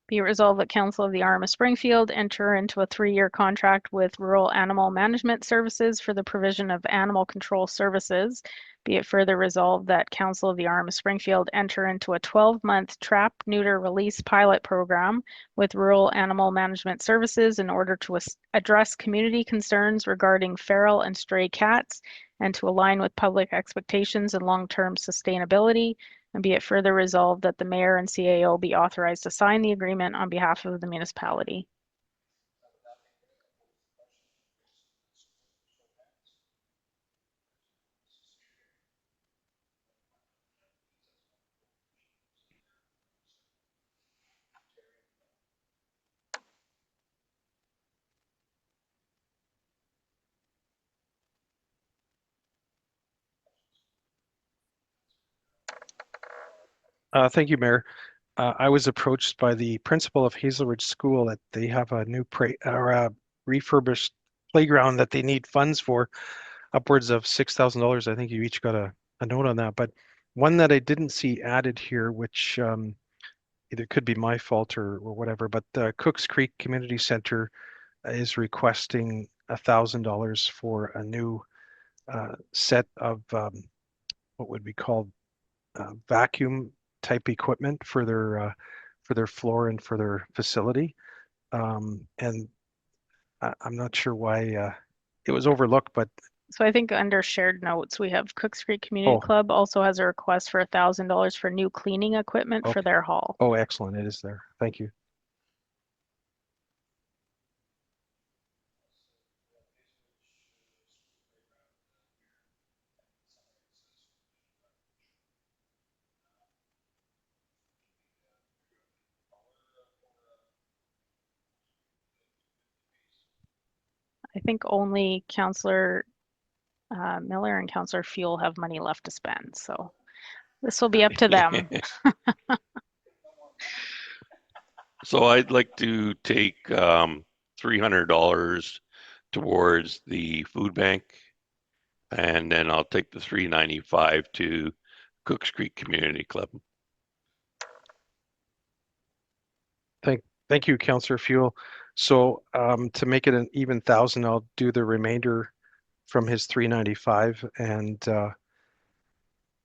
Be it resolved that Council of the RM of Springfield enter into a 3-year contract with Rural Animal Management Services for the provision of animal control services. Be it further resolved that Council of the RM of Springfield enter into a 12-month trap, neuter, release pilot program with Rural Animal Management Services in order to address community concerns regarding feral and stray cats and to align with public expectations and long-term sustainability. And be it further resolved that the mayor and CAO be authorized to sign the agreement on behalf of the municipality. Thank you, Mayor. I was approached by the principal of Hazel Ridge School that they have a new refurbished playground that they need funds for, upwards of $6,000. I think you each got a note on that, but one that I didn't see added here, which either could be my fault or whatever, but the Cooks Creek Community Center is requesting $1,000 for a new set of what would be called vacuum type equipment for their floor and for their facility. And I'm not sure why it was overlooked, but So I think under shared notes, we have Cooks Creek Community Club also has a request for $1,000 for new cleaning equipment for their hall. Oh, excellent. It is there. Thank you. I think only Councillor Miller and Councillor Fuel have money left to spend. So this will be up to them. So I'd like to take $300 towards the food bank, and then I'll take the $395 to Cooks Creek Community Club. Thank you, Councillor Fuel. So to make it an even 1,000, I'll do the remainder from his 395, and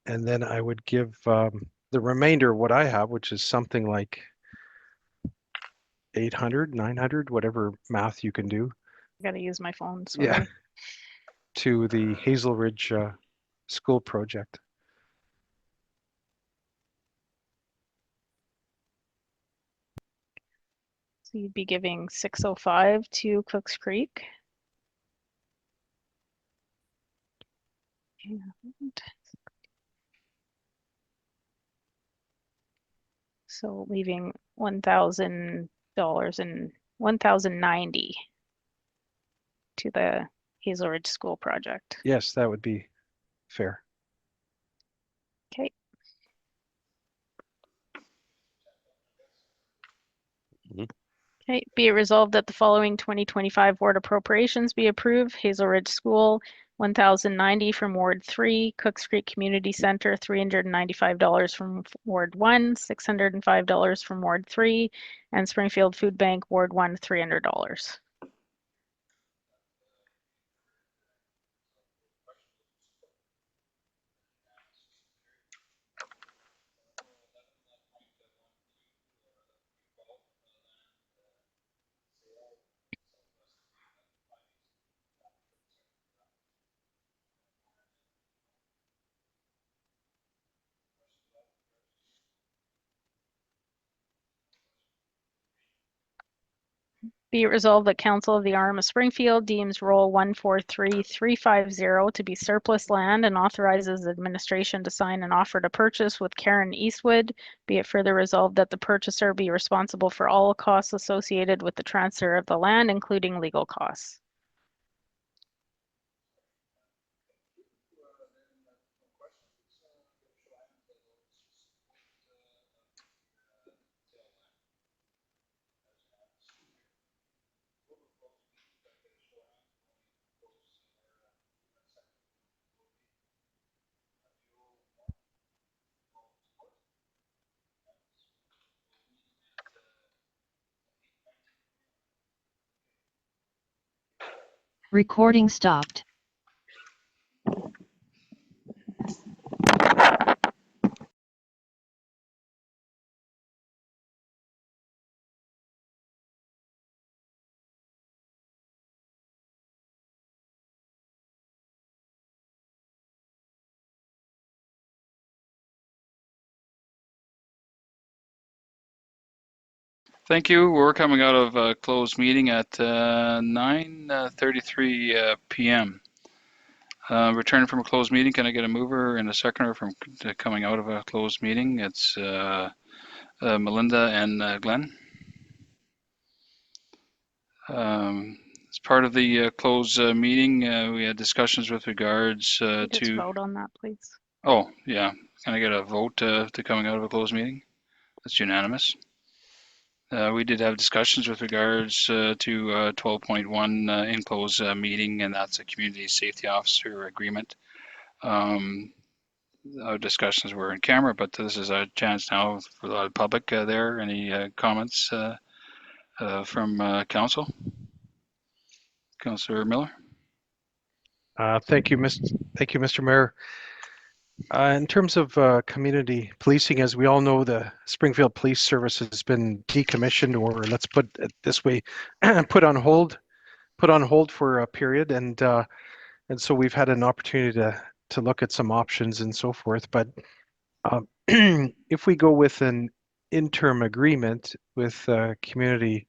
then I would give the remainder what I have, which is something like 800, 900, whatever math you can do. I gotta use my phone. Yeah. Sorry. To the Hazel Ridge school project. So you'd be giving 605 to Cooks Creek. And so leaving $1,000 and $1,090 to the Hazel Ridge School project. Yes, that would be fair. Okay. Okay, be it resolved that the following 2025 ward appropriations be approved. Hazel Ridge School, $1,090 from Ward 3, Cooks Creek Community Center, $395 from Ward 1, $605 from Ward 3, and Springfield Food Bank, Ward 1, $300. Be it resolved that Council of the RM of Springfield deems Roll 143350 to be surplus land and authorizes the administration to sign an offer to purchase with Karen Eastwood. Be it further resolved that the purchaser be responsible for all costs associated with the transfer of the land, including legal costs. Recording stopped. Thank you. We're coming out of a closed meeting at 9:33 p.m. Returning from a closed meeting, can I get a mover and a seconder from coming out of a closed meeting? It's Melinda and Glenn. As part of the closed meeting, we had discussions with regards Can you just to. vote on that, please? Oh, yeah. Can I get a vote to coming out of a closed meeting? That's unanimous. We did have discussions with regards to 12.1 in closed meeting, and that's a community safety officer agreement. Our discussions were in camera, but this is a chance now for the public there. Any comments from council? Councillor Miller? Thank you, Mr. Mayor. In terms of community policing, as we all know, the Springfield Police Service has been decommissioned, or let's put it this way, put on hold for a period, and so we've had an opportunity to look at some options and so forth. But if we go with an interim agreement with a community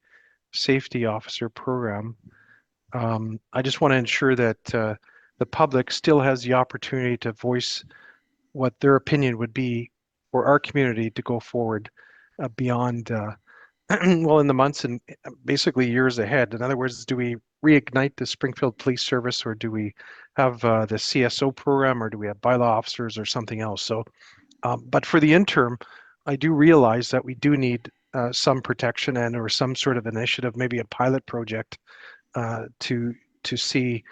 safety officer program, I just want to ensure that the public still has the opportunity to voice what their opinion would be for our community to go forward beyond, well, in the months and basically years ahead. In other words, do we reignite the Springfield Police Service, or do we have the CSO program, or do we have bylaw officers or something else? So, but for the interim, I do realize that we do need some protection and or some sort of initiative, maybe a pilot project to see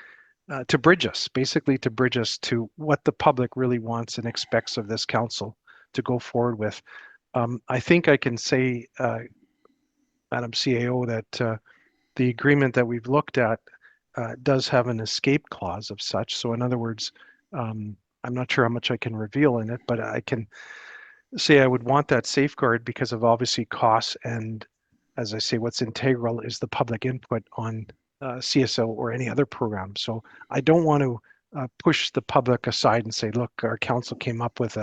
to bridge us, basically to bridge us to what the public really wants and expects of this council to go forward with. I think I can say, Madam CAO, that the agreement that we've looked at does have an escape clause of such. So in other words, I'm not sure how much I can reveal in it, but I can say I would want that safeguard because of obviously costs, and as I say, what's integral is the public input on CSO or any other program. So I don't want to push the public aside and say, look, our council came up with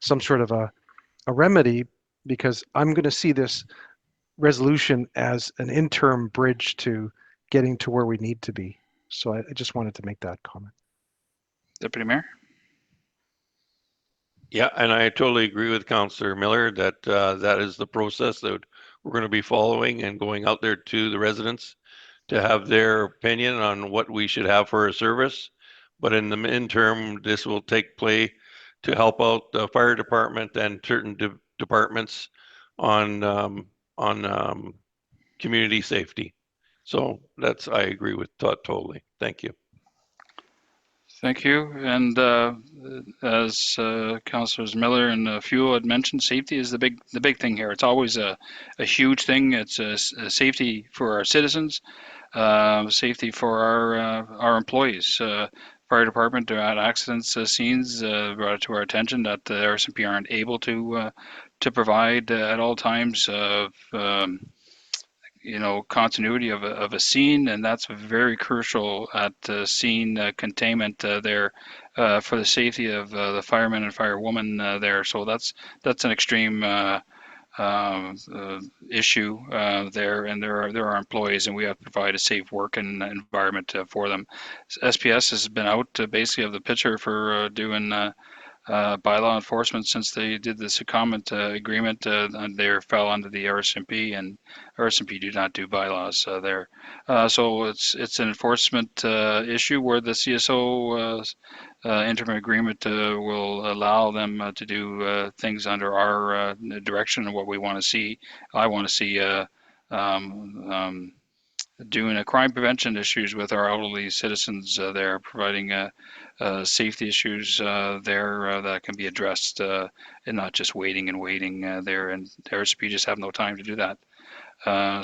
some sort of a remedy, because I'm going to see this resolution as an interim bridge to getting to where we need to be. So I just wanted to make that comment. Deputy Mayor? Yeah, and I totally agree with Councillor Miller that that is the process that we're going to be following, and going out there to the residents to have their opinion on what we should have for a service. But in the interim, this will take play to help out the fire department and certain departments on community safety. So I agree with Todd totally. Thank you. Thank you. And as Councillors Miller and Fuel had mentioned, safety is the big thing here. It's always a huge thing. It's a safety for our citizens, safety for our employees. Fire department at accidents scenes brought it to our attention that the RCMP aren't able to provide at all times continuity of a scene, and that's very crucial at scene containment there for the safety of the firemen and firewomen there. So that's an extreme issue there, and there are employees, and we have to provide a safe working environment for them. SPS has been out basically of the picture for doing bylaw enforcement since they did the secondment agreement. And they fell under the RCMP, and RCMP do not do bylaws there. So it's an enforcement issue where the CSO interim agreement will allow them to do things under our direction and what we want to see. I want to see doing crime prevention issues with our elderly citizens there, providing safety issues there that can be addressed and not just waiting there. And the RCP just have no time to do that.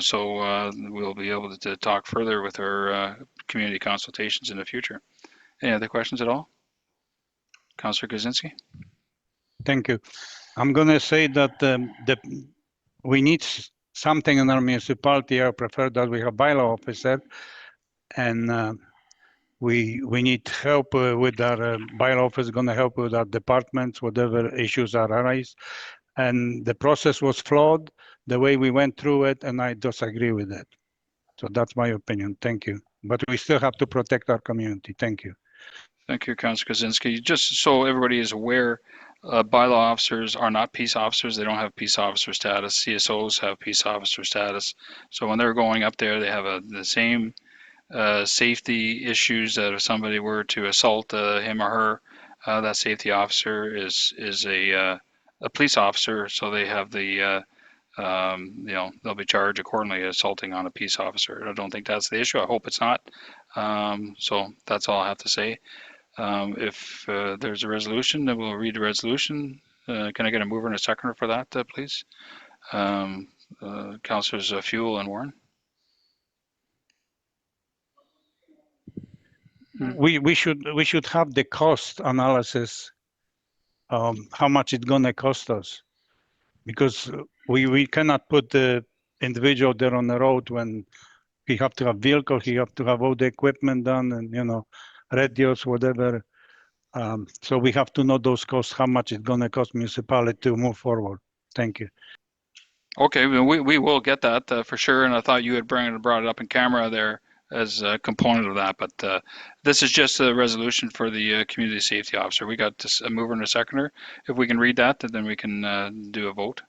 So we'll be able to talk further with our community consultations in the future. Any other questions at all? Councillor Kaczynski? Thank you. I'm going to say that we need something in our municipality. I prefer that we have bylaw officer, and we need help with our bylaw officer. Going to help with our departments, whatever issues are arise. And the process was flawed the way we went through it, and I disagree with that. So that's my opinion. Thank you. But we still have to protect our community. Thank you. Thank you, Councillor Kaczynski. Just so everybody is aware, bylaw officers are not peace officers. They don't have peace officer status. CSOs have peace officer status. So when they're going up there, they have the same safety issues that if somebody were to assault him or her, that safety officer is a police officer. So they have the they'll be charged accordingly assaulting on a peace officer. I don't think that's the issue. I hope it's not. So that's all I have to say. If there's a resolution, then we'll read the resolution. Can I get a mover and a seconder for that, please? Councillors Fuel and Warren. We should have the cost analysis. How much it's going to cost us, because we cannot put the individual there on the road when he have to have vehicle, he have to have all the equipment done, and radios, whatever. So we have to know those costs, how much it's going to cost municipality to move forward. Thank you. Okay, we will get that for sure. And I thought you had brought it up in camera there as a component of that. But this is just a resolution for the community safety officer. We got a mover and a seconder. If we can read that, then we can do a vote.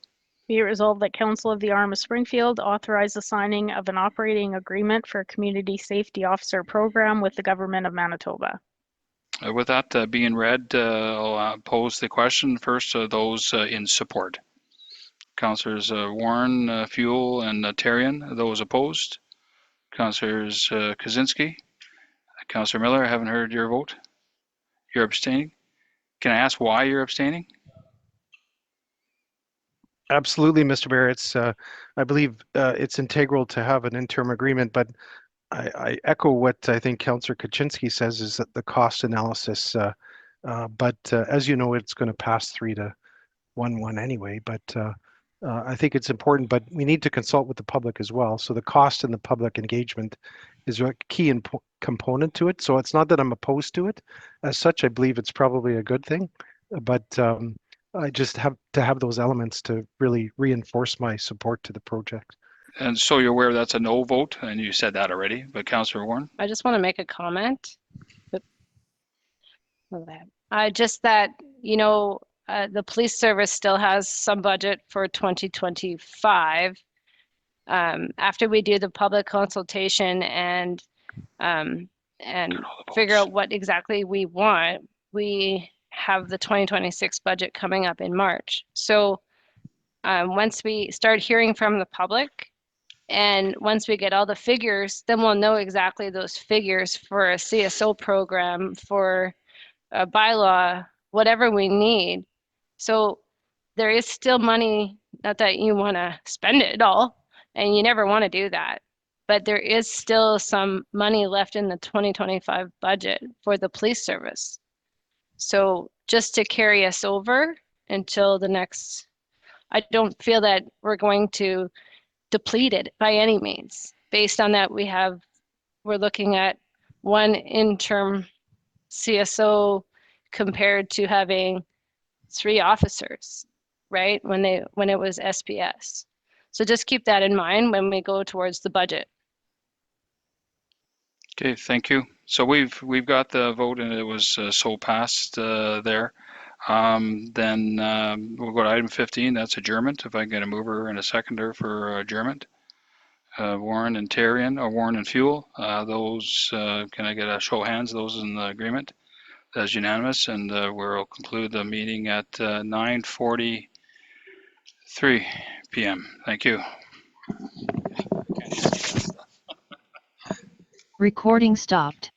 Be it resolved that Council of the RM of Springfield authorize the signing of an operating agreement for a community safety officer program with the government of Manitoba. With that being read, I'll pose the question first to those in support. Councillors Warren, Fuel, and Therrien. Those opposed? Councillors Kaczynski? Councillor Miller, I haven't heard your vote. You're abstaining? Can I ask why you're abstaining? Absolutely, Mr. Mayor. It's, I believe it's integral to have an interim agreement, but I echo what I think Councillor Kaczynski says is that the cost analysis, but as you know, it's going to pass 3-1-1 anyway, but I think it's important, but we need to consult with the public as well. So the cost and the public engagement is a key component to it. So it's not that I'm opposed to it. As such, I believe it's probably a good thing, but I just have to have those elements to really reinforce my support to the project. And so you're aware that's a no vote, and you said that already, but Councillor Warren? I just want to make a comment. Just that, the police service still has some budget for 2025. After we do the public consultation and figure out what exactly we want, we have the 2026 budget coming up in March. So once we start hearing from the public, And once we get all the figures, then we'll know exactly those figures for a CSO program, for a bylaw, whatever we need. So there is still money, not that you want to spend it all, and you never want to do that, but there is still some money left in the 2025 budget for the police service. So just to carry us over until the next, I don't feel that we're going to deplete it by any means. Based on that, we're looking at one interim CSO compared to having 3 officers, right? When it was SPS. So just keep that in mind when we go towards the budget. Okay, thank you. So we've got the vote and it was so passed there. Then we'll go to item 15. That's adjournment. If I can get a mover and a seconder for adjournment. Warren and Therrien, or Warren and Fuel. Those, can I get a show of hands? Those in the agreement? That's unanimous, and we'll conclude the meeting at 9:43 p.m. Thank you. Recording stopped.